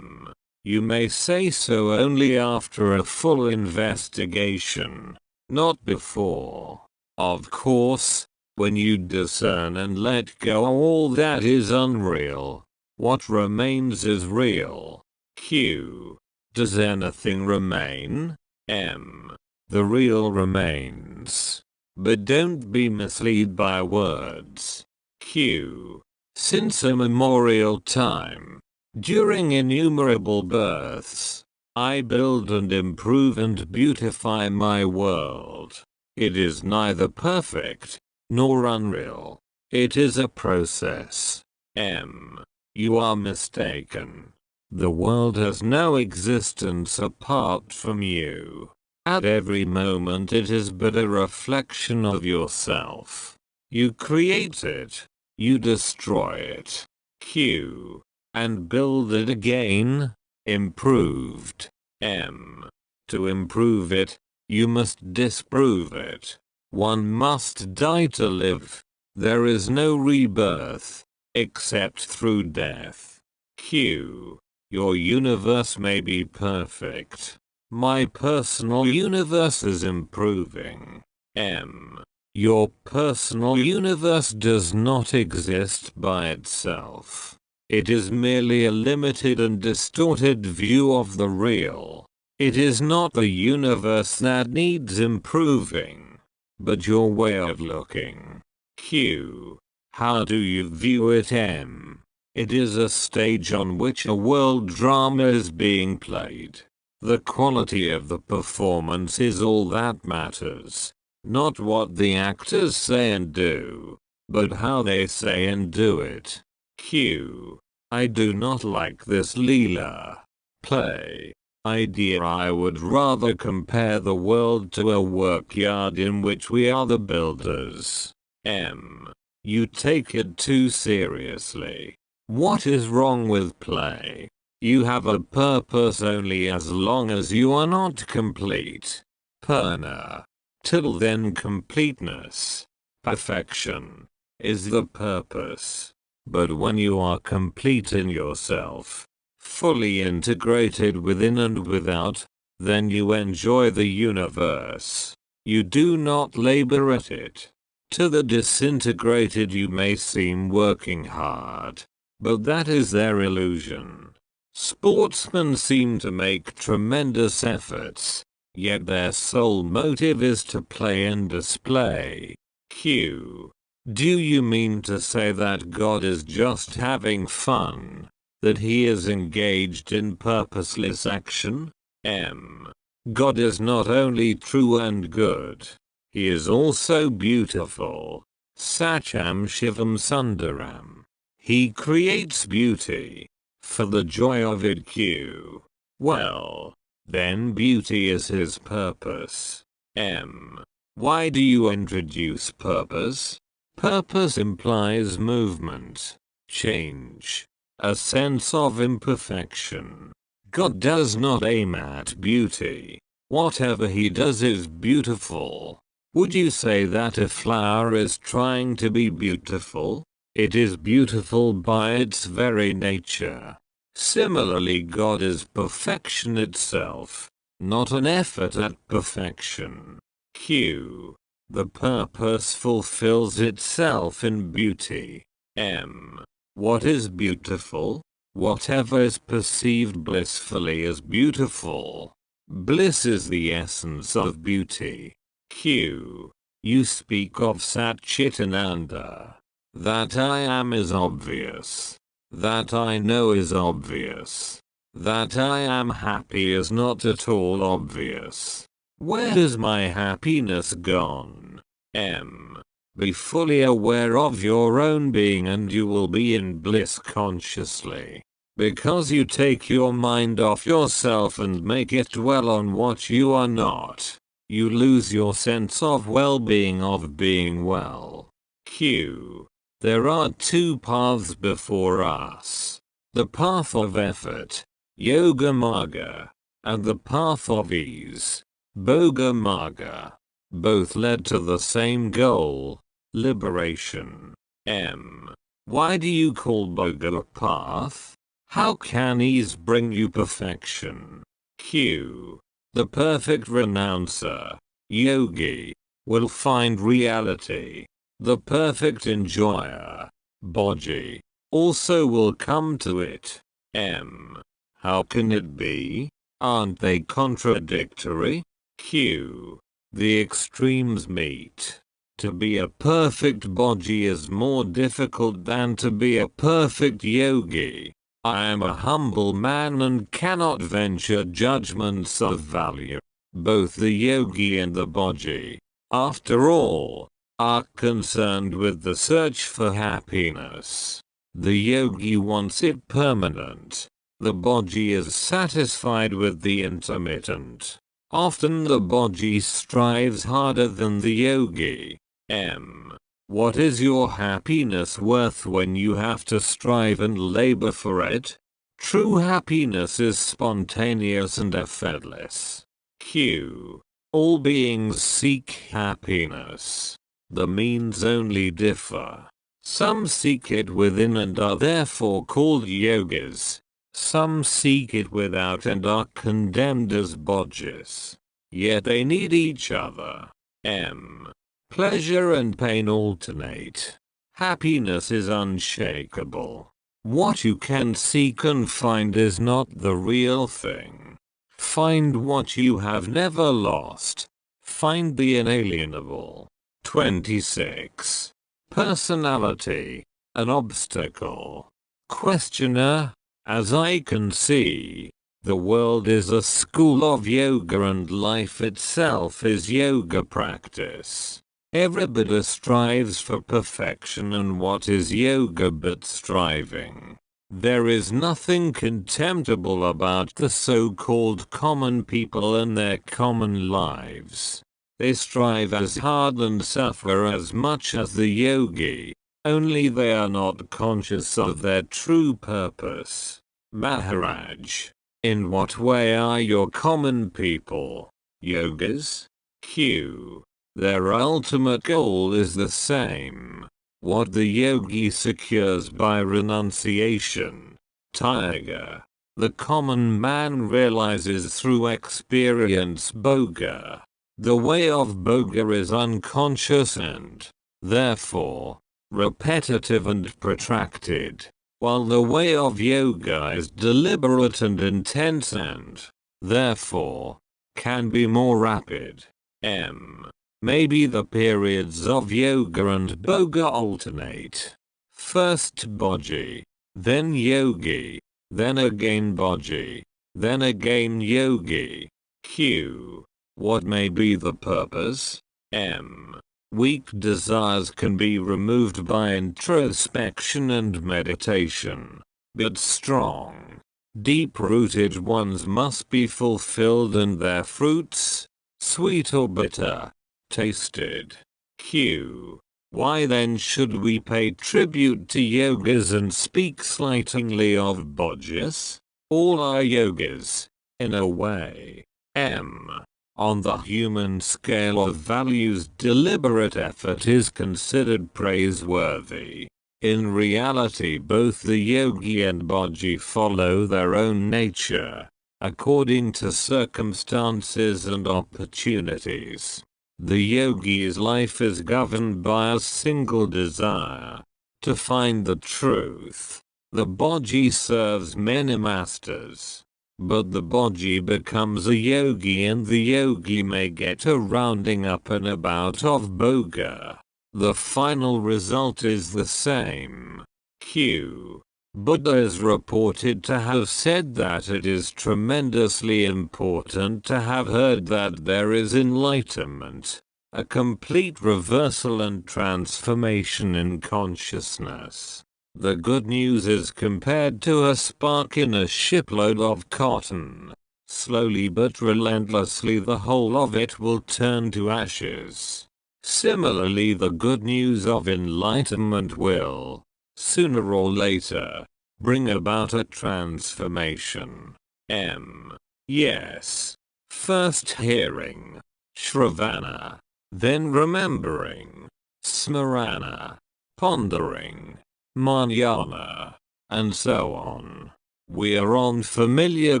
You may say so only after a full investigation, not before. Of course, when you discern and let go all that is unreal, what remains is real. Q. Does anything remain? M. The real remains. But don't be misled by words. Q. Since immemorial time, during innumerable births, I build and improve and beautify my world. It is neither perfect nor unreal. It is a process. M. You are mistaken. The world has no existence apart from you. At every moment it is but a reflection of yourself. You create it. You destroy it. Q. And build it again. Improved. M. To improve it, you must disprove it. One must die to live. There is no rebirth, except through death. Q. Your universe may be perfect. My personal universe is improving. M. Your personal universe does not exist by itself. It is merely a limited and distorted view of the real. It is not the universe that needs improving, but your way of looking. Q. How do you view it? M. It is a stage on which a world drama is being played. The quality of the performance is all that matters. Not what the actors say and do, but how they say and do it. Q. I do not like this Leela play idea. I would rather compare the world to a workyard in which we are the builders. M. You take it too seriously. What is wrong with play? You have a purpose only as long as you are not complete. Purna. Till then completeness, perfection, is the purpose. But when you are complete in yourself, fully integrated within and without, then you enjoy the universe. You do not labor at it. To the disintegrated you may seem working hard, but that is their illusion. Sportsmen seem to make tremendous efforts, yet their sole motive is to play and display. Q. Do you mean to say that God is just having fun? That he is engaged in purposeless action? M. God is not only true and good, he is also beautiful. Sacham Shivam Sundaram. He creates beauty for the joy of it. Q. Well, then beauty is his purpose. M. Why do you introduce purpose? Purpose implies movement, change, a sense of imperfection. God does not aim at beauty. Whatever he does is beautiful. Would you say that a flower is trying to be beautiful? It is beautiful by its very nature. Similarly, God is perfection itself, not an effort at perfection. Q. The purpose fulfills itself in beauty. M. What is beautiful? Whatever is perceived blissfully is beautiful. Bliss is the essence of beauty. Q. You speak of Satchitananda. That I am is obvious. That I know is obvious. That I am happy is not at all obvious. Where is my happiness gone? M. Be fully aware of your own being and you will be in bliss consciously. Because you take your mind off yourself and make it dwell on what you are not, you lose your sense of well-being, of being well. Q. There are two paths before us. The path of effort, Yoga Marga, and the path of ease, Bhoga Marga. Both led to the same goal, liberation. M. Why do you call Bhoga a path? How can ease bring you perfection? Q. The perfect renouncer, yogi, will find reality. The perfect enjoyer, bhoji, also will come to it. M. How can it be? Aren't they contradictory? Q. The extremes meet. To be a perfect bhoji is more difficult than to be a perfect yogi. I am a humble man and cannot venture judgments of value. Both the yogi and the bhoji, after all, are concerned with the search for happiness. The yogi wants it permanent. The bhoji is satisfied with the intermittent. Often the bhoji strives harder than the yogi. M. What is your happiness worth when you have to strive and labor for it? True happiness is spontaneous and effortless. Q. All beings seek happiness. The means only differ. Some seek it within and are therefore called yogis. Some seek it without and are condemned as bhojis. Yet they need each other. M. Pleasure and pain alternate. Happiness is unshakable. What you can seek and find is not the real thing. Find what you have never lost. Find the inalienable. 26. Personality, an obstacle. Questioner. As I can see, the world is a school of yoga and life itself is yoga practice. Everybody strives for perfection, and what is yoga but striving? There is nothing contemptible about the so-called common people and their common lives. They strive as hard and suffer as much as the yogi, only they are not conscious of their true purpose. Maharaj, in what way are your common people yogis? Q. Their ultimate goal is the same. What the yogi secures by renunciation, tyaga, the common man realizes through experience bhoga. The way of bhoga is unconscious and, therefore, repetitive and protracted, while the way of yoga is deliberate and intense and, therefore, can be more rapid. M. Maybe the periods of yoga and bhoga alternate. First bhoji, then yogi, then again bhoji, then again yogi. Q. What may be the purpose? M. Weak desires can be removed by introspection and meditation, but strong, deep-rooted ones must be fulfilled and their fruits, sweet or bitter, tasted. Q. Why then should we pay tribute to yogas and speak slightingly of bhojis? All are yogas, in a way. M. On the human scale of values, deliberate effort is considered praiseworthy. In reality, both the yogi and bhoji follow their own nature, according to circumstances and opportunities. The yogi's life is governed by a single desire, to find the truth. The bhoji serves many masters, but the bhoji becomes a yogi and the yogi may get a rounding up and about of bhoga. The final result is the same. Q. Buddha is reported to have said that it is tremendously important to have heard that there is enlightenment, a complete reversal and transformation in consciousness. The good news is compared to a spark in a shipload of cotton. Slowly but relentlessly the whole of it will turn to ashes. Similarly, the good news of enlightenment will, sooner or later, bring about a transformation. M. Yes. First hearing, shravana, then remembering, smarana, pondering, manana, and so on. We are on familiar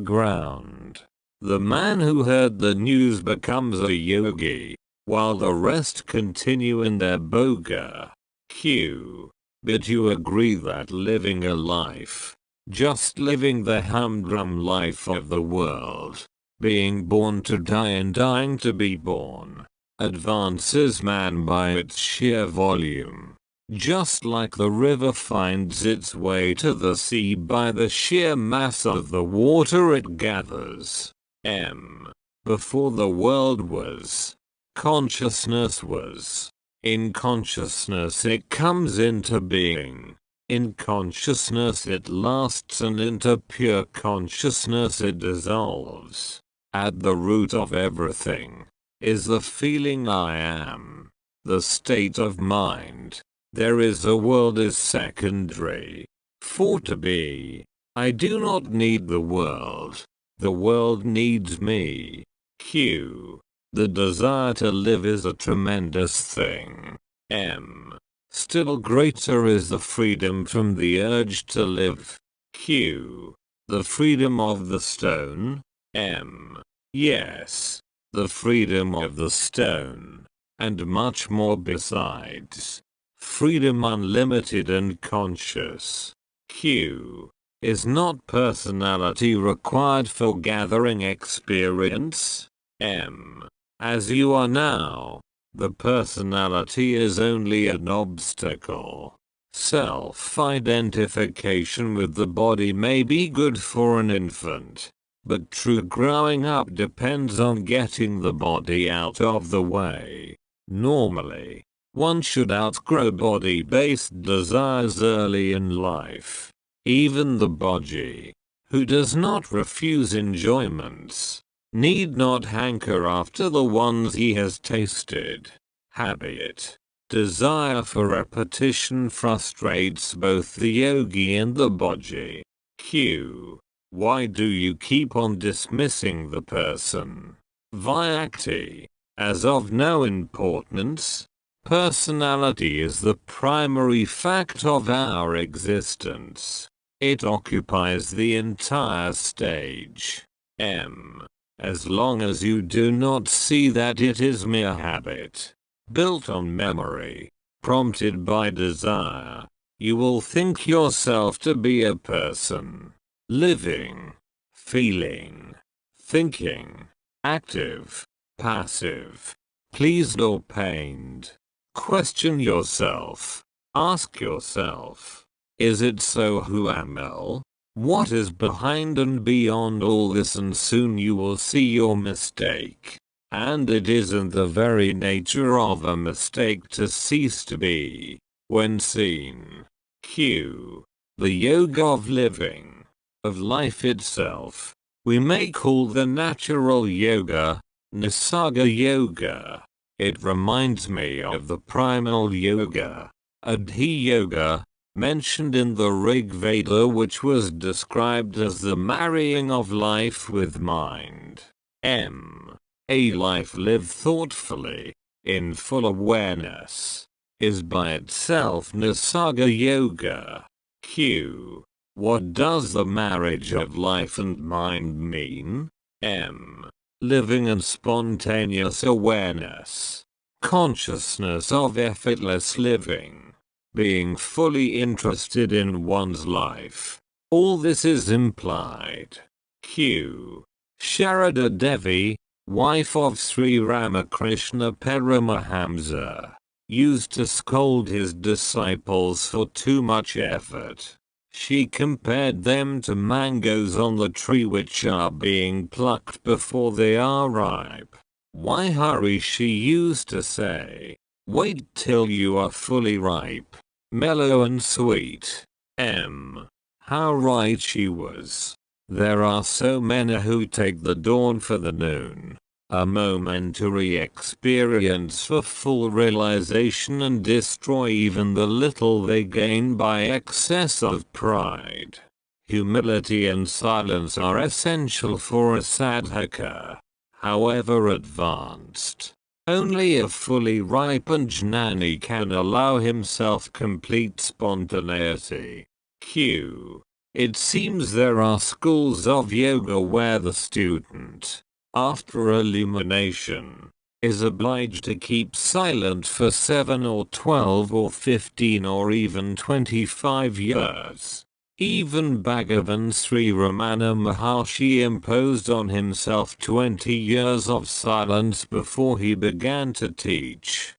ground. The man who heard the news becomes a yogi, while the rest continue in their boga. Q. But you agree that living a life, just living the humdrum life of the world, being born to die and dying to be born, advances man by its sheer volume. Just like the river finds its way to the sea by the sheer mass of the water it gathers. Before the world was, consciousness was. In consciousness it comes into being. In consciousness it lasts, and into pure consciousness it dissolves. At the root of everything is the feeling I am, the state of mind. There is a world is secondary. For to be, I do not need the world. The world needs me. Q. The desire to live is a tremendous thing. Still greater is the freedom from the urge to live. Q. The freedom of the stone. Yes. The freedom of the stone. And much more besides. Freedom unlimited and conscious. Q. Is not personality required for gathering experience? As you are now, the personality is only an obstacle. Self-identification with the body may be good for an infant, but true growing up depends on getting the body out of the way. Normally, one should outgrow body-based desires early in life. Even the bodhi, who does not refuse enjoyments, need not hanker after the ones he has tasted. Habit, desire for repetition frustrates both the yogi and the bodhi. Q. Why do you keep on dismissing the person? Vyakti, as of no importance. Personality is the primary fact of our existence. It occupies the entire stage. As long as you do not see that it is mere habit, built on memory, prompted by desire, you will think yourself to be a person, living, feeling, thinking, active, passive, pleased or pained. Question yourself. Ask yourself, is it so? Who am I? What is behind and beyond all this? And soon you will see your mistake. And it isn't the very nature of a mistake to cease to be, when seen. Q. The yoga of living, of life itself, we may call the natural yoga, Nisarga yoga. It reminds me of the primal yoga, Adhi yoga, mentioned in the Rig Veda, which was described as the marrying of life with mind. A life lived thoughtfully, in full awareness, is by itself Nisarga yoga. Q. What does the marriage of life and mind mean? Living in spontaneous awareness, consciousness of effortless living, being fully interested in one's life. All this is implied. Q. Sharada Devi, wife of Sri Ramakrishna Paramahamsa, used to scold his disciples for too much effort. She compared them to mangoes on the tree which are being plucked before they are ripe. Why hurry? She used to say. Wait till you are fully ripe, mellow and sweet. How right she was. There are so many who take the dawn for the noon, a momentary experience for full realization, and destroy even the little they gain by excess of pride. Humility and silence are essential for a sadhaka, however advanced. Only a fully ripened Jnani can allow himself complete spontaneity. Q. It seems there are schools of yoga where the student, after illumination, is obliged to keep silent for 7 or 12 or 15 or even 25 years. Even Bhagavan Sri Ramana Maharshi imposed on himself 20 years of silence before he began to teach.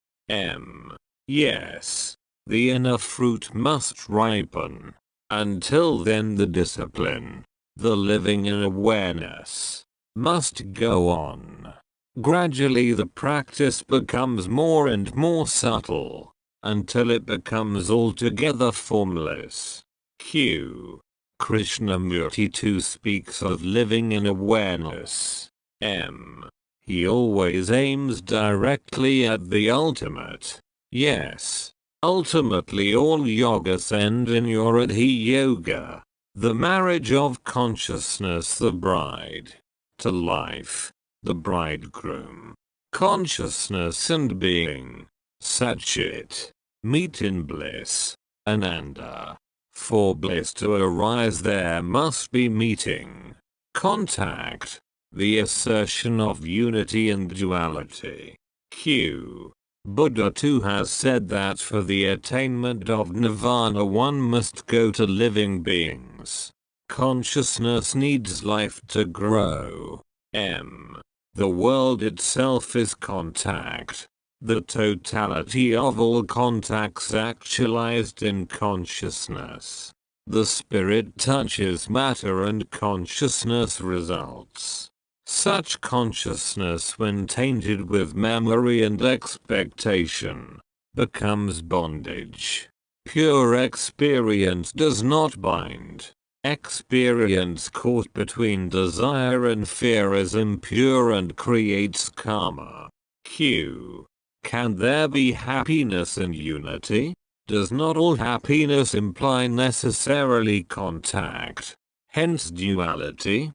Yes, the inner fruit must ripen. Until then the discipline, the living in awareness, must go on. Gradually the practice becomes more and more subtle, until it becomes altogether formless. Q. Krishnamurti too speaks of living in awareness. He always aims directly at the ultimate. Yes, ultimately all yogas end in Yoradhi Yoga, the marriage of consciousness, the bride, to life, the bridegroom. Consciousness and being, Satchit, meet in bliss, Ananda. For bliss to arise there must be meeting, contact, the assertion of unity and duality. Q. Buddha too has said that for the attainment of nirvana one must go to living beings. Consciousness needs life to grow. The world itself is contact. The totality of all contacts actualized in consciousness. The spirit touches matter and consciousness results. Such consciousness, when tainted with memory and expectation, becomes bondage. Pure experience does not bind. Experience caught between desire and fear is impure and creates karma. Q. Can there be happiness in unity? Does not all happiness imply necessarily contact? Hence duality?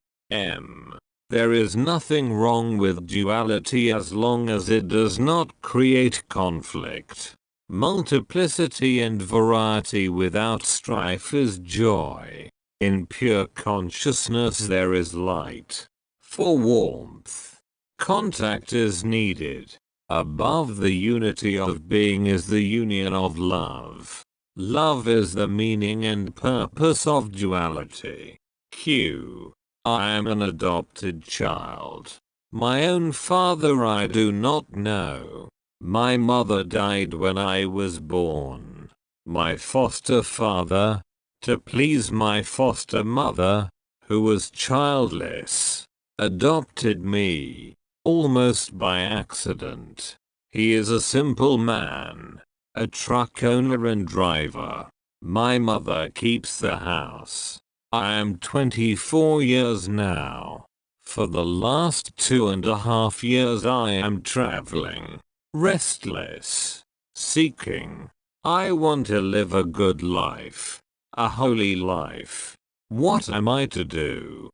There is nothing wrong with duality as long as it does not create conflict. Multiplicity and variety without strife is joy. In pure consciousness there is light. For warmth, contact is needed. Above the unity of being is the union of love. Love is the meaning and purpose of duality. Q. I am an adopted child. My own father I do not know. My mother died when I was born. My foster father, to please my foster mother, who was childless, adopted me, almost by accident. He is a simple man, a truck owner and driver. My mother keeps the house. I am 24 years now. For the last 2.5 years I am traveling, restless, seeking. I want to live a good life, a holy life. What am I to do?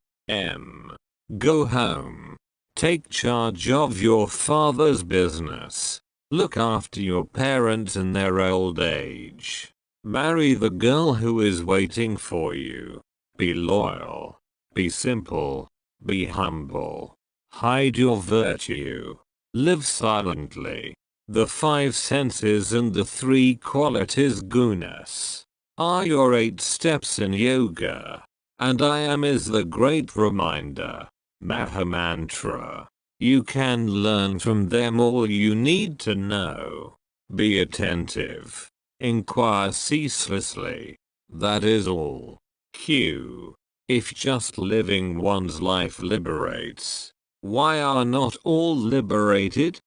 Go home. Take charge of your father's business. Look after your parents in their old age. Marry the girl who is waiting for you. Be loyal. Be simple. Be humble. Hide your virtue. Live silently. The 5 senses and the 3 qualities gunas are your 8 steps in yoga. And I am is the great reminder. Mahamantra. You can learn from them all you need to know. Be attentive. Inquire ceaselessly. That is all. Q. If just living one's life liberates, why are not all liberated?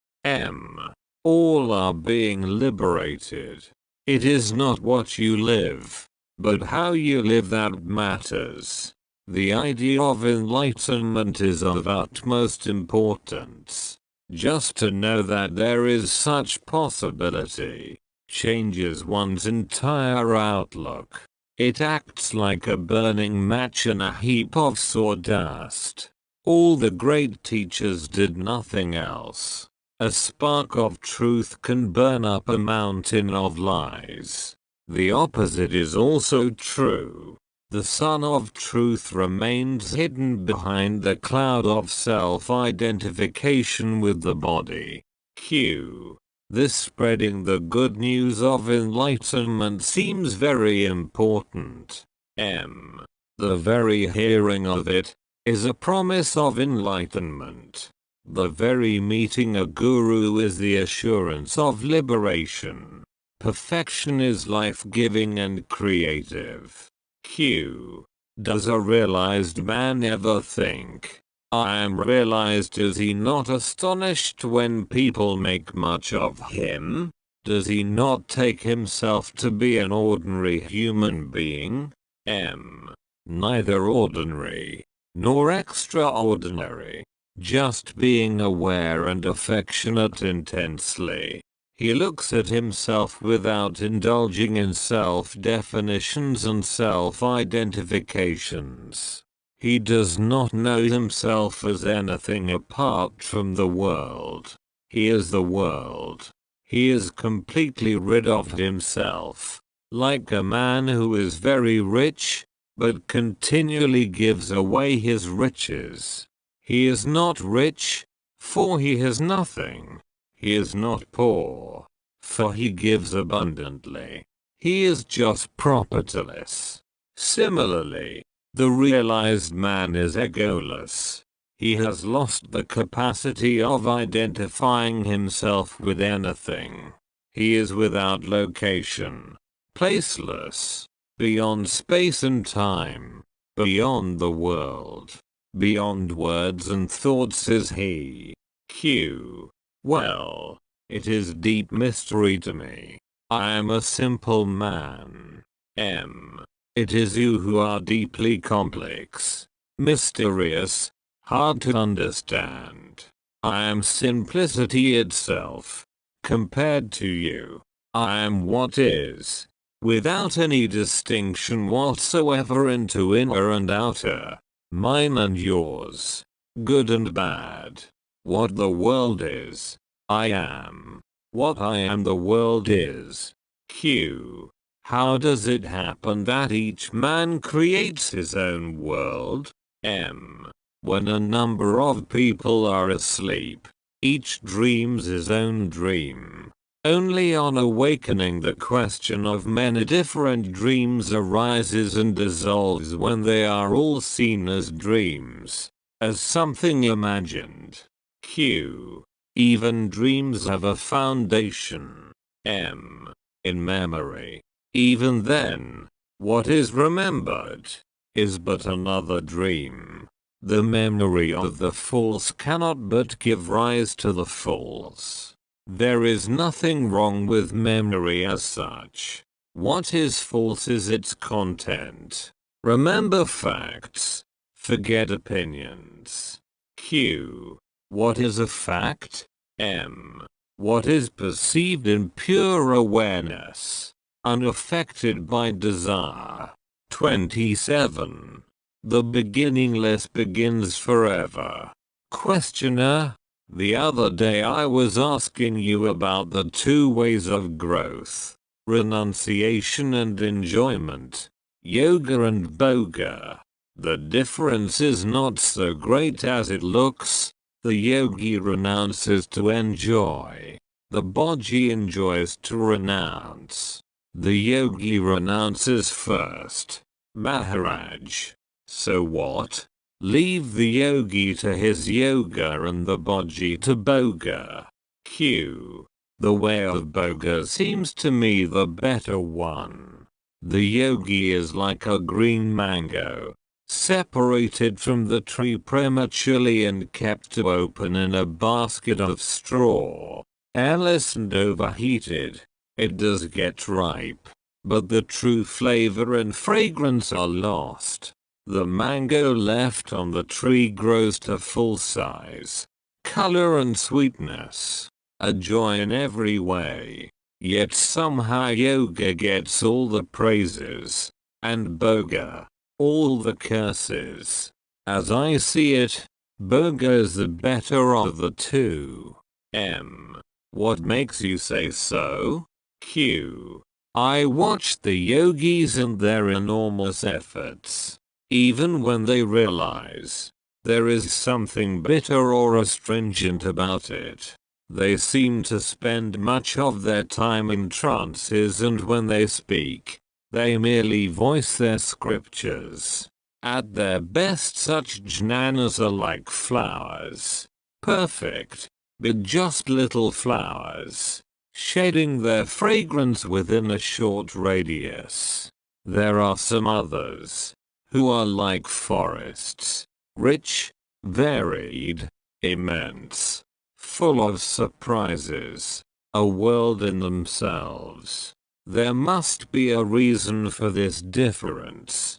All are being liberated. It is not what you live, but how you live that matters. The idea of enlightenment is of utmost importance. Just to know that there is such possibility changes one's entire outlook. It acts like a burning match in a heap of sawdust. All the great teachers did nothing else. A spark of truth can burn up a mountain of lies. The opposite is also true. The sun of truth remains hidden behind the cloud of self-identification with the body. Q. This spreading the good news of enlightenment seems very important. M. The very hearing of it is a promise of enlightenment. The very meeting a guru is the assurance of liberation. Perfection is life-giving and creative. Q. Does a realized man ever think, I am realized? Is he not astonished when people make much of him? Does he not take himself to be an ordinary human being? M. Neither ordinary nor extraordinary, just being aware and affectionate intensely. He looks at himself without indulging in self-definitions and self-identifications. He does not know himself as anything apart from the world. He is the world. He is completely rid of himself, like a man who is very rich, but continually gives away his riches. He is not rich, for he has nothing. He is not poor, for he gives abundantly. He is just propertyless. Similarly, the realized man is egoless. He has lost the capacity of identifying himself with anything. He is without location, placeless, beyond space and time, beyond the world, beyond words and thoughts is he. Q. Well, it is deep mystery to me. I am a simple man. M. It is you who are deeply complex, mysterious, hard to understand. I am simplicity itself. Compared to you, I am what is, without any distinction whatsoever into inner and outer, mine and yours, good and bad. What the world is, I am. What I am, the world is. Q. How does it happen that each man creates his own world? M. When a number of people are asleep, each dreams his own dream. Only on awakening the question of many different dreams arises and dissolves when they are all seen as dreams, as something imagined. Q. Even dreams have a foundation. M. In memory. Even then, what is remembered is but another dream. The memory of the false cannot but give rise to the false. There is nothing wrong with memory as such. What is false is its content. Remember facts. Forget opinions. Q. What is a fact? M. What is perceived in pure awareness, unaffected by desire. 27. The beginningless begins forever. Questioner. The other day I was asking you about the two ways of growth, renunciation and enjoyment, yoga and bhoga. The difference is not so great as it looks. The yogi renounces to enjoy. The bhogi enjoys to renounce. The yogi renounces first. Maharaj. So what? Leave the yogi to his yoga and the bhogi to bhoga. Q. The way of bhoga seems to me the better one. The yogi is like a green mango, separated from the tree prematurely and kept to open in a basket of straw. Airless and overheated, it does get ripe, but the true flavor and fragrance are lost. The mango left on the tree grows to full size, color and sweetness, a joy in every way. Yet somehow yoga gets all the praises, and bhoga all the curses. As I see it, bhoga is the better of the two. M. What makes you say so? Q. I watched the yogis and their enormous efforts. Even when they realize there is something bitter or astringent about it, they seem to spend much of their time in trances, and when they speak, they merely voice their scriptures. At their best, such jnanas are like flowers. Perfect, but just little flowers, shedding their fragrance within a short radius. There are some others who are like forests, rich, varied, immense, full of surprises, a world in themselves. There must be a reason for this difference.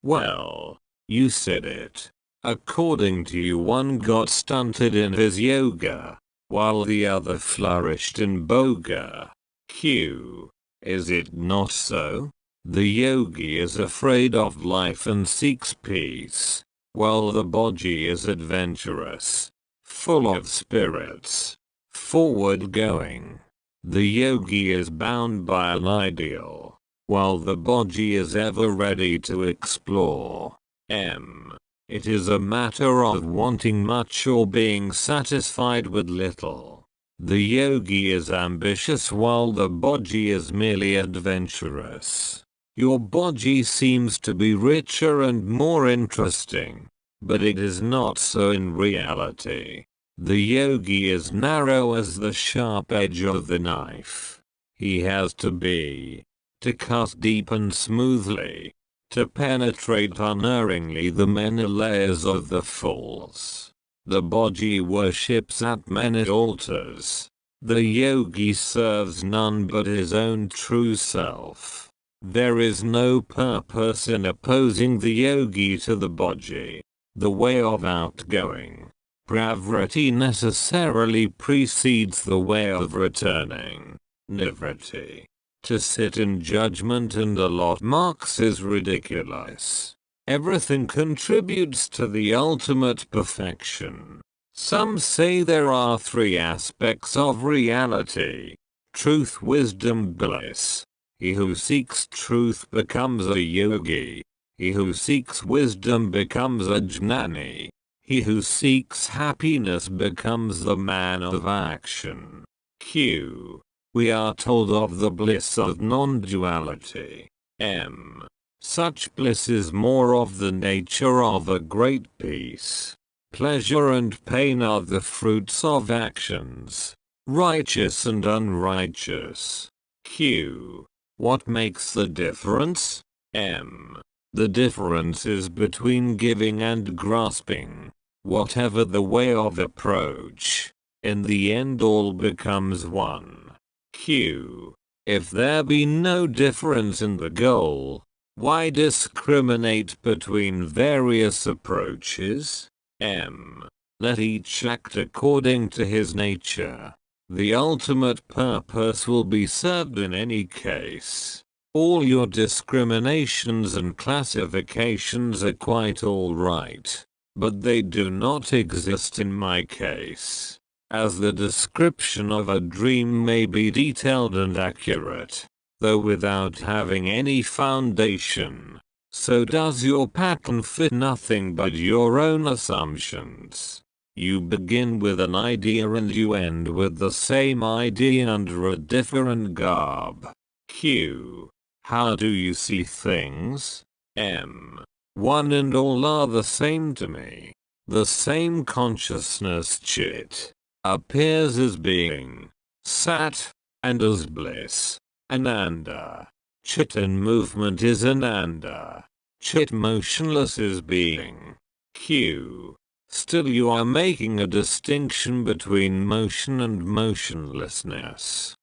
Well, you said it. According to you, one got stunted in his yoga, while the other flourished in boga. Q. Is it not so? The yogi is afraid of life and seeks peace, while the bodhi is adventurous, full of spirits, forward-going. The yogi is bound by an ideal, while the bodhi is ever ready to explore. It is a matter of wanting much or being satisfied with little. The yogi is ambitious while the bodhi is merely adventurous. Your bodhi seems to be richer and more interesting, but it is not so in reality. The yogi is narrow as the sharp edge of the knife. He has to cut deep and smoothly, to penetrate unerringly the many layers of the false. The bodhi worships at many altars. The yogi serves none but his own true self. There is no purpose in opposing the yogi to the bodhi. The way of outgoing, pravriti, necessarily precedes the way of returning, nivriti. To sit in judgment and allot marks is ridiculous. Everything contributes to the ultimate perfection. Some say there are three aspects of reality: truth, wisdom, bliss. He who seeks truth becomes a yogi. He who seeks wisdom becomes a jnani. He who seeks happiness becomes the man of action. Q. We are told of the bliss of non-duality. Such bliss is more of the nature of a great peace. Pleasure and pain are the fruits of actions, righteous and unrighteous. Q. What makes the difference? The difference is between giving and grasping. Whatever the way of approach, in the end all becomes one. Q. If there be no difference in the goal, why discriminate between various approaches? Let each act according to his nature. The ultimate purpose will be served in any case. All your discriminations and classifications are quite all right, but they do not exist in my case. As the description of a dream may be detailed and accurate, though without having any foundation, so does your pattern fit nothing but your own assumptions. You begin with an idea and you end with the same idea under a different garb. Q. How do you see things? One and all are the same to me. The same consciousness chit appears as being, sat, and as bliss, ananda. Chit in movement is ananda. Chit motionless is being. Q. Still you are making a distinction between motion and motionlessness.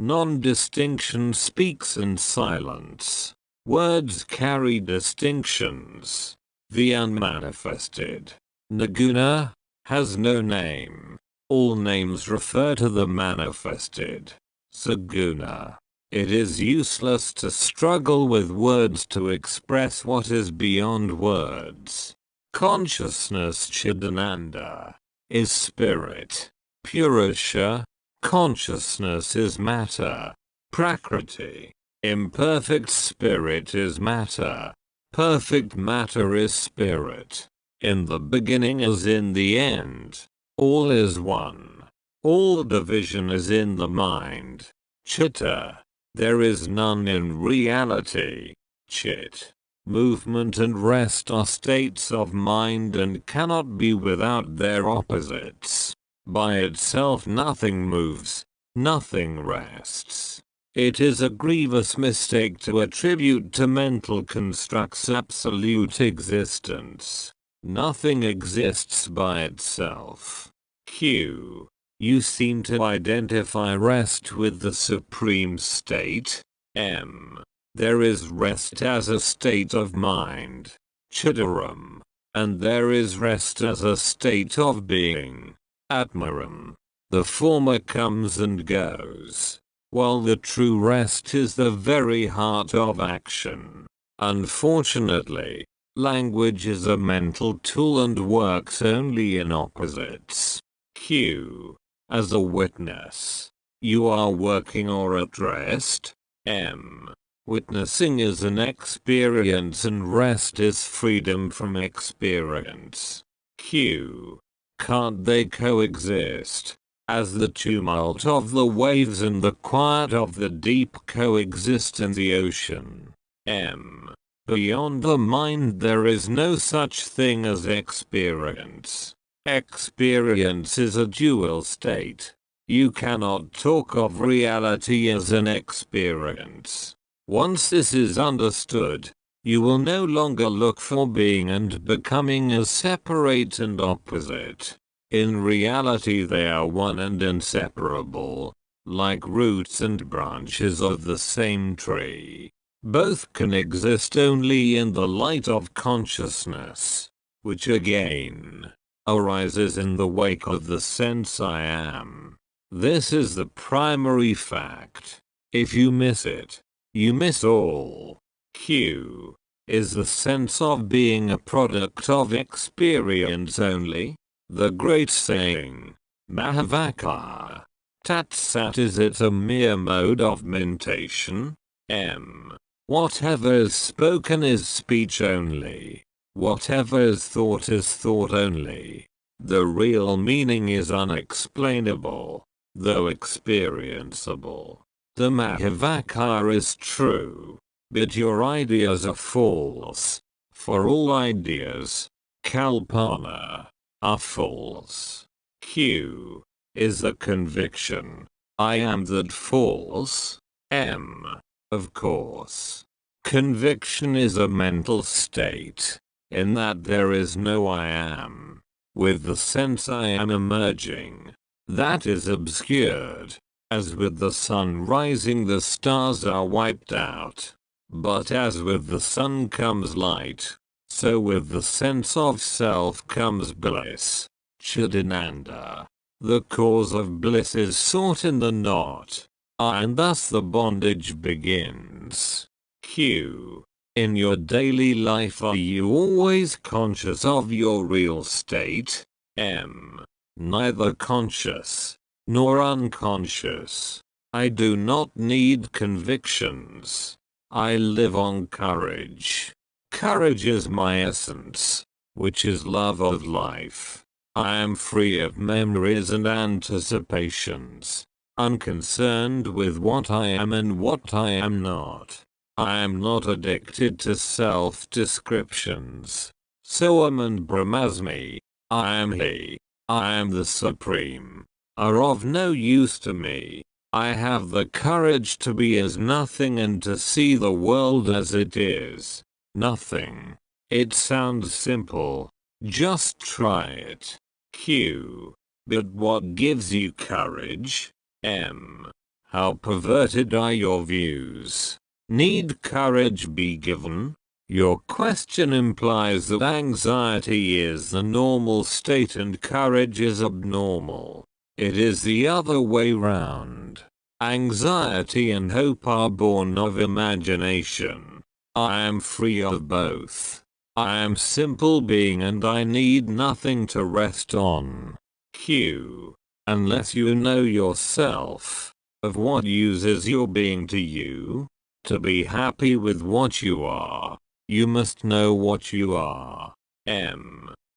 Non-distinction speaks in silence. Words carry distinctions. The unmanifested, naguna, has no name. All names refer to the manifested, saguna. It is useless to struggle with words to express what is beyond words. Consciousness Chidananda is spirit. Purusha, consciousness is matter. Prakriti. Imperfect spirit is matter. Perfect matter is spirit. In the beginning as in the end. All is one. All division is in the mind. Chitta. There is none in reality. Chit. Movement and rest are states of mind and cannot be without their opposites. By itself nothing moves, nothing rests. It is a grievous mistake to attribute to mental constructs absolute existence. Nothing exists by itself. Q. You seem to identify rest with the supreme state. M. There is rest as a state of mind. Chittaram. And there is rest as a state of being. Atmaram. The former comes and goes, while the true rest is the very heart of action. Unfortunately, language is a mental tool and works only in opposites. Q. As a witness, you are working or at rest. M. Witnessing is an experience and rest is freedom from experience. Q. Can't they coexist? As the tumult of the waves and the quiet of the deep coexist in the ocean. M. Beyond the mind there is no such thing as experience. Experience is a dual state. You cannot talk of reality as an experience. Once this is understood, you will no longer look for being and becoming as separate and opposite. In reality they are one and inseparable, like roots and branches of the same tree. Both can exist only in the light of consciousness, which again arises in the wake of the sense I am. This is the primary fact. If you miss it, you miss all. Q. Is the sense of being a product of experience only? The great saying, Mahavakar. Tat Sat, is it a mere mode of mentation? M. Whatever is spoken is speech only. Whatever is thought only. The real meaning is unexplainable, though experienceable. The Mahavakar is true, but your ideas are false. For all ideas, Kalpana, are false. Q. Is the conviction, I am, that false? M. Of course. Conviction is a mental state, in that there is no I am. With the sense I am emerging, that is obscured. As with the sun rising the stars are wiped out. But as with the sun comes light, so with the sense of self comes bliss. Chidananda. The cause of bliss is sought in the not, and thus the bondage begins. Q. In your daily life are you always conscious of your real state? M. Neither conscious nor unconscious. I do not need convictions. I live on courage. Courage is my essence, which is love of life. I am free of memories and anticipations, unconcerned with what I am and what I am not. I am not addicted to self-descriptions. Soham and Brahmasmi, I am He, I am the Supreme, are of no use to me. I have the courage to be as nothing and to see the world as it is. Nothing. It sounds simple. Just try it. Q. But what gives you courage? M. How perverted are your views? Need courage be given? Your question implies that anxiety is the normal state and courage is abnormal. It is the other way round. Anxiety and hope are born of imagination. I am free of both. I am simple being and I need nothing to rest on. Q. Unless you know yourself, Of what use is your being to you? To be happy with what you are, you must know what you are.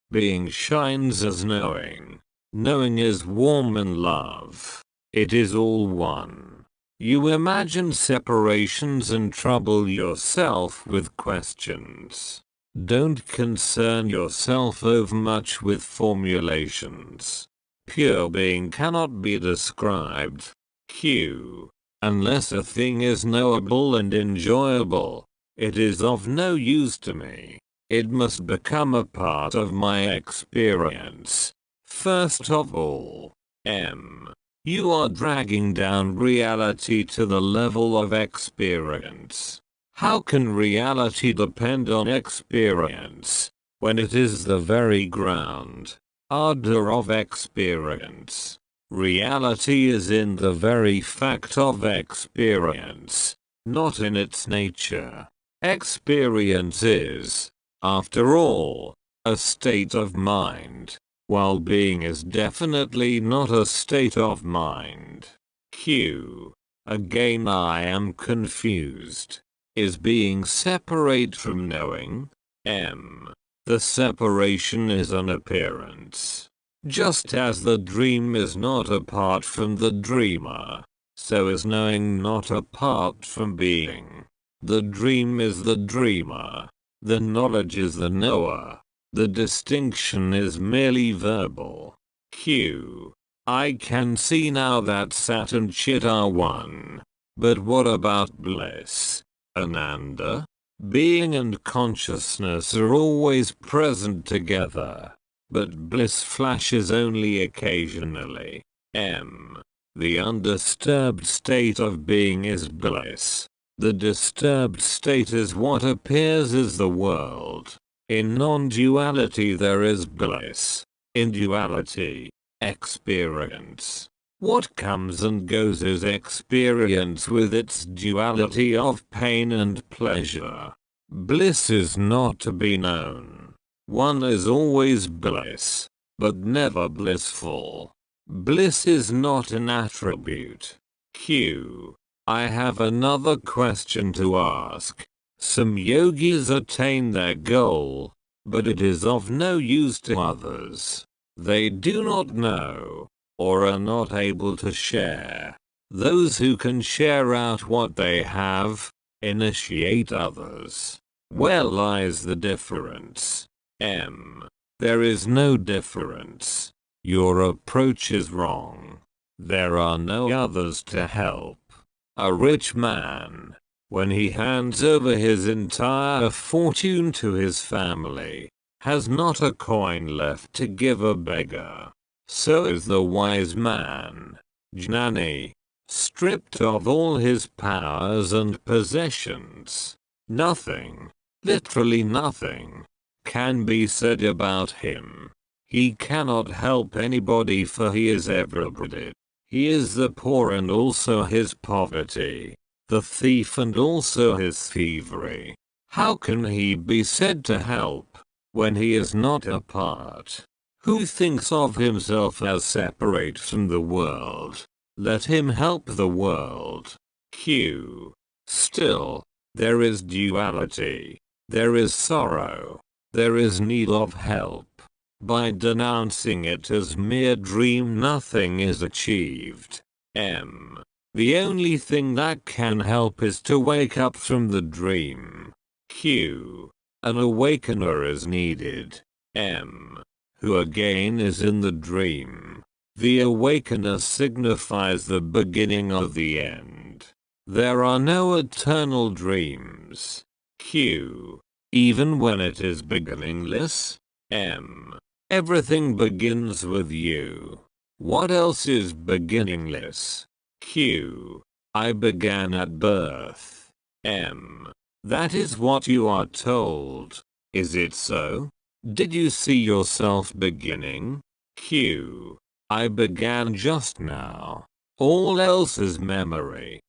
Being shines as knowing. Knowing is warm and love. It is all one. You imagine separations and trouble yourself with questions. Don't concern yourself overmuch with formulations. Pure being cannot be described. Unless a thing is knowable and enjoyable, it is of no use to me. It must become a part of my experience. First of all, you are dragging down reality to the level of experience. How can reality depend on experience, when it is the very ground, ardor of experience? Reality is in the very fact of experience, not in its nature. Experience is, after all, a state of mind, while being is definitely not a state of mind. Again I am confused. Is being separate from knowing? The separation is an appearance. Just as the dream is not apart from the dreamer, so is knowing not apart from being. The dream is the dreamer. The knowledge is the knower. The distinction is merely verbal. I can see now that Sat and Chit are one. But what about bliss? Ananda? Being and consciousness are always present together. But bliss flashes only occasionally. The undisturbed state of being is bliss. The disturbed state is what appears as the world. In non-duality there is bliss. In duality, experience. What comes and goes is experience with its duality of pain and pleasure. Bliss is not to be known. One is always bliss, but never blissful. Bliss is not an attribute. I have another question to ask. Some yogis attain their goal, but it is of no use to others. They do not know, or are not able to share. Those who can share out what they have, initiate others. Where lies the difference? There is no difference. Your approach is wrong. There are no others to help. A rich man, when he hands over his entire fortune to his family, has not a coin left to give a beggar. So is the wise man, Jnani, stripped of all his powers and possessions. Nothing, literally nothing, can be said about him. He cannot help anybody, for he is everybody. He is the poor and also his poverty, the thief and also his thievery. How can he be said to help, when he is not a part? Who thinks of himself as separate from the world? Let him help the world. Still, there is duality. There is sorrow. There is need of help. By denouncing it as mere dream, nothing is achieved. The only thing that can help is to wake up from the dream. An awakener is needed. Who again is in the dream. The awakener signifies the beginning of the end. There are no eternal dreams. Even when it is beginningless. Everything begins with you. What else is beginningless? I began at birth. That is what you are told. Is it so? Did you see yourself beginning? I began just now. All else is memory.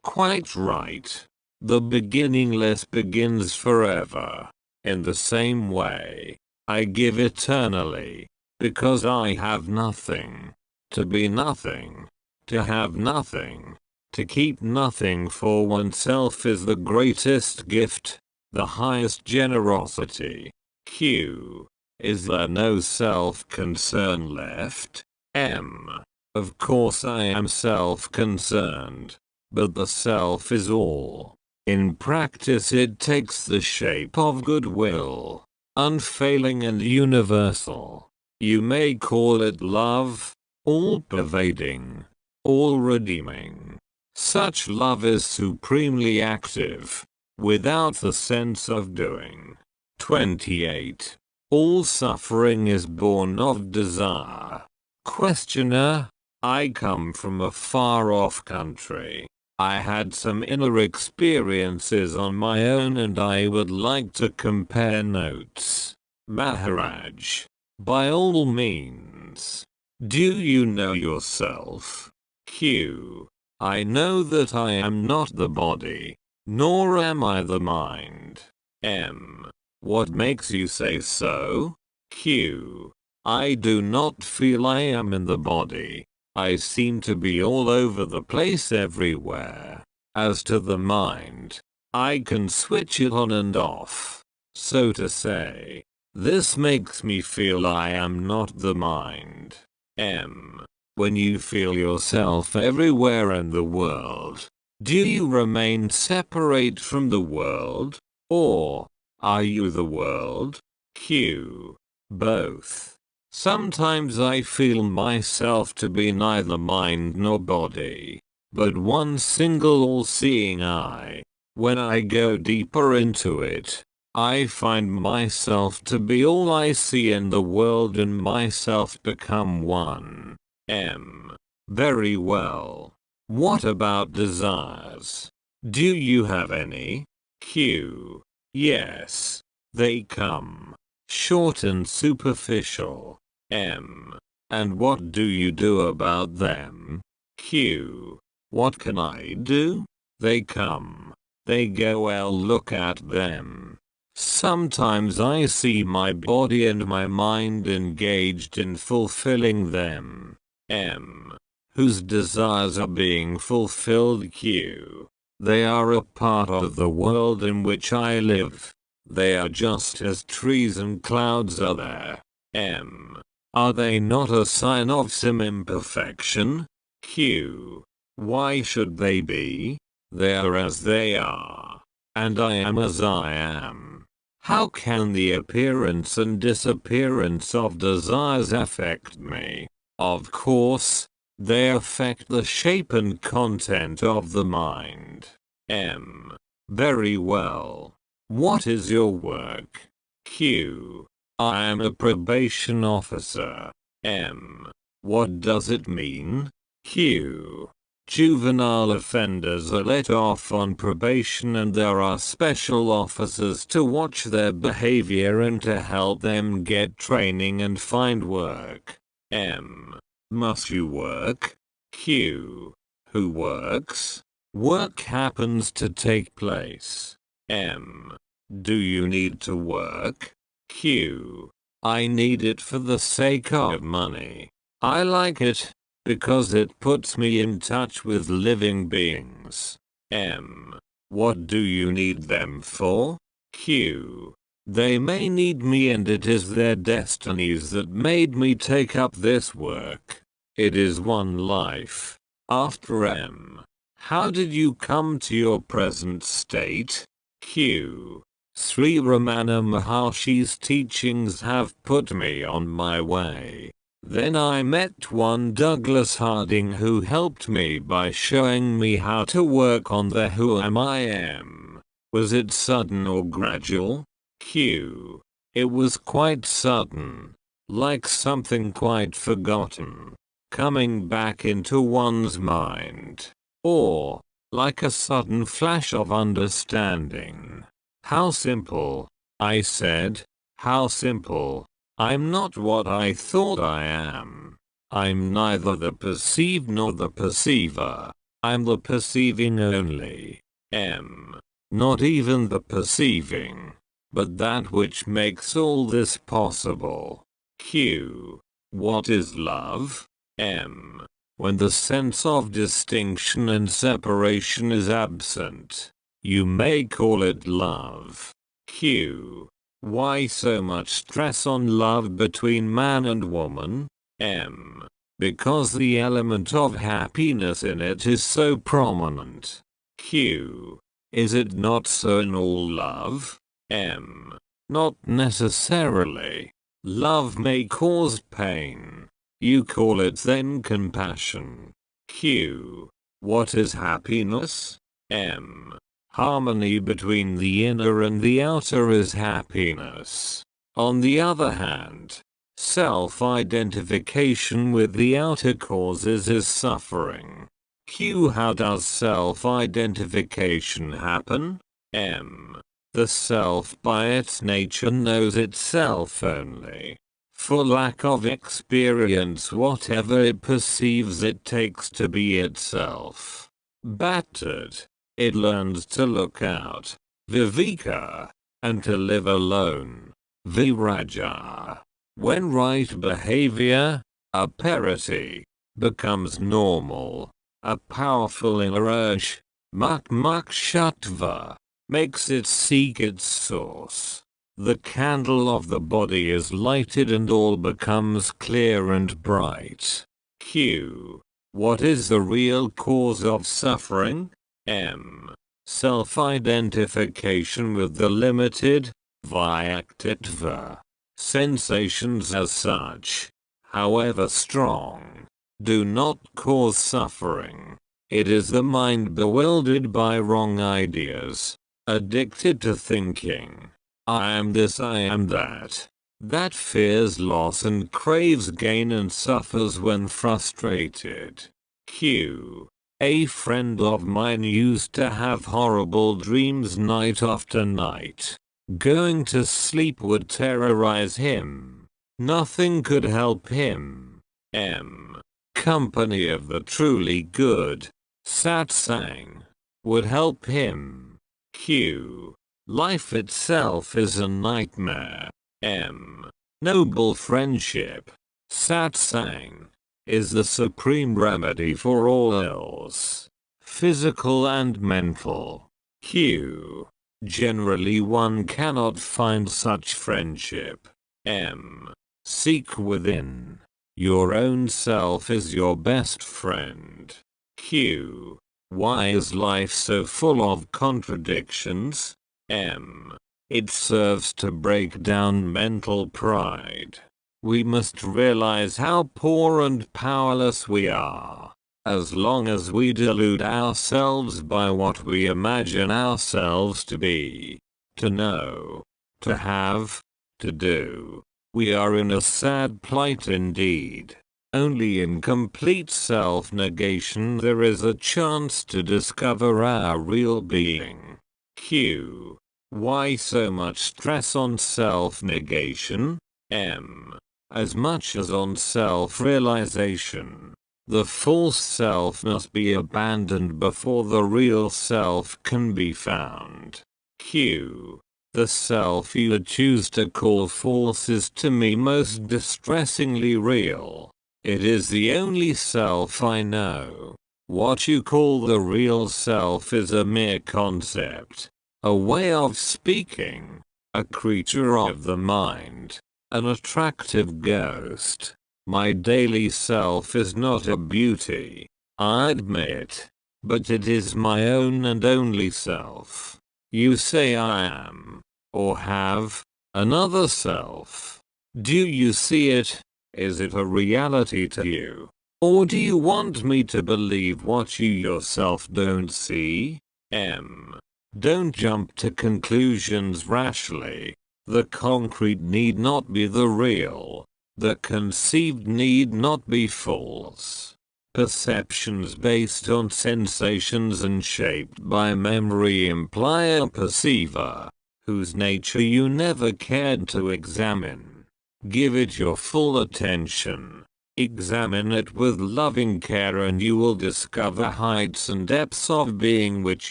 Quite right. The beginningless begins forever. In the same way, I give eternally, because I have nothing. To be nothing, To have nothing, to keep nothing for oneself is the greatest gift, the highest generosity. Q. Is there no self-concern left? M. Of course I am self-concerned, but the self is all. In practice it takes the shape of goodwill, unfailing and universal. You may call it love, all-pervading, all-redeeming. Such love is supremely active, without the sense of doing. 28. All suffering is born of desire. Questioner: I come from a far-off country. I had some inner experiences on my own and I would like to compare notes. Maharaj: by all means. Do you know yourself? Q. I know that I am not the body, nor am I the mind. M. What makes you say so? Q. I do not feel I am in the body. I seem to be all over the place everywhere. As to the mind, I can switch it on and off, so to say. This makes me feel I am not the mind. M. When you feel yourself everywhere in the world, do you remain separate from the world, or are you the world? Q. Both. Sometimes I feel myself to be neither mind nor body, but one single all-seeing eye. When I go deeper into it, I find myself to be all I see in the world and myself become one. M. Very well. What about desires? Do you have any? Q. Yes. They come. Short and superficial. M. And what do you do about them? Q. What can I do? They come. They go, I'll look at them. Sometimes I see my body and my mind engaged in fulfilling them. M. Whose desires are being fulfilled? Q. They are a part of the world in which I live. They are just as trees and clouds are there. M. Are they not a sign of some imperfection? Q. Why should they be? They are as they are, and I am as I am. How can the appearance and disappearance of desires affect me? Of course, they affect the shape and content of the mind. M. Very well. What is your work? Q. I am a probation officer. M. What does it mean? Q. Juvenile offenders are let off on probation and there are special officers to watch their behavior and to help them get training and find work. M. Must you work? Q. Who works? Work happens to take place. M. Do you need to work? Q. I need it for the sake of money. I like it, because it puts me in touch with living beings. M. What do you need them for? Q. They may need me and it is their destinies that made me take up this work. It is one life. After M. How did you come to your present state? Q. Sri Ramana Maharshi's teachings have put me on my way. Then I met one Douglas Harding who helped me by showing me how to work on the who am I am. Was it sudden or gradual? Q. It was quite sudden. Like something quite forgotten, coming back into one's mind. Or, like a sudden flash of understanding. How simple, I said. How simple. I'm not what I thought I am. I'm neither the perceived nor the perceiver. I'm the perceiving only. M. Not even the perceiving, but that which makes all this possible. Q. What is love? M. When the sense of distinction and separation is absent, you may call it love. Q. Why so much stress on love between man and woman? M. Because the element of happiness in it is so prominent. Q. Is it not so in all love? M. Not necessarily. Love may cause pain. You call it then compassion. Q. What is happiness? M. Harmony between the inner and the outer is happiness. On the other hand, self-identification with the outer causes is suffering. Q. How does self-identification happen? M. The self by its nature knows itself only. For lack of experience, whatever it perceives it takes to be itself. Battered, it learns to look out, viveka, and to live alone, viraja. When right behavior, aparity, becomes normal, a powerful inner urge, mukshutva, makes it seek its source. The candle of the body is lighted and all becomes clear and bright. Q. What is the real cause of suffering? M. Self-identification with the limited, vyaktitva. Sensations as such, however strong, do not cause suffering. It is the mind bewildered by wrong ideas, addicted to thinking, I am this, I am that, that fears loss and craves gain and suffers when frustrated. Q. A friend of mine used to have horrible dreams night after night. Going to sleep would terrorize him. Nothing could help him. M. Company of the truly good, satsang, would help him. Q. Life itself is a nightmare. M. Noble friendship, satsang, is the supreme remedy for all ills, physical and mental. Q. Generally one cannot find such friendship. M. Seek within. Your own self is your best friend. Q. Why is life so full of contradictions? M. It serves to break down mental pride. We must realize how poor and powerless we are. As long as we delude ourselves by what we imagine ourselves to be, to know, to have, to do, we are in a sad plight indeed. Only in complete self-negation there is a chance to discover our real being. Q. Why so much stress on self-negation? M. As much as on self-realization. The false self must be abandoned before the real self can be found. Q. The self you choose to call false is to me most distressingly real. It is the only self I know. What you call the real self is a mere concept, a way of speaking, a creature of the mind, an attractive ghost. My daily self is not a beauty, I admit, but it is my own and only self. You say I am, or have, another self. Do you see it? Is it a reality to you? Or do you want me to believe what you yourself don't see? M. Don't jump to conclusions rashly. The concrete need not be the real. The conceived need not be false. Perceptions based on sensations and shaped by memory imply a perceiver, whose nature you never cared to examine. Give it your full attention. Examine it with loving care and you will discover heights and depths of being which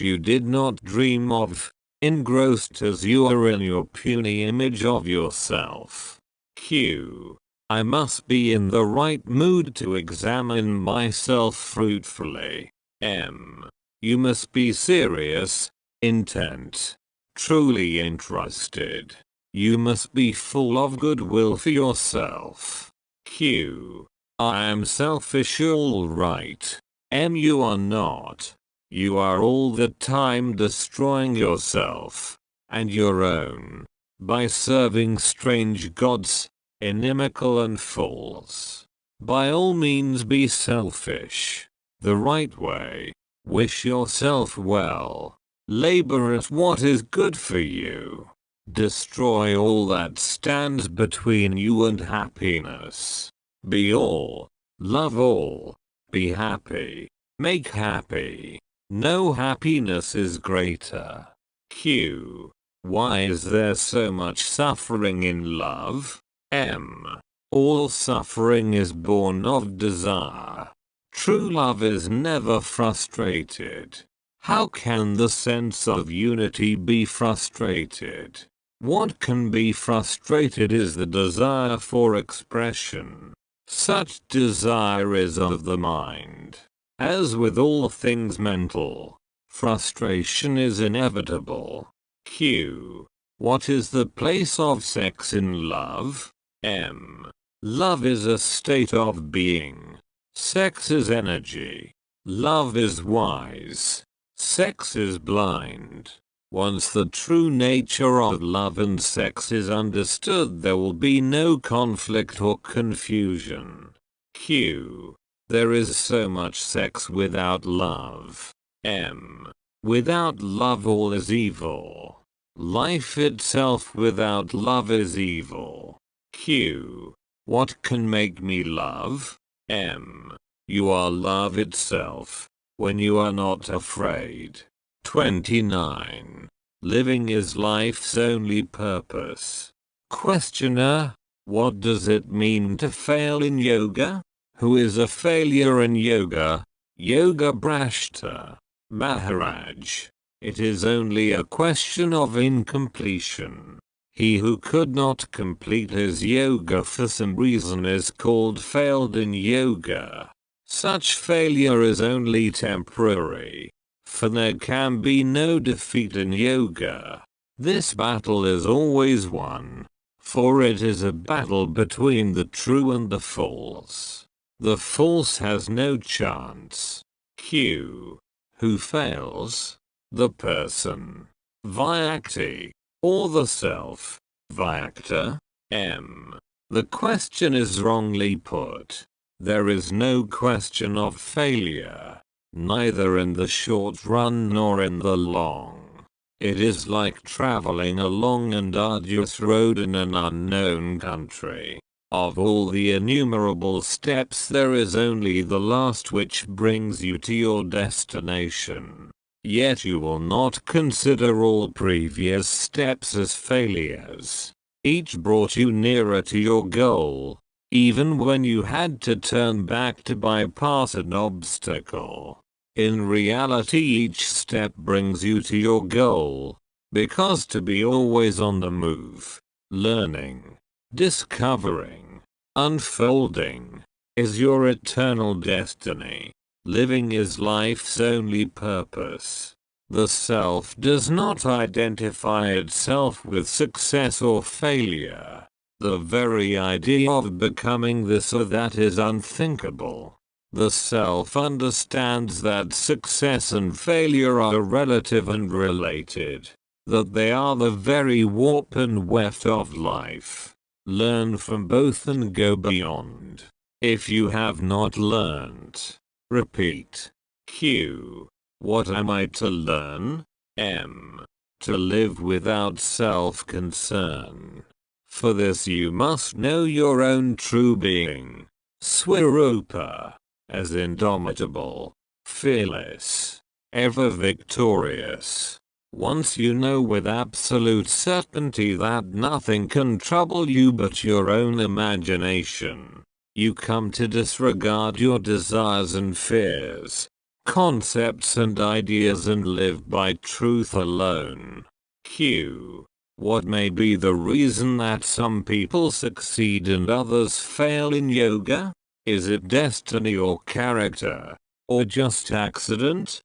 you did not dream of, engrossed as you are in your puny image of yourself. Q. I must be in the right mood to examine myself fruitfully. M. You must be serious, intent, truly interested. You must be full of goodwill for yourself. Q. I am selfish, all right. M. You are not. You are all the time destroying yourself and your own by serving strange gods, inimical and false. By all means be selfish. The right way. Wish yourself well. Labor at what is good for you. Destroy all that stands between you and happiness. Be all. Love all. Be happy. Make happy. No happiness is greater. Q. Why is there so much suffering in love? M. All suffering is born of desire. True love is never frustrated. How can the sense of unity be frustrated? What can be frustrated is the desire for expression. Such desire is of the mind. As with all things mental, frustration is inevitable. Q. What is the place of sex in love? M. Love is a state of being. Sex is energy. Love is wise. Sex is blind. Once the true nature of love and sex is understood, there will be no conflict or confusion. Q. There is so much sex without love. M. Without love all is evil. Life itself without love is evil. Q. What can make me love? M. You are love itself, when you are not afraid. 29. Living is life's only purpose. Questioner. What does it mean to fail in yoga? Who is a failure in yoga? Yoga Bhrashta. Maharaj. It is only a question of incompletion. He who could not complete his yoga for some reason is called failed in yoga. Such failure is only temporary, for there can be no defeat in yoga. This battle is always won, for it is a battle between the true and the false. The false has no chance. Q. Who fails? The person. Vyakti. Or the self. Vyakta. M. The question is wrongly put. There is no question of failure, neither in the short run nor in the long. It is like traveling a long and arduous road in an unknown country. Of all the innumerable steps, there is only the last which brings you to your destination. Yet you will not consider all previous steps as failures. Each brought you nearer to your goal, even when you had to turn back to bypass an obstacle. In reality, each step brings you to your goal, because to be always on the move, learning, discovering, unfolding, is your eternal destiny. Living is life's only purpose. The self does not identify itself with success or failure. The very idea of becoming this or that is unthinkable. The self understands that success and failure are relative and related, that they are the very warp and weft of life. Learn from both and go beyond. If you have not learned, repeat. Q. What am I to learn? M. To live without self-concern. For this you must know your own true being, Swarupa, as indomitable, fearless, ever victorious. Once you know with absolute certainty that nothing can trouble you but your own imagination, you come to disregard your desires and fears, concepts and ideas, and live by truth alone. Q. What may be the reason that some people succeed and others fail in yoga? Is it destiny or character? Or just accident?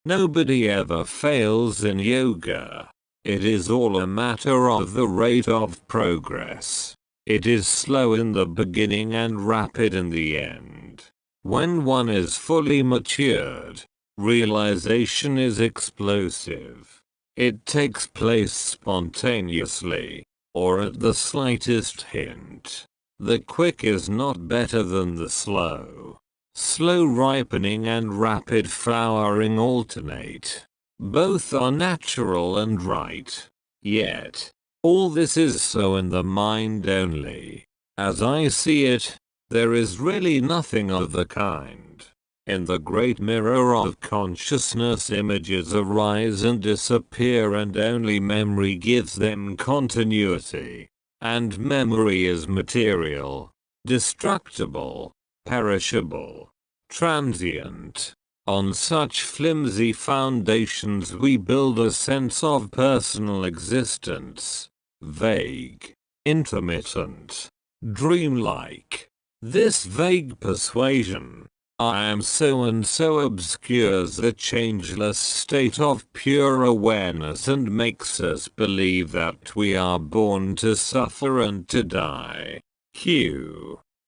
Nobody ever fails in yoga. It is all a matter of the rate of progress. It is slow in the beginning and rapid in the end. When one is fully matured, realization is explosive. It takes place spontaneously, or at the slightest hint. The quick is not better than the slow. Slow ripening and rapid flowering alternate. Both are natural and right. Yet, all this is so in the mind only. As I see it, there is really nothing of the kind. In the great mirror of consciousness, images arise and disappear, and only memory gives them continuity. And memory is material, destructible, perishable, transient. On such flimsy foundations we build a sense of personal existence. Vague, intermittent, dreamlike. This vague persuasion, I am so and so, obscures the changeless state of pure awareness and makes us believe that we are born to suffer and to die.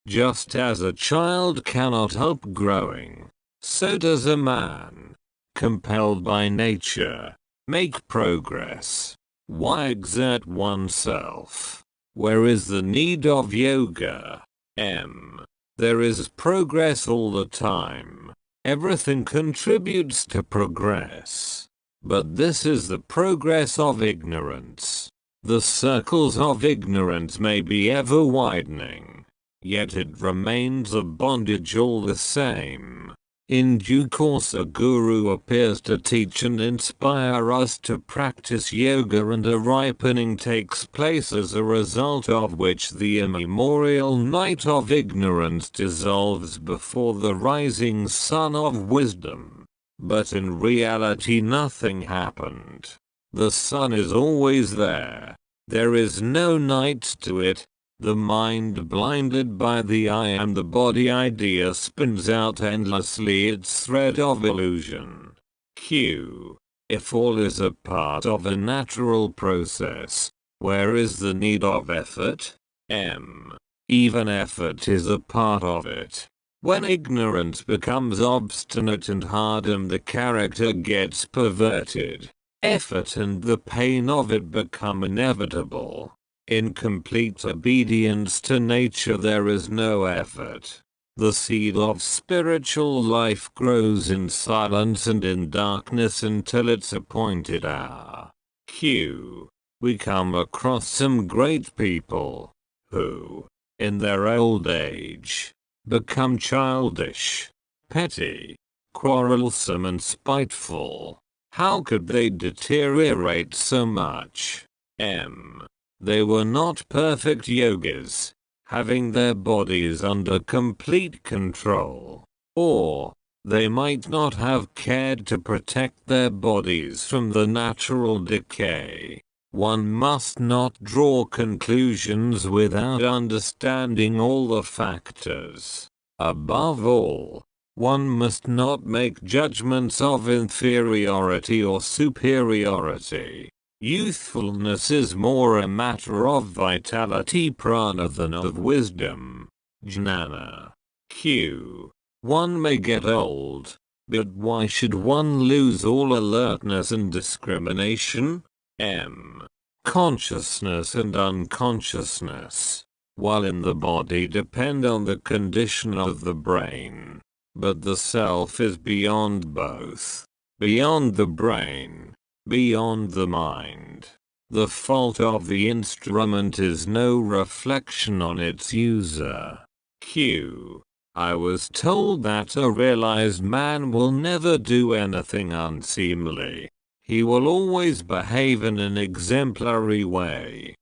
Just as a child cannot help growing, so does a man, compelled by nature, make progress. Why exert oneself? Where is the need of yoga? There is progress all the time. Everything contributes to progress. But this is the progress of ignorance. The circles of ignorance may be ever widening, yet it remains a bondage all the same. In due course a guru appears to teach and inspire us to practice yoga, and a ripening takes place as a result of which the immemorial night of ignorance dissolves before the rising sun of wisdom. But in reality nothing happened. The sun is always there. There is no night to it. The mind, blinded by the I am the body idea, spins out endlessly its thread of illusion. If all is a part of a natural process, where is the need of effort? Even effort is a part of it. When ignorance becomes obstinate and hardened, the character gets perverted. Effort and the pain of it become inevitable. In complete obedience to nature there is no effort. The seed of spiritual life grows in silence and in darkness until its appointed hour. We come across some great people who, in their old age, become childish, petty, quarrelsome and spiteful. How could they deteriorate so much? They were not perfect yogis, having their bodies under complete control. Or, they might not have cared to protect their bodies from the natural decay. One must not draw conclusions without understanding all the factors. Above all, one must not make judgments of inferiority or superiority. Youthfulness is more a matter of vitality prana than of wisdom, jnana. One may get old, but why should one lose all alertness and discrimination? Consciousness and unconsciousness, while in the body, depend on the condition of the brain. But the self is beyond both, beyond the brain, beyond the mind. The fault of the instrument is no reflection on its user. I was told that a realized man will never do anything unseemly. He will always behave in an exemplary way.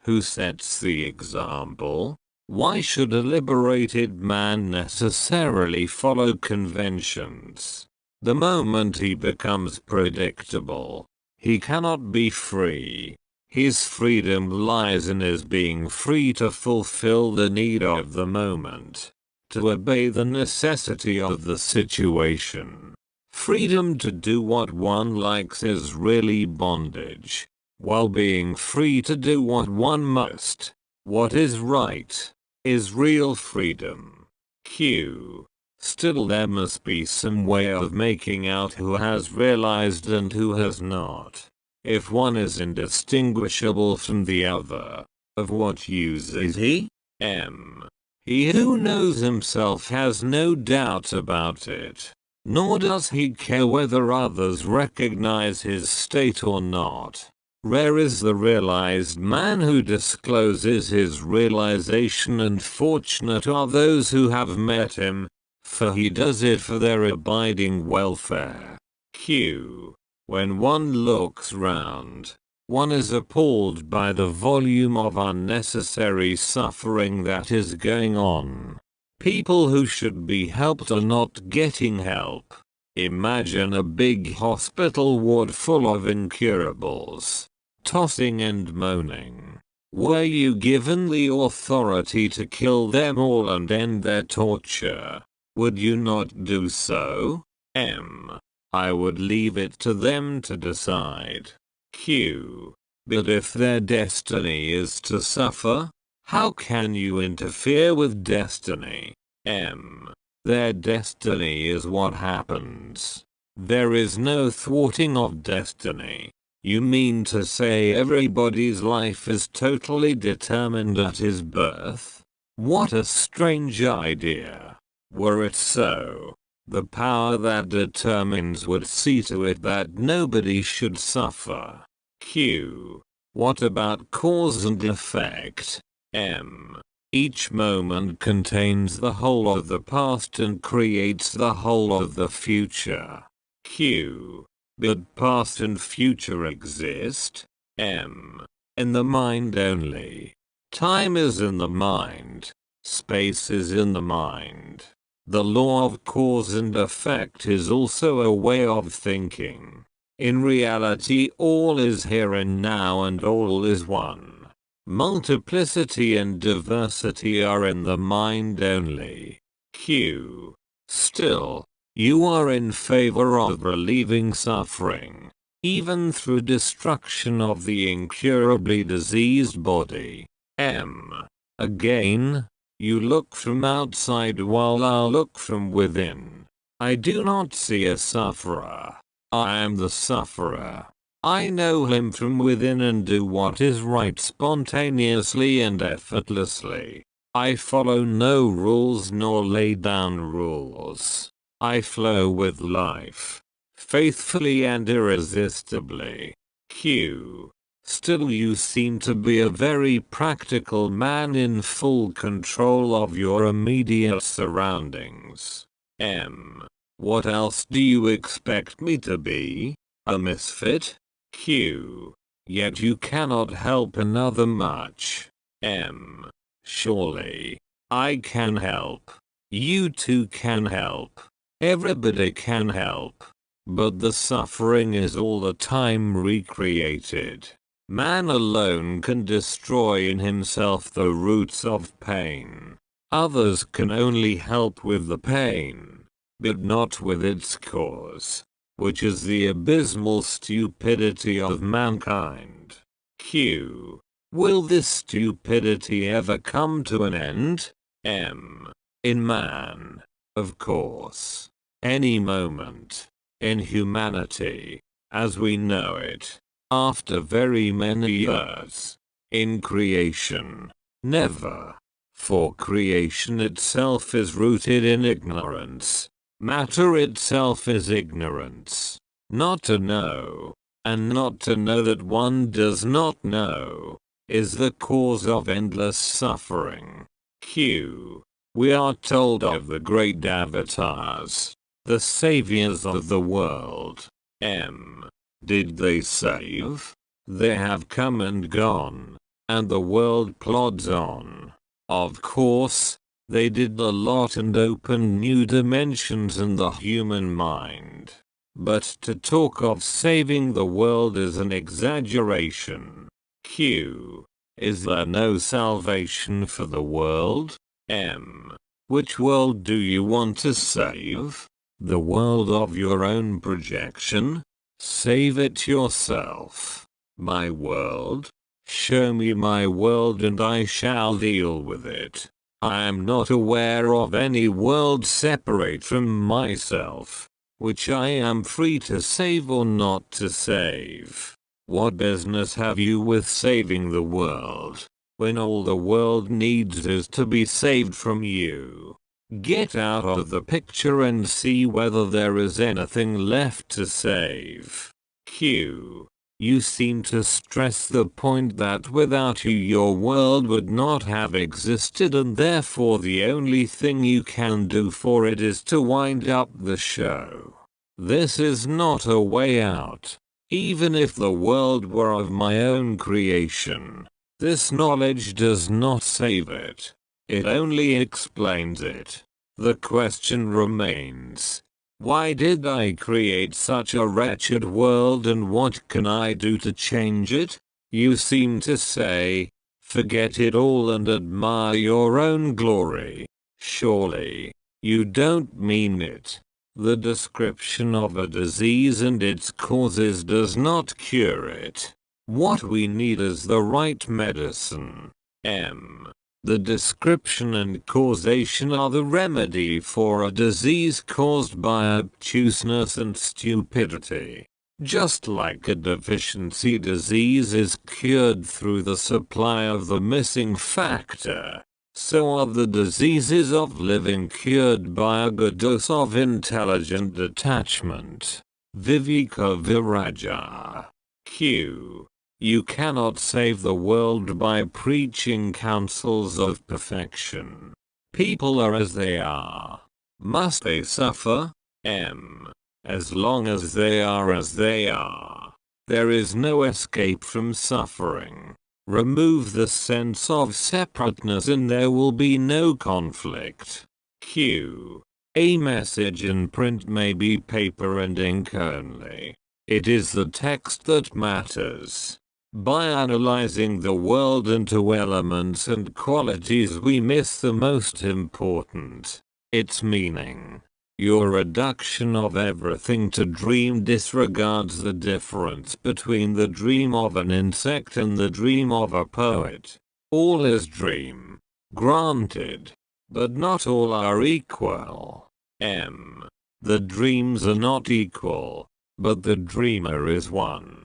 Who sets the example? Why should a liberated man necessarily follow conventions? The moment he becomes predictable, He cannot be free. His freedom lies in his being free to fulfill the need of the moment, to obey the necessity of the situation. Freedom to do what one likes is really bondage, while being free to do what one must, what is right, is real freedom. Q. Still there must be some way of making out who has realized and who has not. If one is indistinguishable from the other, of what use is he? M. He who knows himself has no doubt about it, nor does he care whether others recognize his state or not. Rare is the realized man who discloses his realization, and fortunate are those who have met him, for he does it for their abiding welfare. Q. When one looks round, one is appalled by the volume of unnecessary suffering that is going on. People who should be helped are not getting help. Imagine a big hospital ward full of incurables, tossing and moaning. Were you given the authority to kill them all and end their torture, would you not do so? M. I would leave it to them to decide. Q. But if their destiny is to suffer, how can you interfere with destiny? M. Their destiny is what happens. There is no thwarting of destiny. You mean to say everybody's life is totally determined at his birth? What a strange idea. Were it so, the power that determines would see to it that nobody should suffer. Q. What about cause and effect? M. Each moment contains the whole of the past and creates the whole of the future. Q. But past and future exist? M. In the mind only. Time is in the mind. Space is in the mind. The law of cause and effect is also a way of thinking. In reality, all is here and now, and all is one. Multiplicity and diversity are in the mind only. Q. Still, you are in favor of relieving suffering, even through destruction of the incurably diseased body. M. Again, you look from outside while I look from within. I do not see a sufferer. I am the sufferer. I know him from within and do what is right spontaneously and effortlessly. I follow no rules nor lay down rules. I flow with life, faithfully and irresistibly. Q. Still you seem to be a very practical man in full control of your immediate surroundings. M. What else do you expect me to be? A misfit? Q. Yet you cannot help another much. M. Surely, I can help. You too can help. Everybody can help. But the suffering is all the time recreated. Man alone can destroy in himself the roots of pain. Others can only help with the pain, but not with its cause, which is the abysmal stupidity of mankind. Q. Will this stupidity ever come to an end? M. In man, of course. Any moment. In humanity, as we know it. After very many years. In creation. Never. For creation itself is rooted in ignorance. Matter itself is ignorance. Not to know, and not to know that one does not know, is the cause of endless suffering. Q. We are told of the great avatars, the saviors of the world. M. Did they save? They have come and gone, and the world plods on. Of course, they did a lot and opened new dimensions in the human mind. But to talk of saving the world is an exaggeration. Q. Is there no salvation for the world? M. Which world do you want to save? The world of your own projection? Save it yourself. My world? Show me my world and I shall deal with it. I am not aware of any world separate from myself, which I am free to save or not to save. What business have you with saving the world, when all the world needs is to be saved from you? Get out of the picture and see whether there is anything left to save. Q. You seem to stress the point that without you your world would not have existed and therefore the only thing you can do for it is to wind up the show. This is not a way out. Even if the world were of my own creation, this knowledge does not save it. It only explains it. The question remains, why did I create such a wretched world and what can I do to change it? You seem to say, forget it all and admire your own glory. Surely, you don't mean it. The description of a disease and its causes does not cure it. What we need is the right medicine. M. The description and causation are the remedy for a disease caused by obtuseness and stupidity. Just like a deficiency disease is cured through the supply of the missing factor, so are the diseases of living cured by a good dose of intelligent detachment. Viveka Viraja. Q. You cannot save the world by preaching counsels of perfection. People are as they are. Must they suffer? M. As long as they are as they are, there is no escape from suffering. Remove the sense of separateness and there will be no conflict. Q. A message in print may be paper and ink only. It is the text that matters. By analyzing the world into elements and qualities we miss the most important, its meaning. Your reduction of everything to dream disregards the difference between the dream of an insect and the dream of a poet. All is dream. Granted. But not all are equal. M. The dreams are not equal, but the dreamer is one.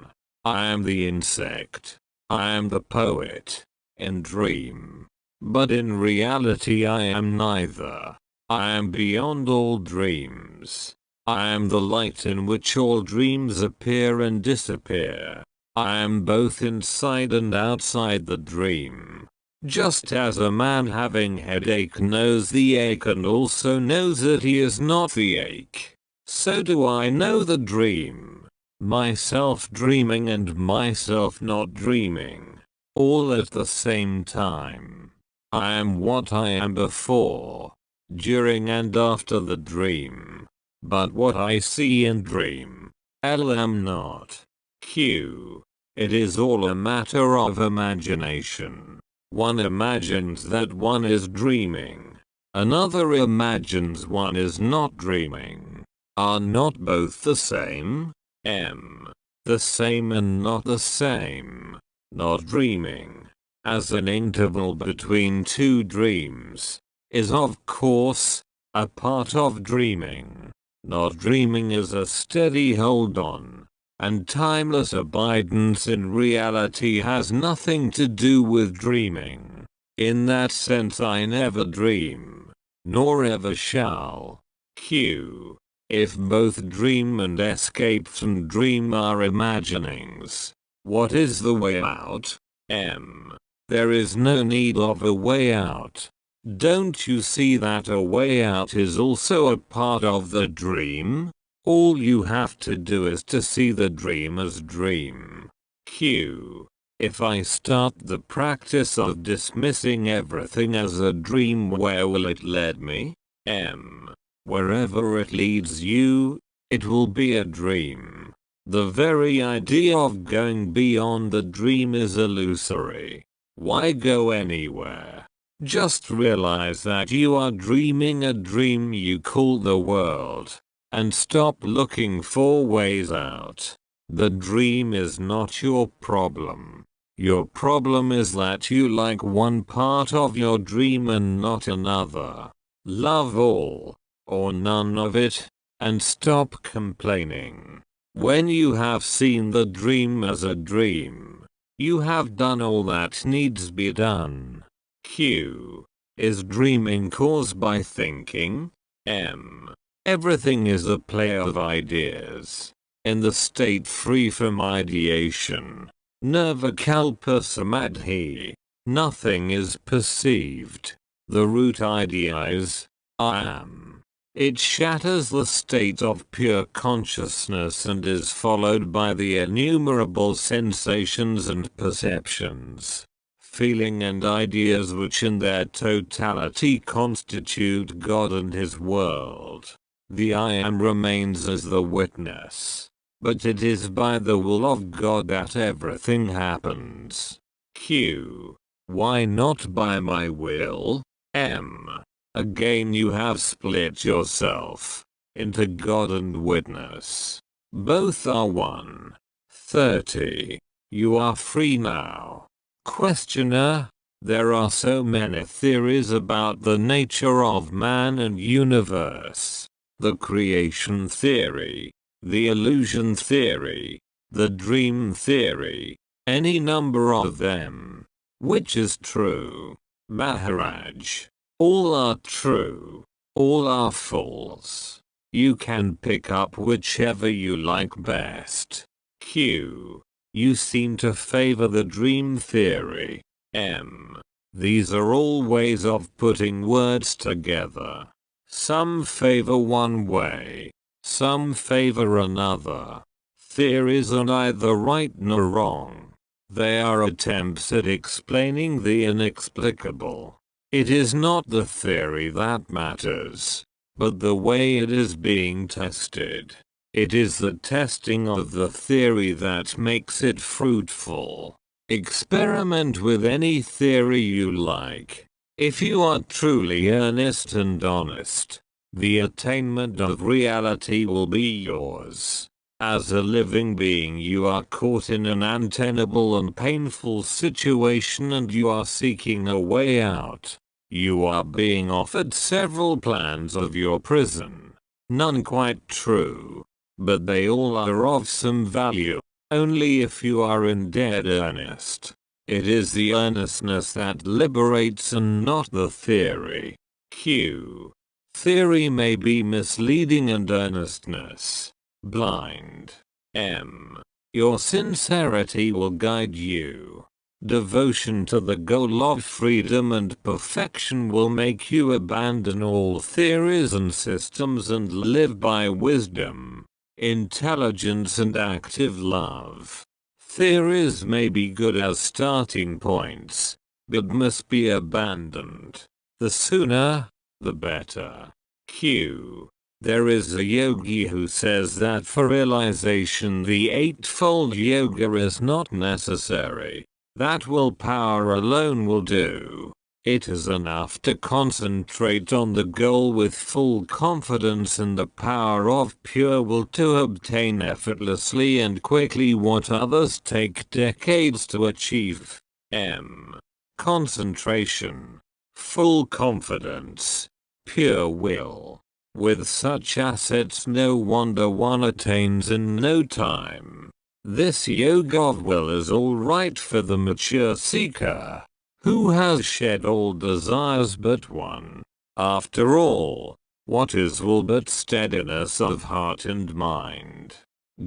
I am the insect. I am the poet. In dream. But in reality I am neither. I am beyond all dreams. I am the light in which all dreams appear and disappear. I am both inside and outside the dream. Just as a man having headache knows the ache and also knows that he is not the ache, so do I know the dream. Myself dreaming and myself not dreaming, all at the same time. I am what I am before, during and after the dream. But what I see in dream, am not. Q. It is all a matter of imagination. One imagines that one is dreaming. Another imagines one is not dreaming. Are not both the same? M. The same and not the same. Not dreaming, as an interval between two dreams, is of course a part of dreaming. Not dreaming is a steady hold on, and timeless abidance in reality has nothing to do with dreaming. In that sense I never dream, nor ever shall. Q. If both dream and escape from dream are imaginings, what is the way out? M. There is no need of a way out. Don't you see that a way out is also a part of the dream? All you have to do is to see the dream as dream. Q. If I start the practice of dismissing everything as a dream, where will it lead me? M. Wherever it leads you. it will be a dream. The very idea of going beyond the dream is illusory. Why go anywhere? Just realize that you are dreaming a dream you call the world, and stop looking for ways out. The dream is not your problem. Your problem is that you like one part of your dream and not another. Love all, or none of it, and stop complaining. When you have seen the dream as a dream, you have done all that needs be done. Q. Is dreaming caused by thinking? M. Everything is a play of ideas. In the state free from ideation, nirvikalpa samadhi, nothing is perceived. The root idea is, I am. It shatters the state of pure consciousness and is followed by the innumerable sensations and perceptions, feeling and ideas which in their totality constitute God and His world. The I am remains as the witness, but it is by the will of God that everything happens. Q. Why not by my will? M. Again you have split yourself into God and witness. Both are one. 30. You are free now. Questioner. There are so many theories about the nature of man and universe. The creation theory, the illusion theory, the dream theory, any number of them. Which is true? Maharaj. All are true. All are false. You can pick up whichever you like best. Q. You seem to favor the dream theory. M. These are all ways of putting words together. Some favor one way, some favor another. Theories are neither right nor wrong. They are attempts at explaining the inexplicable. It is not the theory that matters, but the way it is being tested. It is the testing of the theory that makes it fruitful. Experiment with any theory you like. If you are truly earnest and honest, the attainment of reality will be yours. As a living being, you are caught in an untenable and painful situation and you are seeking a way out. You are being offered several plans of your prison. None quite true, but they all are of some value, only if you are in dead earnest. It is the earnestness that liberates and not the theory. Q. Theory may be misleading and earnestness blind. M. Your sincerity will guide you. Devotion to the goal of freedom and perfection will make you abandon all theories and systems and live by wisdom, intelligence and active love. Theories may be good as starting points, but must be abandoned. The sooner, the better. Q. There is a yogi who says that for realization the eightfold yoga is not necessary. That willpower alone will do. It is enough to concentrate on the goal with full confidence and the power of pure will to obtain effortlessly and quickly what others take decades to achieve. M. Concentration, full confidence, pure will. With such assets, no wonder one attains in no time. This yoga of will is all right for the mature seeker, who has shed all desires but one. After all, what is will but steadiness of heart and mind?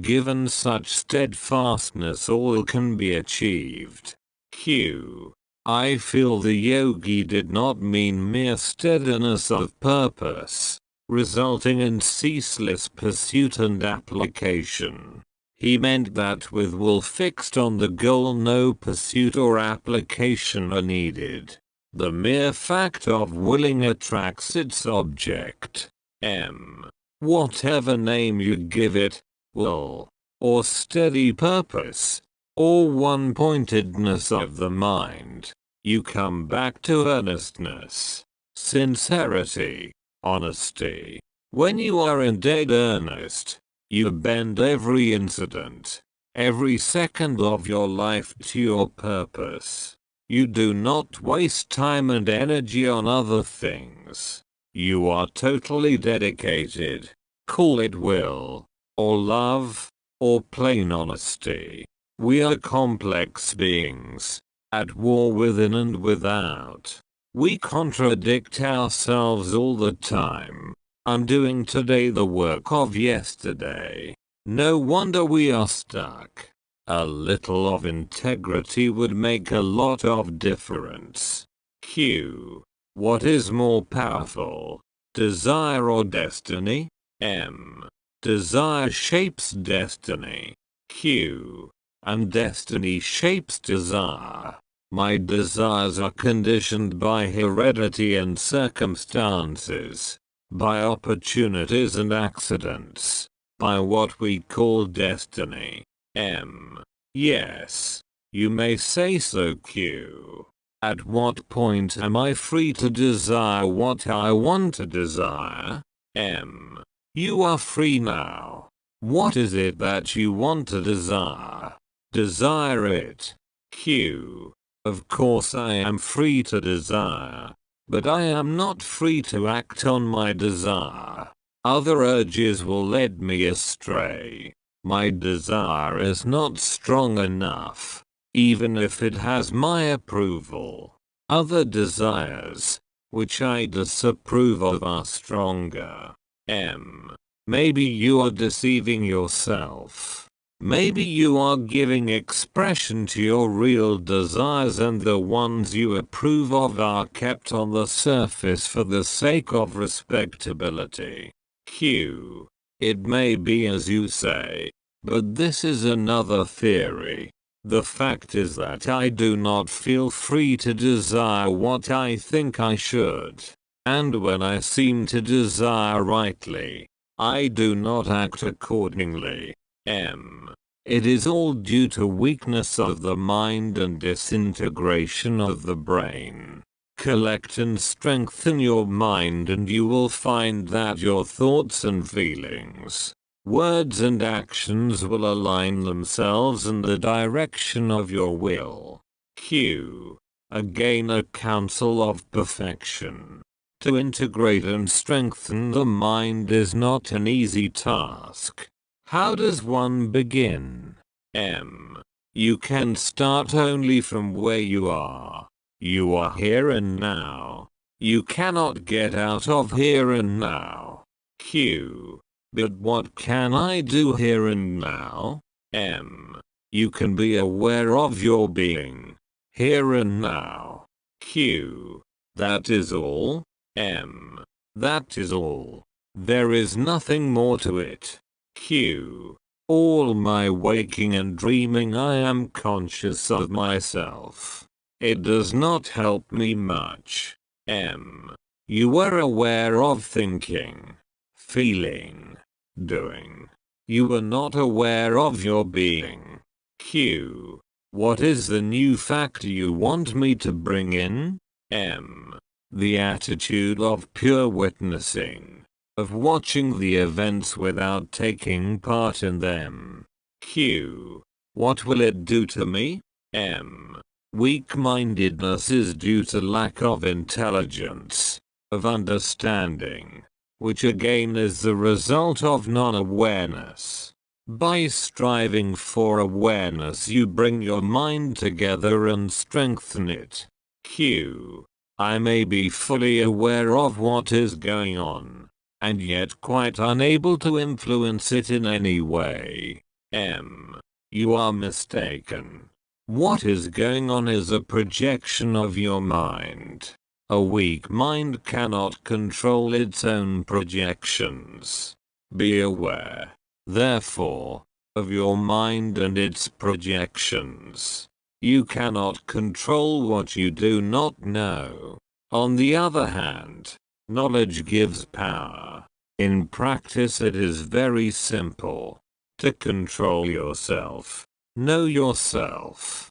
Given such steadfastness, all can be achieved. Q. I feel the yogi did not mean mere steadiness of purpose, resulting in ceaseless pursuit and application. He meant that with will fixed on the goal, no pursuit or application are needed. The mere fact of willing attracts its object. M. whatever name you give it, will, or steady purpose, or one-pointedness of the mind, you come back to earnestness, sincerity, honesty. When you are in dead earnest, you bend every incident, every second of your life to your purpose. You do not waste time and energy on other things. You are totally dedicated. Call it will, or love, or plain honesty. We are complex beings, at war within and without. We contradict ourselves all the time, undoing today the work of yesterday. No wonder we are stuck. A little of integrity would make a lot of difference. Q. What is more powerful, desire or destiny? M. Desire shapes destiny. Q. And destiny shapes desire. My desires are conditioned by heredity and circumstances, by opportunities and accidents, by what we call destiny. M. Yes. You may say so. Q. At what point am I free to desire what I want to desire? M. You are free now. What is it that you want to desire? Desire it. Q. Of course I am free to desire, but I am not free to act on my desire. Other urges will lead me astray. My desire is not strong enough, even if it has my approval. Other desires, which I disapprove of, are stronger. M. Maybe you are deceiving yourself. Maybe you are giving expression to your real desires and the ones you approve of are kept on the surface for the sake of respectability. Q. It may be as you say, but this is another theory. The fact is that I do not feel free to desire what I think I should. And when I seem to desire rightly, I do not act accordingly. M. It is all due to weakness of the mind and disintegration of the brain. Collect and strengthen your mind and you will find that your thoughts and feelings, words and actions will align themselves in the direction of your will. Q. Again, a counsel of perfection. To integrate and strengthen the mind is not an easy task. How does one begin? M. You can start only from where you are. You are here and now. You cannot get out of here and now. Q. But what can I do here and now? M. You can be aware of your being, here and now. Q. That is all? M. That is all. There is nothing more to it. Q. All my waking and dreaming I am conscious of myself. It does not help me much. M. You were aware of thinking, feeling, doing. You were not aware of your being. Q. What is the new factor you want me to bring in? M. The attitude of pure witnessing, of watching the events without taking part in them. Q. What will it do to me? M. Weak-mindedness is due to lack of intelligence, of understanding, which again is the result of non-awareness. By striving for awareness you bring your mind together and strengthen it. Q. I may be fully aware of what is going on, and yet quite unable to influence it in any way. M. You are mistaken. What is going on is a projection of your mind. A weak mind cannot control its own projections. Be aware, therefore, of your mind and its projections. You cannot control what you do not know. On the other hand, knowledge gives power. In practice it is very simple. To control yourself, know yourself.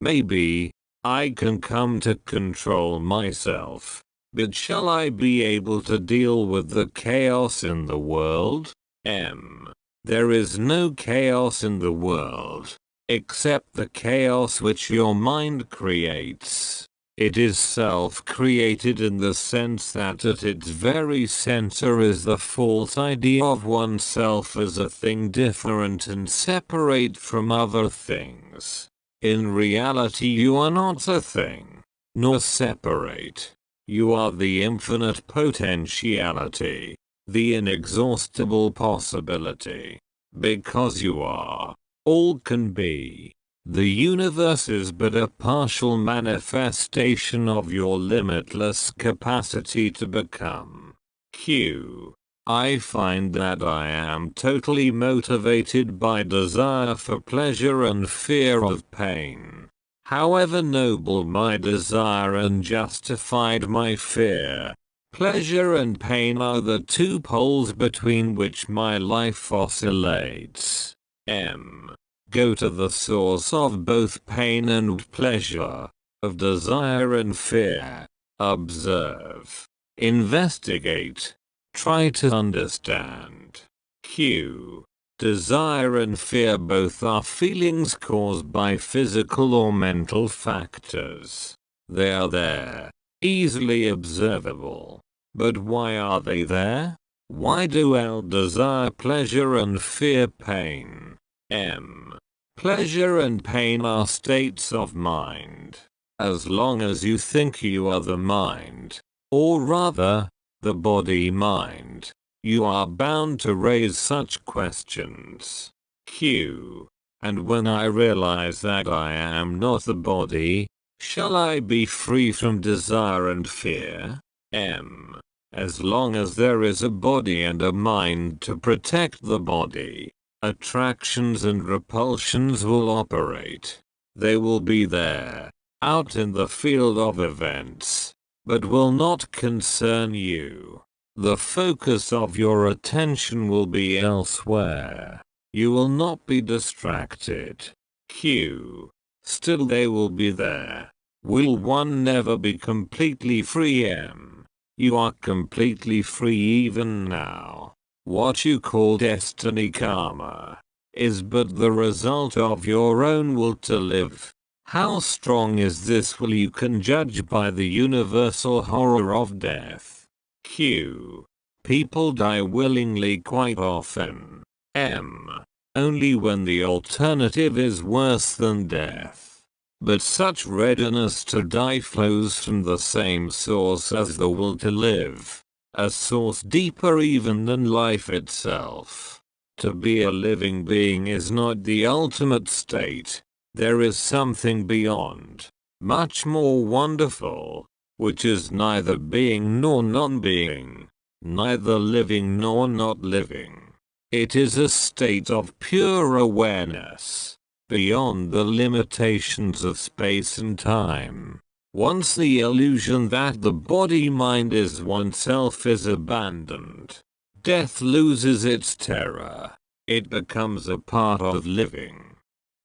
Maybe I can come to control myself, but shall I be able to deal with the chaos in the world? There is no chaos in the world, except the chaos which your mind creates. It is self-created in the sense that at its very center is the false idea of oneself as a thing different and separate from other things. In reality you are not a thing, nor separate. You are the infinite potentiality, the inexhaustible possibility. Because you are, all can be. The universe is but a partial manifestation of your limitless capacity to become. I find that I am totally motivated by desire for pleasure and fear of pain. However noble my desire and justified my fear, pleasure and pain are the two poles between which my life oscillates. Go to the source of both pain and pleasure, of desire and fear. Observe. Investigate. Try to understand. Desire and fear both are feelings caused by physical or mental factors. They are there, easily observable. But why are they there? Why do I desire pleasure and fear pain? Pleasure and pain are states of mind. As long as you think you are the mind, or rather, the body-mind, you are bound to raise such questions. And when I realize that I am not the body, shall I be free from desire and fear? As long as there is a body and a mind to protect the body, attractions and repulsions will operate. They will be there, out in the field of events, but will not concern you. The focus of your attention will be elsewhere. You will not be distracted. Still they will be there. Will one never be completely free? You are completely free even now. What you call destiny karma is but the result of your own will to live. How strong is this will you can judge by the universal horror of death. People die willingly quite often. Only when the alternative is worse than death. But such readiness to die flows from the same source as the will to live. A source deeper even than life itself. To be a living being is not the ultimate state. There is something beyond, much more wonderful, which is neither being nor non-being, neither living nor not living. It is a state of pure awareness, beyond the limitations of space and time. Once the illusion that the body-mind is oneself is abandoned, death loses its terror. It becomes a part of living.